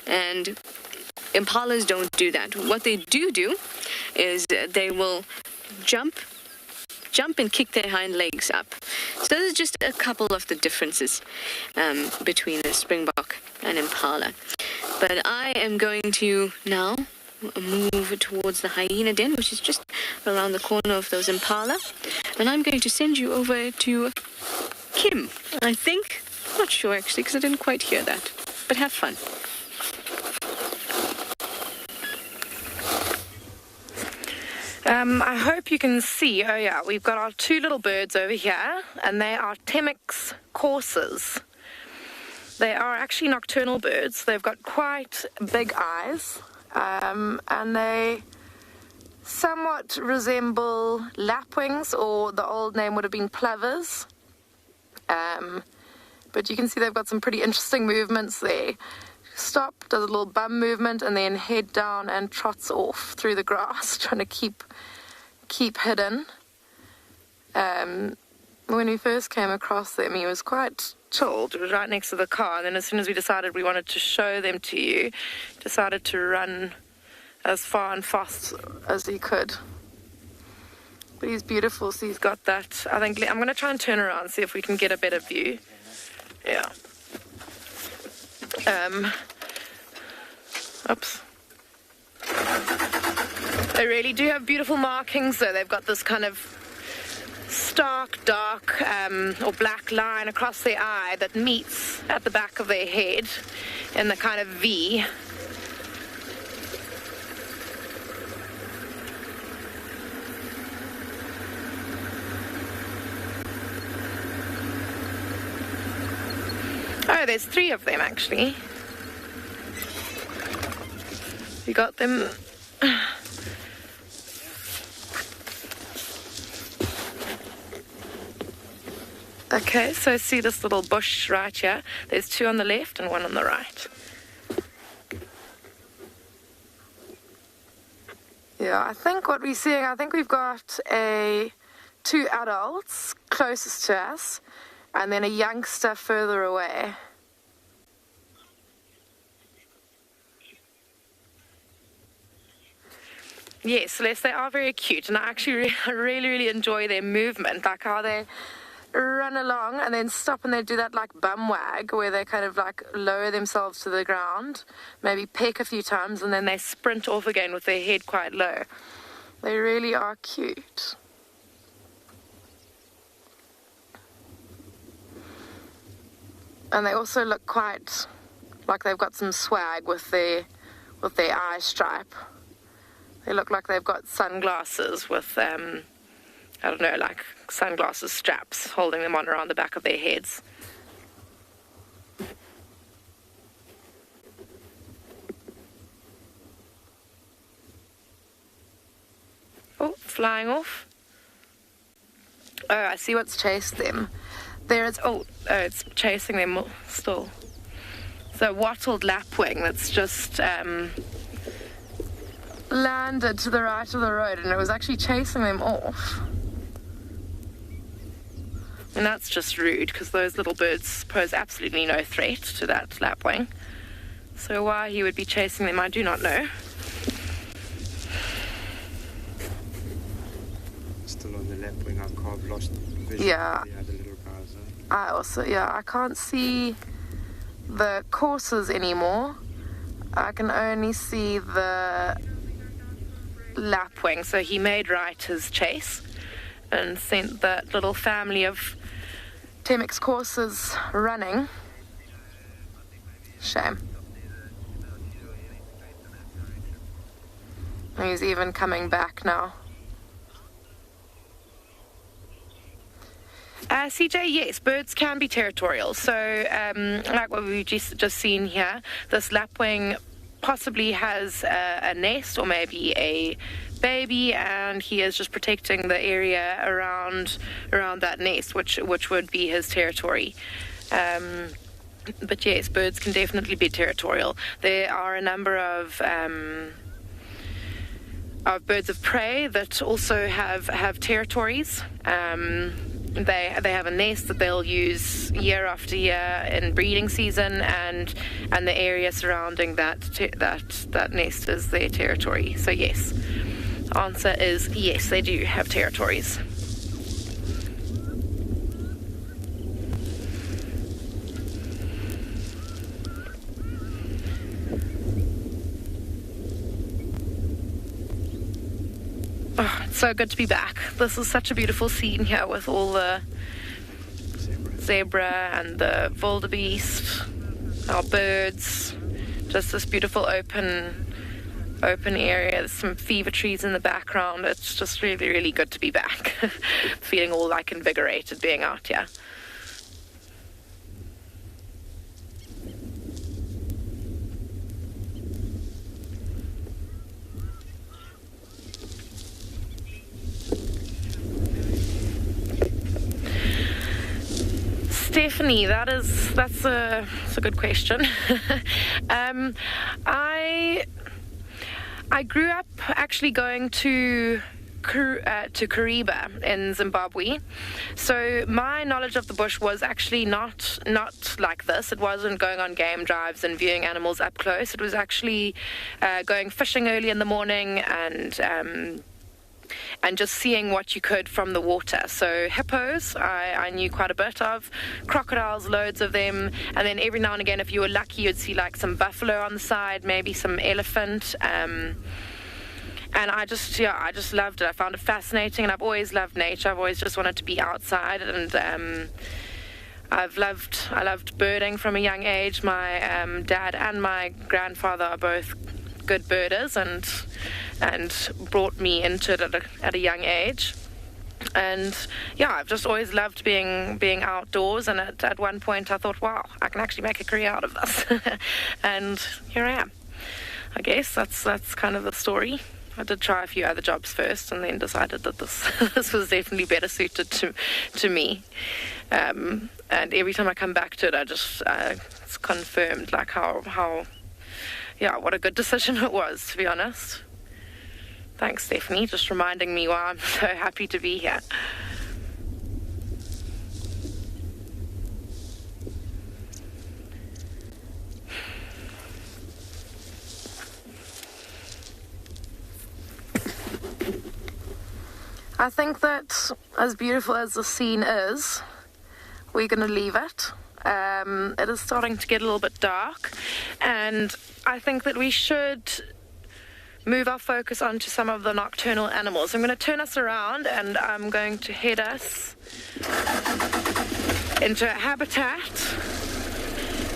and impalas don't do that. What they do is they will jump and kick their hind legs up. So there's just a couple of the differences between a springbok and impala. But I am going to now move towards the hyena den, which is just around the corner of those impala. And I'm going to send you over to Kim, I think. I'm not sure, actually, because I didn't quite hear that. But have fun. I hope you can see, oh yeah, we've got our two little birds over here, and they are Temminck's coursers. They are actually nocturnal birds. They've got quite big eyes, and they somewhat resemble lapwings, or the old name would have been plovers. But you can see they've got some pretty interesting movements there. Stop, does a little bum movement, and then head down and trots off through the grass, trying to keep hidden. When we first came across them, he was quite chilled. It was right next to the car, and then as soon as we decided we wanted to show them to you, decided to run as far and fast as he could. But he's beautiful, so he's got that. I think I'm going to try and turn around, see if we can get a better view. Yeah. Oops. They really do have beautiful markings, though. They've got this kind of stark, dark, or black line across their eye that meets at the back of their head in the kind of V. Oh, there's three of them, actually. We got them. Okay, so see this little bush right here? There's two on the left and one on the right. Yeah, I think what we're seeing, I think we've got two adults closest to us, and then a youngster further away. Yes, Celeste, they are very cute, and I actually really enjoy their movement, like how they run along and then stop and they do that like bum wag where they kind of like lower themselves to the ground, maybe peck a few times, and then they sprint off again with their head quite low. They really are cute. And they also look quite like they've got some swag with their eye stripe. They look like they've got sunglasses with, I don't know, like sunglasses straps holding them on around the back of their heads. Oh, flying off. Oh, I see what's chased them. There is, it's chasing them still. It's a wattled lapwing that's just, landed to the right of the road, and it was actually chasing them off. And that's just rude, because those little birds pose absolutely no threat to that lapwing. So why he would be chasing them, I do not know. Still on the lapwing, I've lost vision. Yeah. The other little guys, I also, I can't see the courses anymore. I can only see the lapwing, so he made right his chase and sent that little family of Temix courses running. Shame. He's even coming back now. CJ, yes, birds can be territorial. So, like what we've just seen here, this lapwing possibly has a nest or maybe a baby, and he is just protecting the area around that nest, which would be his territory. But yes, birds can definitely be territorial. There are a number of birds of prey that also have territories. They have a nest that they'll use year after year in breeding season, and the area surrounding that nest is their territory. So yes, the answer is yes, they do have territories. Oh, it's so good to be back. This is such a beautiful scene here with all the zebra and the wildebeest, our birds, just this beautiful open area. There's some fever trees in the background. It's just really, really good to be back. Feeling all like invigorated being out here. Stephanie, that's a good question. I grew up actually going to Kariba in Zimbabwe, so my knowledge of the bush was actually not like this. It wasn't going on game drives and viewing animals up close. It was actually going fishing early in the morning and just seeing what you could from the water. So hippos, I knew quite a bit of, crocodiles, loads of them, and then every now and again, if you were lucky, you'd see like some buffalo on the side, maybe some elephant, and I just loved it. I found it fascinating, and I've always loved nature. I've always just wanted to be outside, and I loved birding from a young age. My dad and my grandfather are both good birders, and brought me into it at a young age. And yeah, I've just always loved being outdoors, and at one point I thought, wow, I can actually make a career out of this. And here I am. I guess that's kind of the story. I did try a few other jobs first, and then decided that this was definitely better suited to me. And every time I come back to it, it's confirmed like how what a good decision it was, to be honest. Thanks, Stephanie, just reminding me why I'm so happy to be here. I think that as beautiful as the scene is, we're going to leave it. It is starting to get a little bit dark, and I think that we should move our focus onto some of the nocturnal animals. I'm going to turn us around and I'm going to head us into a habitat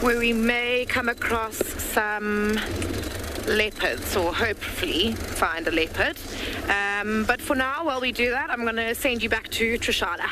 where we may come across some leopards, or hopefully find a leopard. But for now, while we do that, I'm going to send you back to TRISHALA.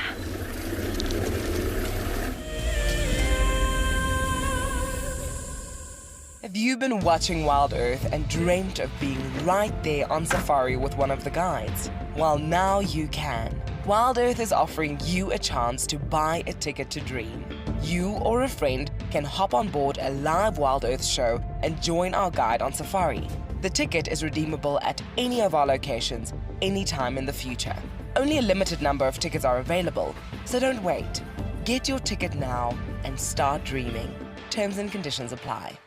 Have you been watching Wild Earth and dreamt of being right there on safari with one of the guides? Well, now you can. Wild Earth is offering you a chance to buy a ticket to dream. You or a friend can hop on board a live Wild Earth show and join our guide on safari. The ticket is redeemable at any of our locations, anytime in the future. Only a limited number of tickets are available, so don't wait. Get your ticket now and start dreaming. Terms and conditions apply.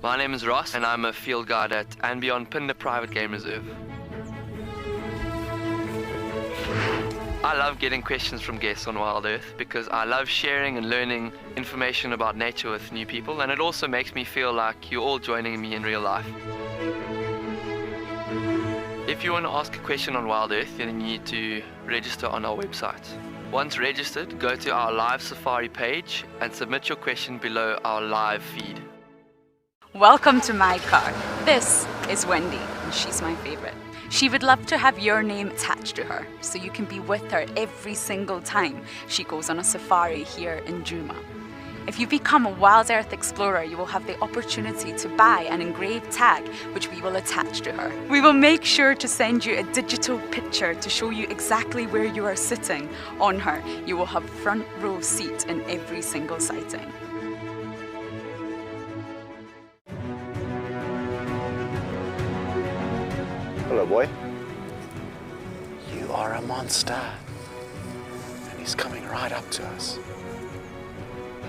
My name is Ross and I'm a field guide at and Beyond Pindar Private Game Reserve. I love getting questions from guests on Wild Earth because I love sharing and learning information about nature with new people, and it also makes me feel like you're all joining me in real life. If you want to ask a question on Wild Earth, then you need to register on our website. Once registered, go to our live safari page and submit your question below our live feed. Welcome to my car. This is Wendy, and she's my favorite. She would love to have your name attached to her, so you can be with her every single time she goes on a safari here in Djuma. If you become a Wild Earth Explorer, you will have the opportunity to buy an engraved tag, which we will attach to her. We will make sure to send you a digital picture to show you exactly where you are sitting on her. You will have front row seat in every single sighting. Hello, boy. You are a monster. And he's coming right up to us.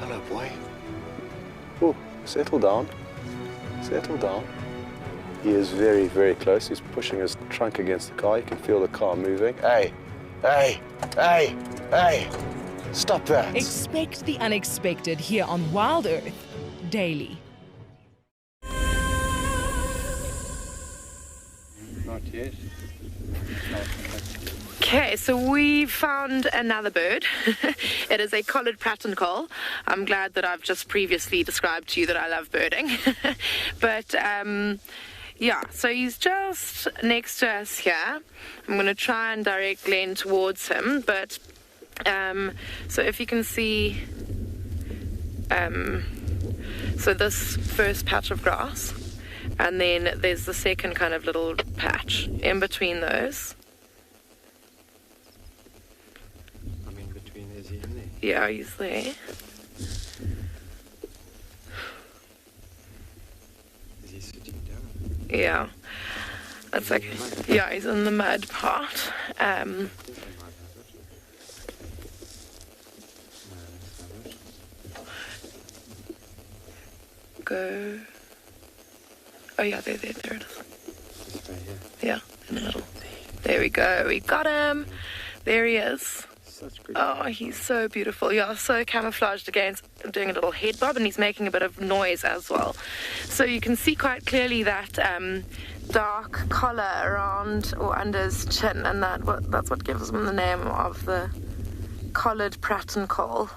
Hello, boy. Oh, settle down. Settle down. He is very, very close. He's pushing his trunk against the car. You can feel the car moving. Hey, hey, hey, hey. Stop that. Expect the unexpected here on Wild Earth daily. Not yet. Okay, so we found another bird. It is a collared pratt call. I'm glad that I've just previously described to you that I love birding. But yeah, so he's just next to us here. I'm going to try and direct Glenn towards him, but so if you can see, so this first patch of grass, and then there's the second kind of little patch in between those. I'm in between, is he in there? Yeah, he's there. Is he sitting down? Yeah, that's okay. Yeah, he's in the mud part. Go. Oh yeah, there it is. Yeah, in the middle. There we go. We got him. There he is. Oh, he's so beautiful. Yeah, so camouflaged against doing a little head bob, and he's making a bit of noise as well. So you can see quite clearly that dark collar around or under his chin, and that's what gives him the name of the collared pratt call.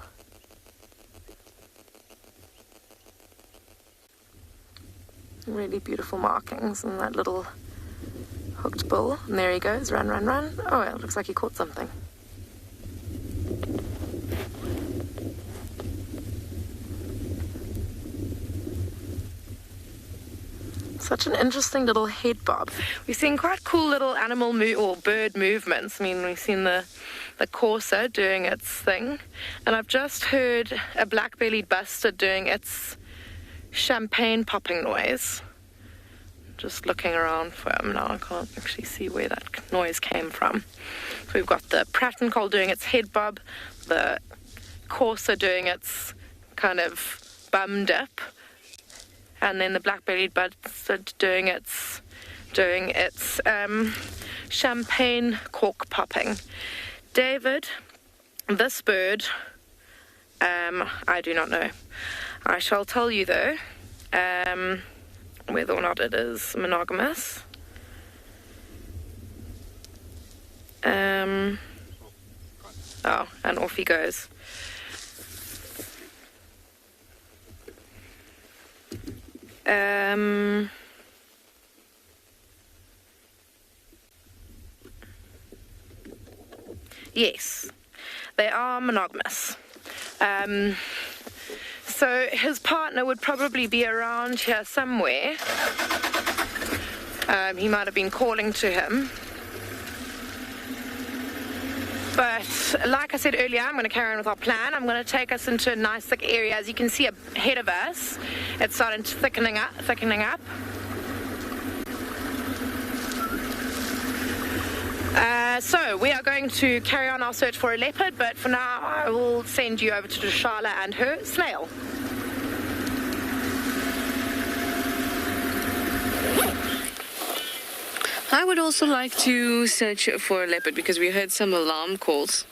Really beautiful markings and that little hooked bull. And there he goes. Run, run, run. Oh, it looks like he caught something. Such an interesting little head bob. We've seen quite cool little animal or bird movements. I mean, we've seen the corsair doing its thing. And I've just heard a black-bellied bustard doing its champagne popping noise. Just looking around for him now. I can't actually see where that noise came from. So we've got the pratt call doing its head bob, the corsair doing its kind of bum dip, and then the black-bellied bustard doing its doing its champagne cork popping. David, this bird, I do not know. I shall tell you though, whether or not it is monogamous. Oh, and off he goes. Yes, they are monogamous. So his partner would probably be around here somewhere. He might have been calling to him. But like I said earlier, I'm going to carry on with our plan. I'm going to take us into a nice thick area. As you can see ahead of us, it's starting to thickening up. So we are going to carry on our search for a leopard, but for now I will send you over to TRISHALA and her snail. I would also like to search for a leopard because we heard some alarm calls,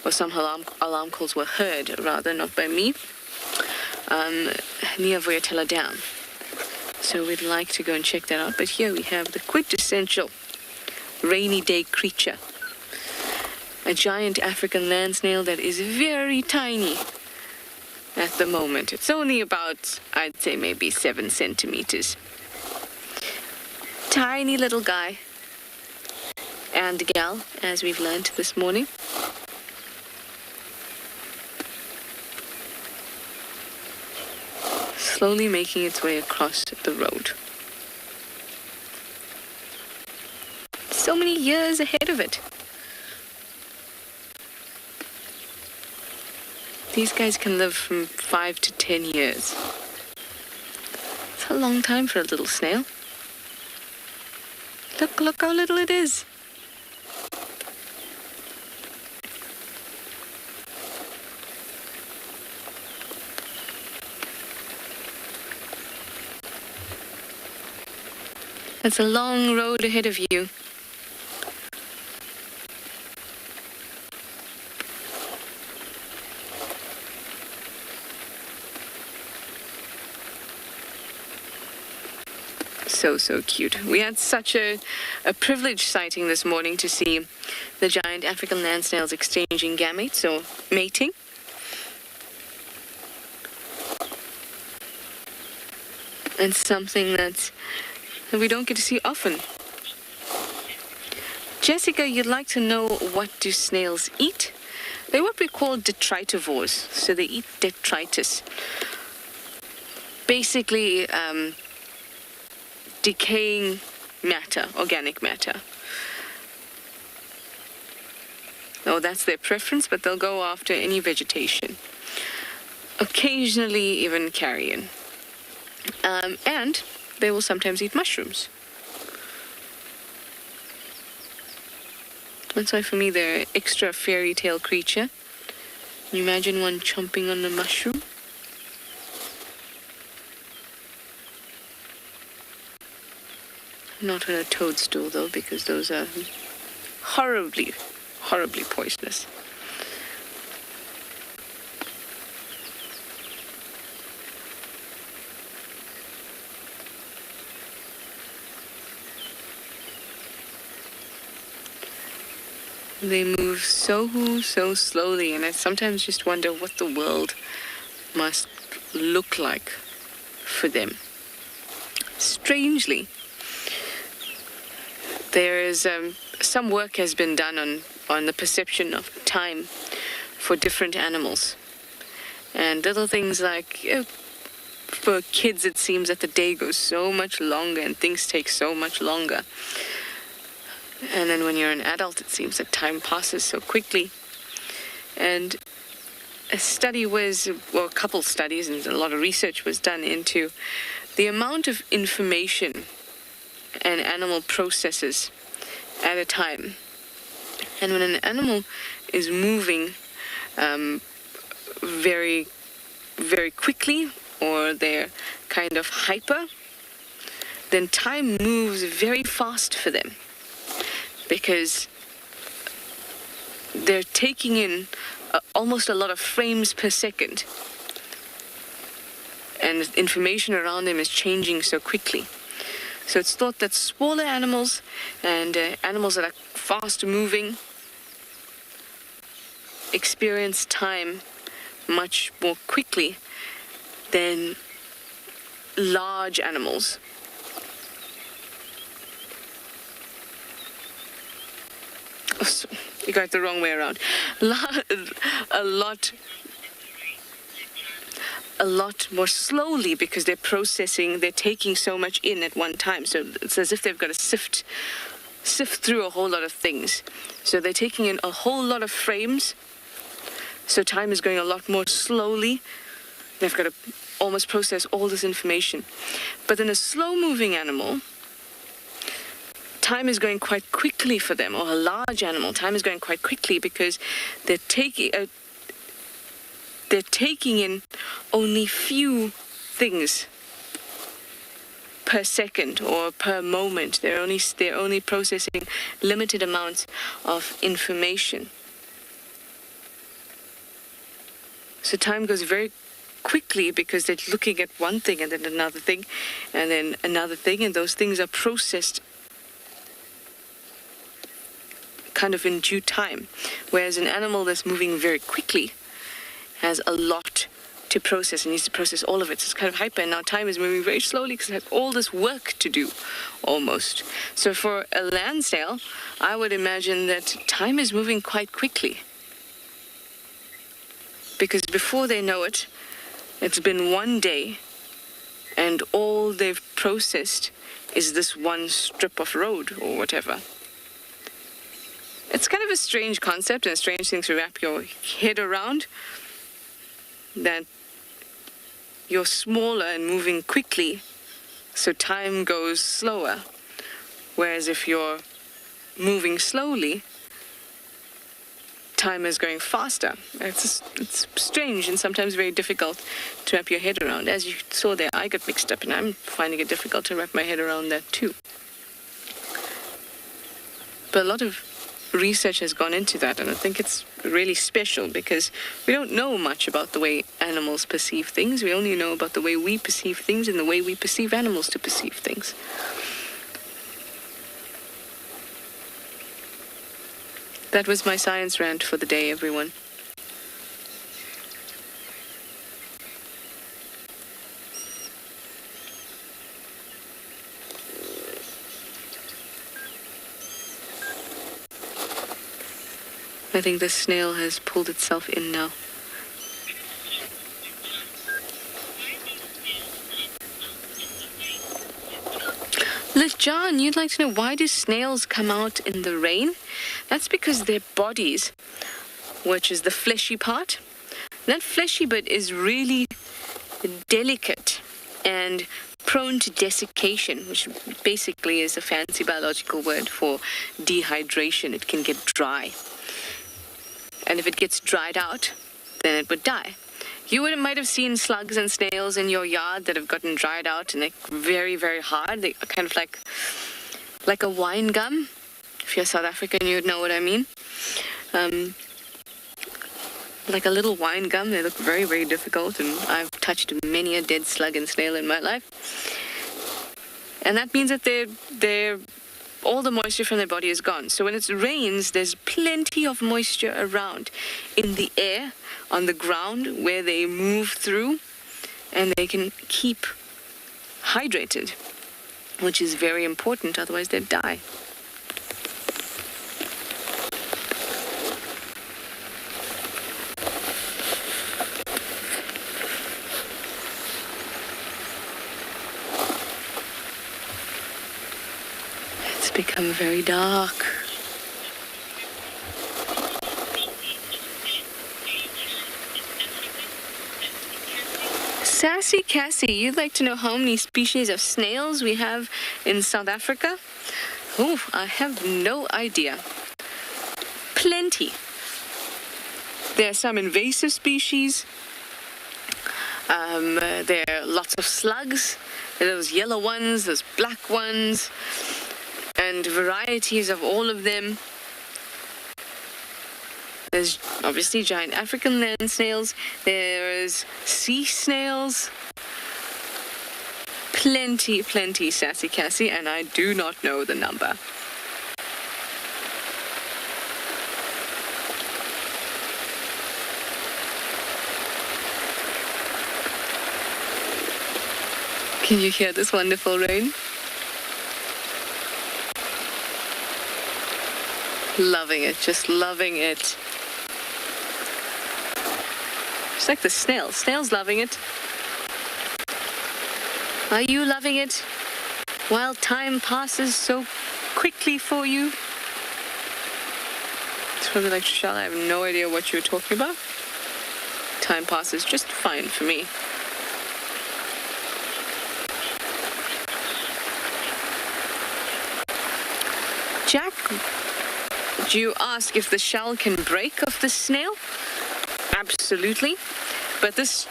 or some alarm calls were heard, rather, not by me, near TAYLA Dam. So we'd like to go and check that out. But here we have the quintessential rainy day creature, a giant African land snail that is very tiny at the moment. It's only about, I'd say, maybe 7 centimeters. Tiny little guy and gal, as we've learned this morning. Slowly making its way across the road. So many years ahead of it. These guys can live from 5 to 10 years. It's a long time for a little snail. Look how little it is. That's a long road ahead of you. So cute. We had such a privileged sighting this morning to see the giant African land snails exchanging gametes, or mating. And something that we don't get to see often. Jessica, you'd like to know, what do snails eat? They're what we call detritivores, so they eat detritus. Basically, decaying matter, organic matter. Oh, that's their preference, but they'll go after any vegetation. Occasionally even carrion. And they will sometimes eat mushrooms. That's why for me they're an extra fairy tale creature. Can you imagine one chomping on the mushroom? Not on a toadstool, though, because those are horribly, horribly poisonous. They move so slowly, and I sometimes just wonder what the world must look like for them. Strangely, there is some work has been done on the perception of time for different animals. And little things like, for kids it seems that the day goes so much longer and things take so much longer. And then when you're an adult, it seems that time passes so quickly. And a study was, well, a couple studies and a lot of research was done into the amount of information an animal processes at a time. And when an animal is moving very, very quickly, or they're kind of hyper, then time moves very fast for them, because they're taking in almost a lot of frames per second, and information around them is changing so quickly. So it's thought that smaller animals and animals that are fast moving experience time much more quickly than large animals. Oh, so you got it the wrong way around. A lot more slowly, because they're processing, they're taking so much in at one time. So it's as if they've got to sift through a whole lot of things. So they're taking in a whole lot of frames. So time is going a lot more slowly. They've got to almost process all this information. But in a slow-moving animal, time is going quite quickly for them, or a large animal, time is going quite quickly, because they're taking in only few things per second or per moment. They're only processing limited amounts of information. So time goes very quickly, because they're looking at one thing and then another thing and then another thing, and those things are processed kind of in due time. Whereas an animal that's moving very quickly has a lot to process and needs to process all of it. So it's kind of hyper, and now time is moving very slowly because it has all this work to do, almost. So for a land snail, I would imagine that time is moving quite quickly, because before they know it, it's been one day, and all they've processed is this one strip of road or whatever. It's kind of a strange concept and a strange thing to wrap your head around, that you're smaller and moving quickly, so time goes slower. Whereas if you're moving slowly, time is going faster. It's strange and sometimes very difficult to wrap your head around. As you saw there, I got mixed up, and I'm finding it difficult to wrap my head around that too. But a lot of research has gone into that, and I think it's really special, because we don't know much about the way animals perceive things. We only know about the way we perceive things and the way we perceive animals to perceive things. That was my science rant for the day, everyone. I think the snail has pulled itself in now. Look, John, you'd like to know, why do snails come out in the rain? That's because their bodies, which is the fleshy part, that fleshy bit is really delicate and prone to desiccation, which basically is a fancy biological word for dehydration. It can get dry. And if it gets dried out, then it would die. You might have seen slugs and snails in your yard that have gotten dried out, and they're very, very hard. They're kind of like a wine gum. If you're South African, you'd know what I mean. Like a little wine gum. They look very, very difficult, and I've touched many a dead slug and snail in my life. And that means that all the moisture from their body is gone. So when it rains, there's plenty of moisture around in the air, on the ground, where they move through, and they can keep hydrated, which is very important, otherwise they'd die. It's become very dark. Sassy Cassie, you'd like to know how many species of snails we have in South Africa? Oh, I have no idea. Plenty. There are some invasive species. There are lots of slugs. There are those yellow ones, those black ones, and varieties of all of them. There's obviously giant African land snails. There's sea snails. Plenty sassy Cassie, and I do not know the number. Can you hear this wonderful rain? Loving it, just loving it. Just like the snail. Snail's loving it. Are you loving it? While time passes so quickly for you? It's probably like, Trishala, I have no idea what you're talking about. Time passes just fine for me. Jack, do you ask if the shell can break of the snail? Absolutely. But this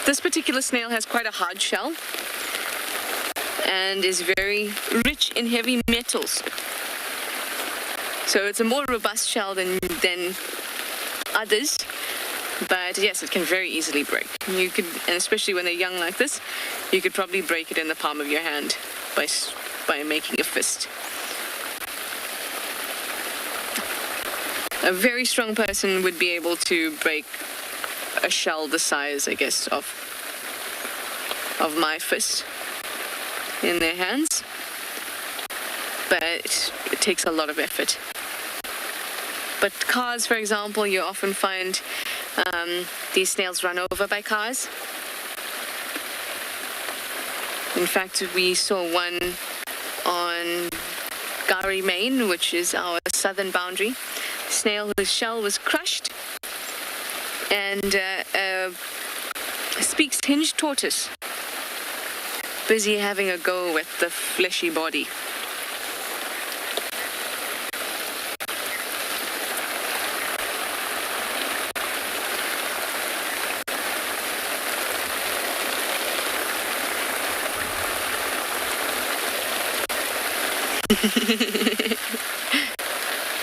particular snail has quite a hard shell and is very rich in heavy metals. So it's a more robust shell than others. But yes, it can very easily break. You could, and especially when they're young like this, you could probably break it in the palm of your hand by making a fist. A very strong person would be able to break a shell the size, I guess, of my fist in their hands. But it takes a lot of effort. But cars, for example, you often find these snails run over by cars. In fact, we saw one on Gari, Maine, which is our southern boundary. Snail whose shell was crushed, and a speaks-tinged tortoise busy having a go with the fleshy body.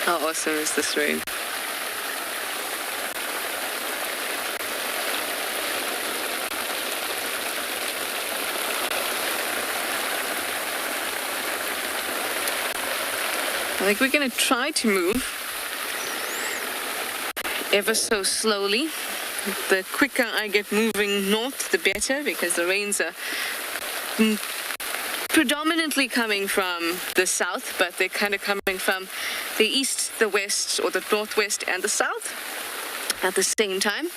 How awesome is this rain? I think we're going to try to move ever so slowly. The quicker I get moving north, the better, because the rains are predominantly coming from the south, but they're kind of coming from the east, the west, or the northwest and the south at the same time.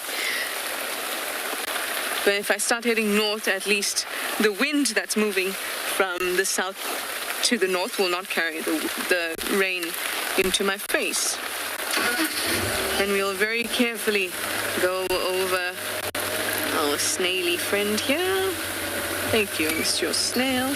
But if I start heading north, at least the wind that's moving from the south to the north will not carry the rain into my face. And we'll very carefully go over our snaily friend here. Thank you, Mr. Snail.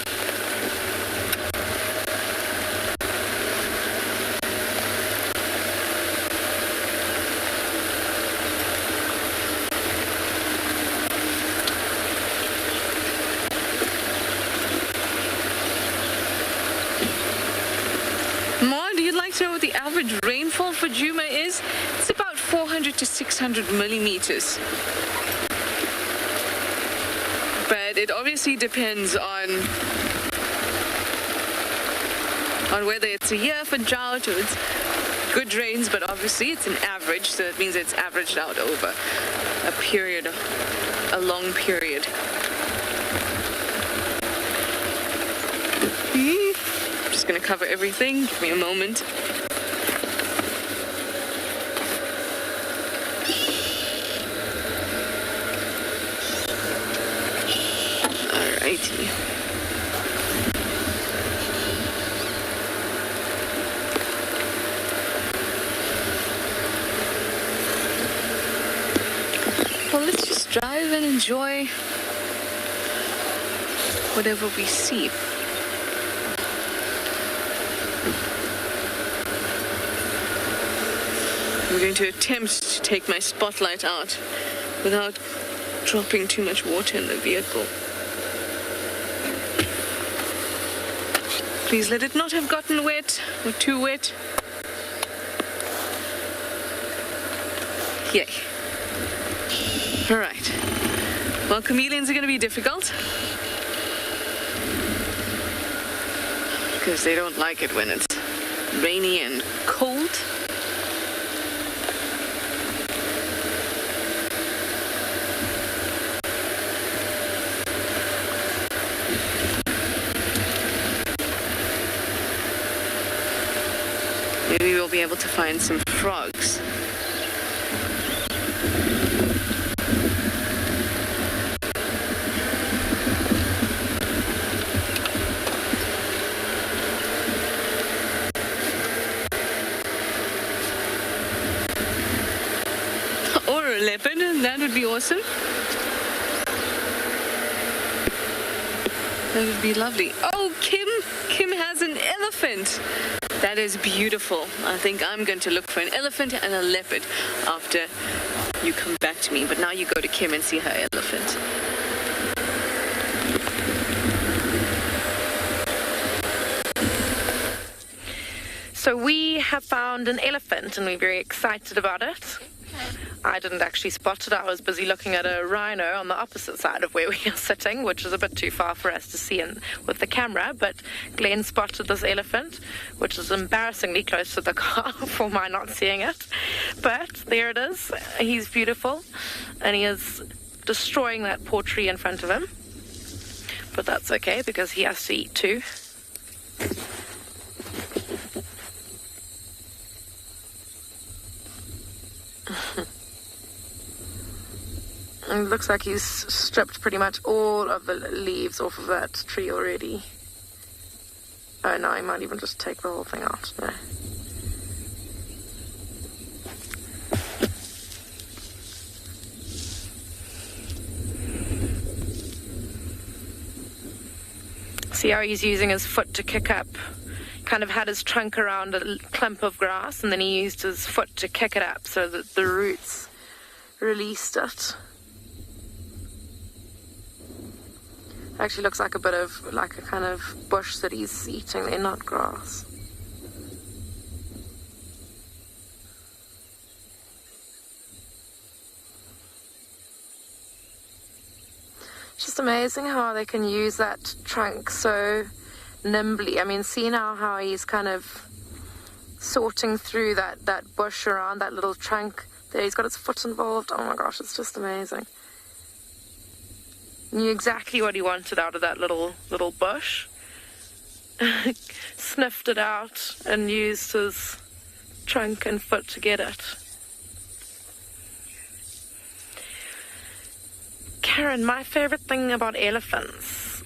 To know what the average rainfall for Djuma is? It's about 400 to 600 millimeters. But it obviously depends on whether it's a year for drought or it's good rains, but obviously it's an average, so that means it's averaged out over a period, a long period. Just gonna cover everything. Give me a moment. Alrighty. Well, let's just drive and enjoy whatever we see. I'm going to attempt to take my spotlight out without dropping too much water in the vehicle. Please let it not have gotten wet or too wet. Yay. All right. Well, chameleons are going to be difficult because they don't like it when it's rainy and cold. Maybe we'll be able to find some frogs. Or a leopard, that would be awesome. That would be lovely. Oh, Kim has an elephant. That is beautiful. I think I'm going to look for an elephant and a leopard after you come back to me. But now you go to Kim and see her elephant. So we have found an elephant and we're very excited about it. I didn't actually spot it. I was busy looking at a rhino on the opposite side of where we are sitting, which is a bit too far for us to see with the camera. But Glenn spotted this elephant, which is embarrassingly close to the car for my not seeing it. But there it is. He's beautiful, and he is destroying that poor tree in front of him. But that's okay because he has to eat too. It looks like he's stripped pretty much all of the leaves off of that tree already. Oh no, he might even just take the whole thing out. No. See how he's using his foot to kick up? Kind of had his trunk around a clump of grass and then he used his foot to kick it up so that the roots released it. Actually looks like a bit of, like a kind of bush that he's eating there, not grass. It's just amazing how they can use that trunk so nimbly. I mean, see now how he's kind of sorting through that bush around that little trunk there. He's got his foot involved. Oh my gosh, it's just amazing. Knew exactly what he wanted out of that little bush. Sniffed it out and used his trunk and foot to get it. Karen, my favorite thing about elephants.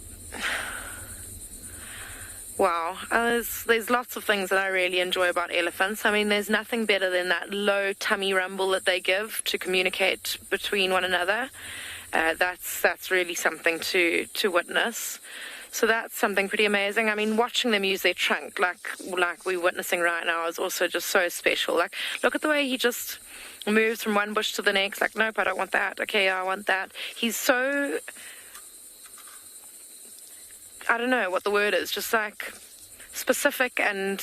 Wow, there's lots of things that I really enjoy about elephants. I mean, there's nothing better than that low tummy rumble that they give to communicate between one another. That's really something to witness. So that's something pretty amazing. I mean, watching them use their trunk, like we're witnessing right now, is also just so special. Like, look at the way he just moves from one bush to the next. Like, nope, I don't want that. Okay, I want that. He's so, I don't know what the word is, just like specific and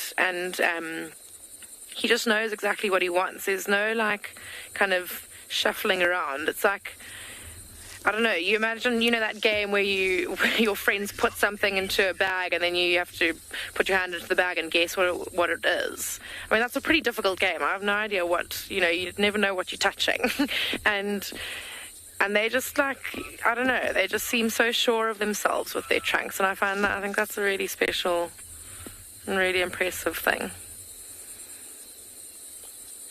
he just knows exactly what he wants. There's no like kind of shuffling around. It's like, I don't know, you imagine, you know, that game where your friends put something into a bag and then you have to put your hand into the bag and guess what it is. I mean, that's a pretty difficult game. I have no idea what, you know, you never know what you're touching. and they just like, I don't know, they just seem so sure of themselves with their trunks. And I think that's a really special and really impressive thing.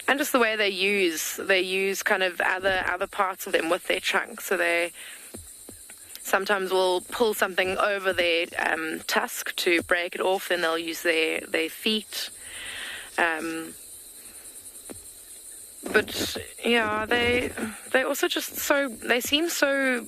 And just the way they use kind of other parts of them with their trunk. So they sometimes will pull something over their tusk to break it off, then they'll use their feet. But yeah, they also just they seem so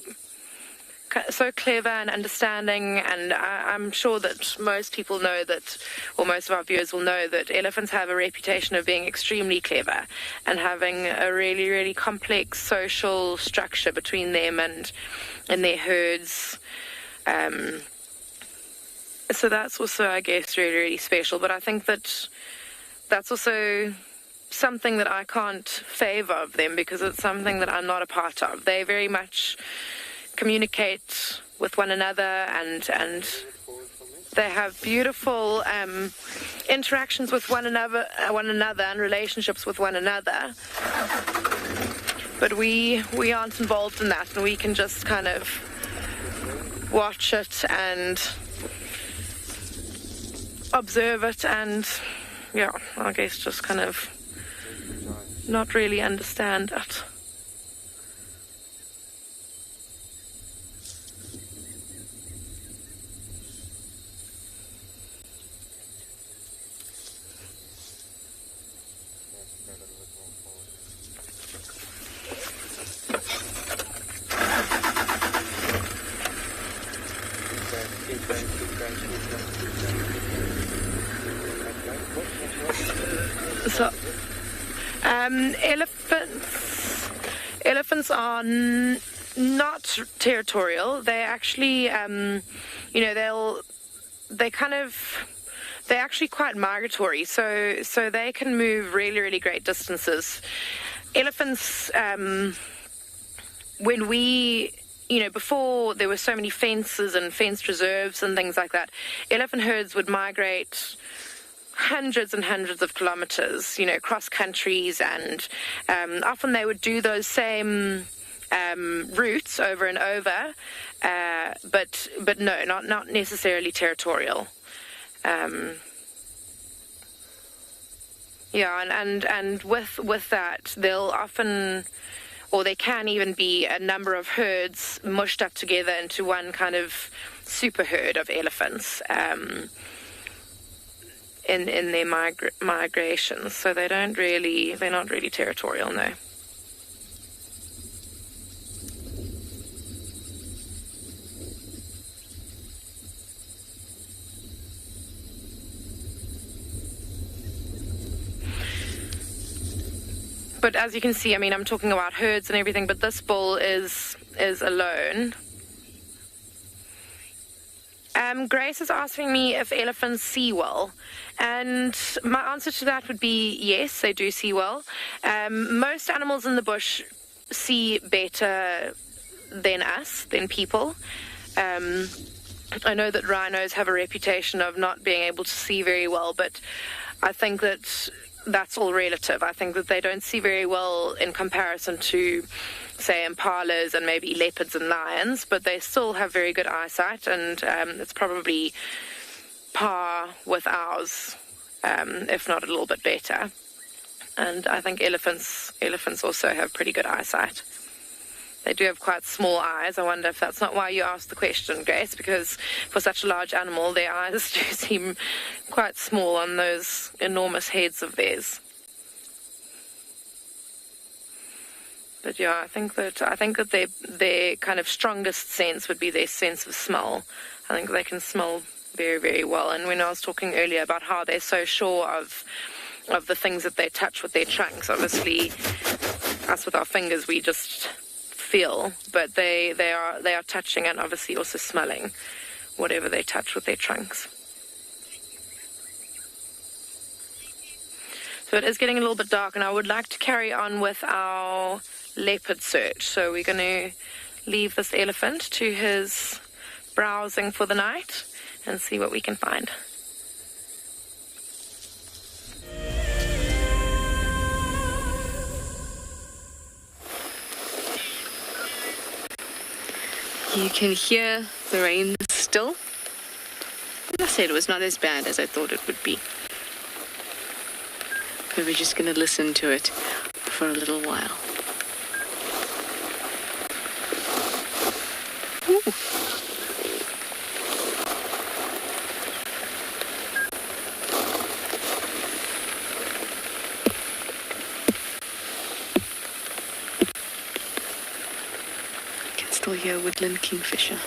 so clever and understanding, and I'm sure that most people know that, or most of our viewers will know that elephants have a reputation of being extremely clever and having a really, really complex social structure between them and their herds. So that's also, I guess, really, really special. But I think that that's also something that I can't favor of them, because it's something that I'm not a part of. They very much communicate with one another, and they have beautiful interactions with one another and relationships with one another. But we aren't involved in that, and we can just kind of watch it and observe it, and yeah, I guess just kind of not really understand it. So, elephants are not territorial. They actually, they're actually quite migratory. So they can move really, really great distances. Elephants, when we, before there were so many fences and fenced reserves and things like that, elephant herds would migrate hundreds and hundreds of kilometers, across countries, and often they would do those same routes over and over, but no, not necessarily territorial. And with that, they'll often, or they can even be a number of herds mushed up together into one kind of super herd of elephants. In their migrations, so they're not really territorial, no. But as you can see, I'm talking about herds and everything, but this bull is alone. Grace is asking me if elephants see well, and my answer to that would be yes, they do see well. Most animals in the bush see better than us, than people. I know that rhinos have a reputation of not being able to see very well, but I think that that's all relative. I think that they don't see very well in comparison to, say, impalas and maybe leopards and lions, but they still have very good eyesight, and it's probably par with ours, if not a little bit better. And I think elephants also have pretty good eyesight. They do have quite small eyes. I wonder if that's not why you asked the question, Grace, because for such a large animal, their eyes do seem quite small on those enormous heads of theirs. But yeah, I think that their kind of strongest sense would be their sense of smell. I think they can smell very, very well. And when I was talking earlier about how they're so sure of the things that they touch with their trunks, obviously, us with our fingers, we just feel, but they are touching and obviously also smelling whatever they touch with their trunks. So it is getting a little bit dark, and I would like to carry on with our leopard search. So we're going to leave this elephant to his browsing for the night and see what we can find. You can hear the rain still. I said it was not as bad as I thought it would be. But we're just going to listen to it for a little while. Ooh. still hear woodland kingfisher.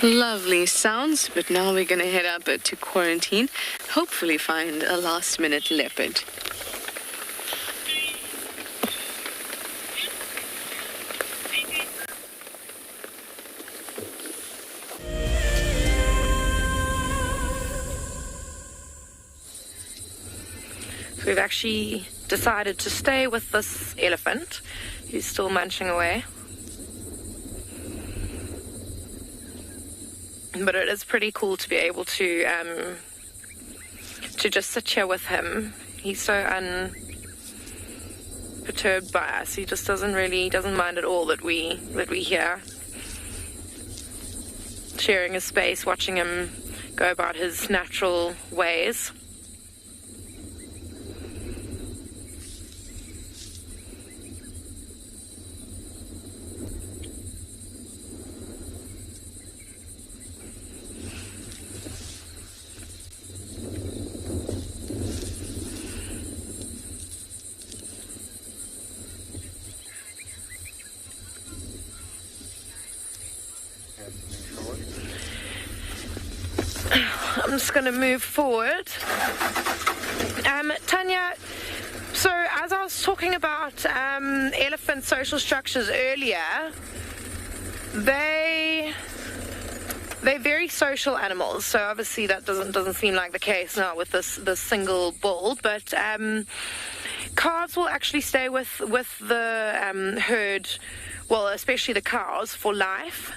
Lovely sounds, but now we're gonna head up to quarantine, hopefully find a last-minute leopard. So we've actually decided to stay with this elephant who's still munching away. But it is pretty cool to be able to just sit here with him. He's so unperturbed by us. He just doesn't mind at all that we here, sharing his space, watching him go about his natural ways. I'm just going to move forward. Tanya, so as I was talking about elephant social structures earlier, they're very social animals. So obviously that doesn't seem like the case now with this single bull, but calves will actually stay with the herd, well, especially the cows, for life.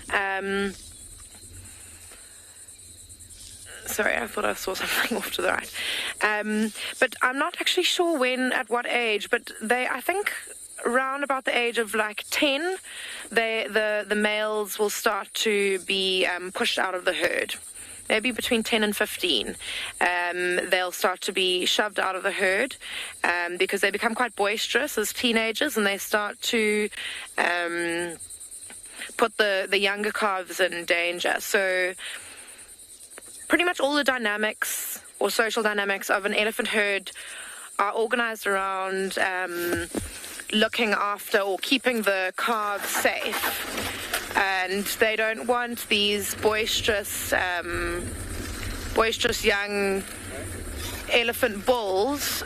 Sorry, I thought I saw something off to the right. But I'm not actually sure at what age, but I think around about the age of like 10, the males will start to be pushed out of the herd. Maybe between 10 and 15, they'll start to be shoved out of the herd because they become quite boisterous as teenagers, and they start to put the younger calves in danger. So pretty much all the dynamics or social dynamics of an elephant herd are organized around looking after or keeping the calves safe. And they don't want these boisterous young elephant bulls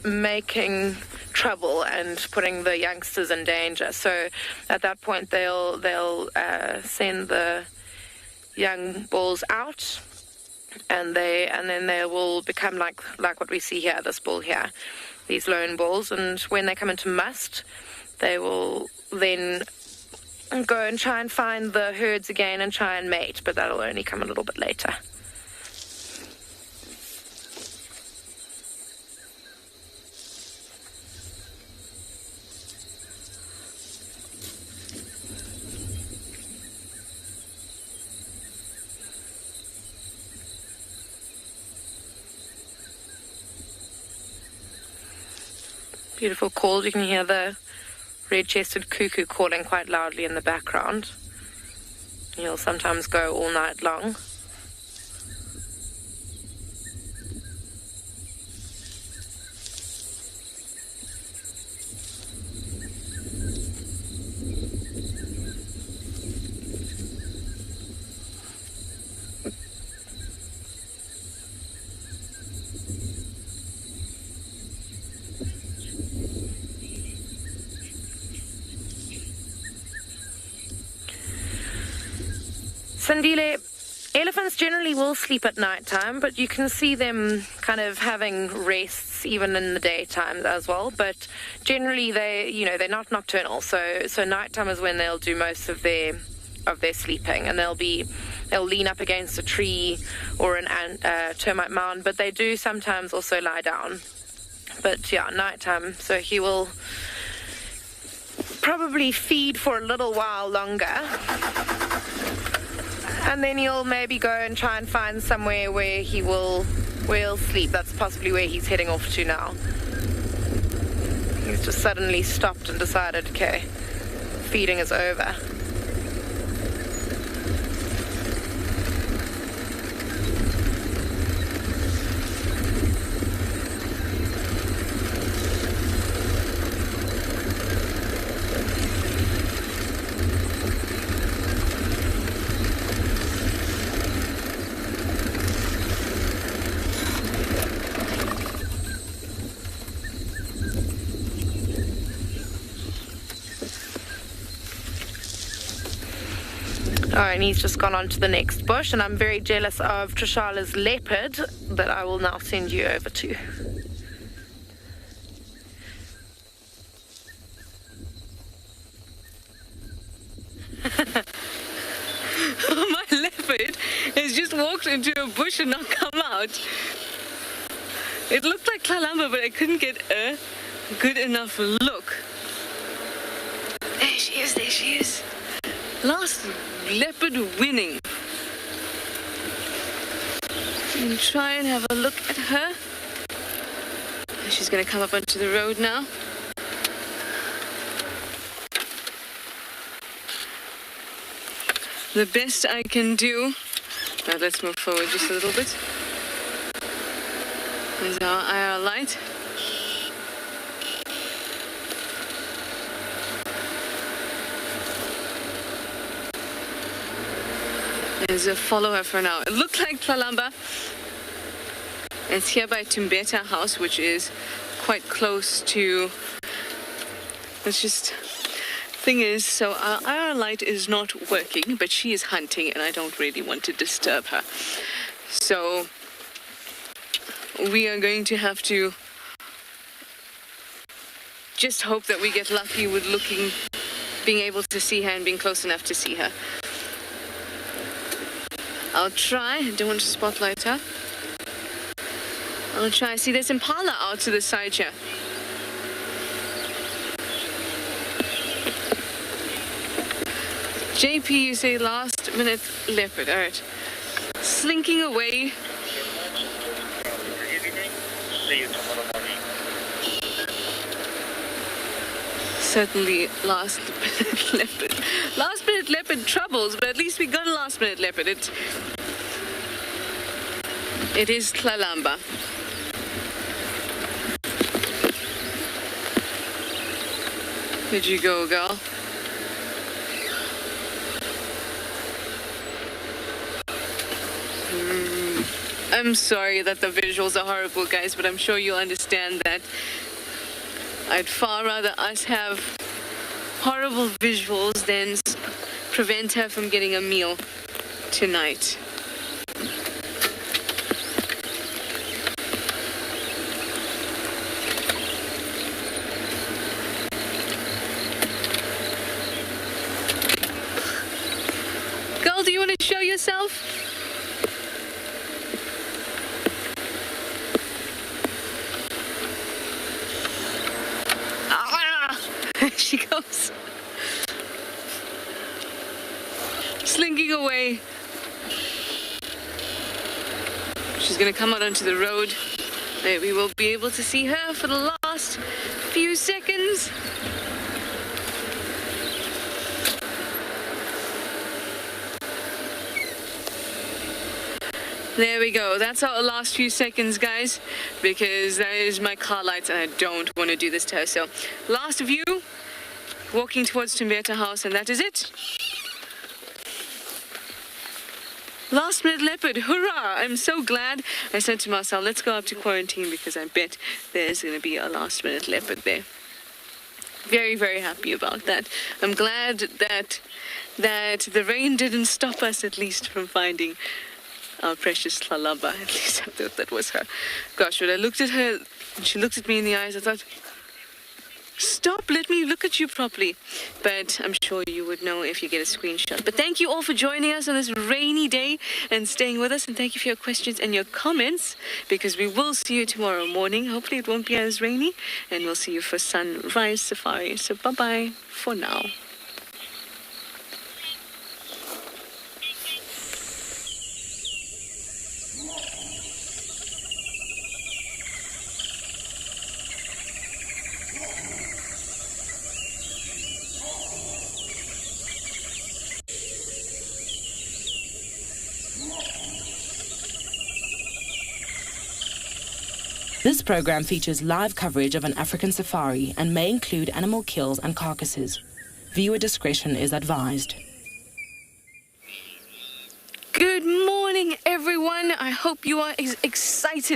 making trouble and putting the youngsters in danger. So at that point they'll send the young bulls out, and then they will become like what we see here, this bull here, these lone bulls. And when they come into must, they will then go and try and find the herds again and try and mate, but that'll only come a little bit later. Beautiful calls. You can hear the red-chested cuckoo calling quite loudly in the background. He'll sometimes go all night long. Sandile, elephants generally will sleep at night time, but you can see them kind of having rests even in the daytime as well. But generally, they're not nocturnal. So nighttime is when they'll do most of their sleeping, and they'll lean up against a tree or an termite mound. But they do sometimes also lie down. But yeah, nighttime. So he will probably feed for a little while longer. And then he'll maybe go and try and find somewhere where he'll sleep. That's possibly where he's heading off to now. He's just suddenly stopped and decided, okay, feeding is over. Oh, and he's just gone on to the next bush, and I'm very jealous of Trishala's leopard that I will now send you over to. My leopard has just walked into a bush and not come out. It looked like Tlalamba, but I couldn't get a good enough look. There she is, there she is. Last leopard winning. And try and have a look at her. She's going to come up onto the road now. The best I can do. Now let's move forward just a little bit. There's our IR light. There's a follower for now. It looked like Tlalamba. It's here by Timbeta House, which is quite close to... Let's just... Thing is, so our light is not working, but she is hunting, and I don't really want to disturb her. So we are going to have to just hope that we get lucky with being able to see her and being close enough to see her. I'll try. I don't want to spotlight her. I'll try. See, there's impala out to the side here. JP, you say last minute leopard. All right. Slinking away. Certainly last minute leopard. Last minute leopard troubles, but at least we got a last minute leopard. It is Tlalamba. Where'd you go, girl? I'm sorry that the visuals are horrible, guys, but I'm sure you'll understand that I'd far rather us have horrible visuals than prevent her from getting a meal tonight. Girl, do you want to show yourself? She goes. Slinking away. She's going to come out onto the road. Maybe we'll be able to see her for the last few seconds. There we go. That's our last few seconds, guys, because that is my car lights and I don't want to do this to her. So last view, walking towards Timbeta House, and that is it. Last minute leopard, hurrah! I'm so glad. I said to Marcel, let's go up to quarantine because I bet there's going to be a last minute leopard there. Very, very happy about that. I'm glad that that the rain didn't stop us, at least, from finding our precious Tlalaba. At least I thought that was her. Gosh, when I looked at her, and she looked at me in the eyes, I thought, stop, let me look at you properly. But I'm sure you would know if you get a screenshot. But thank you all for joining us on this rainy day and staying with us. And thank you for your questions and your comments, because we will see you tomorrow morning. Hopefully it won't be as rainy. And we'll see you for Sunrise Safari. So bye-bye for now. This program features live coverage of an African safari and may include animal kills and carcasses. Viewer discretion is advised. Good morning, everyone. I hope you are excited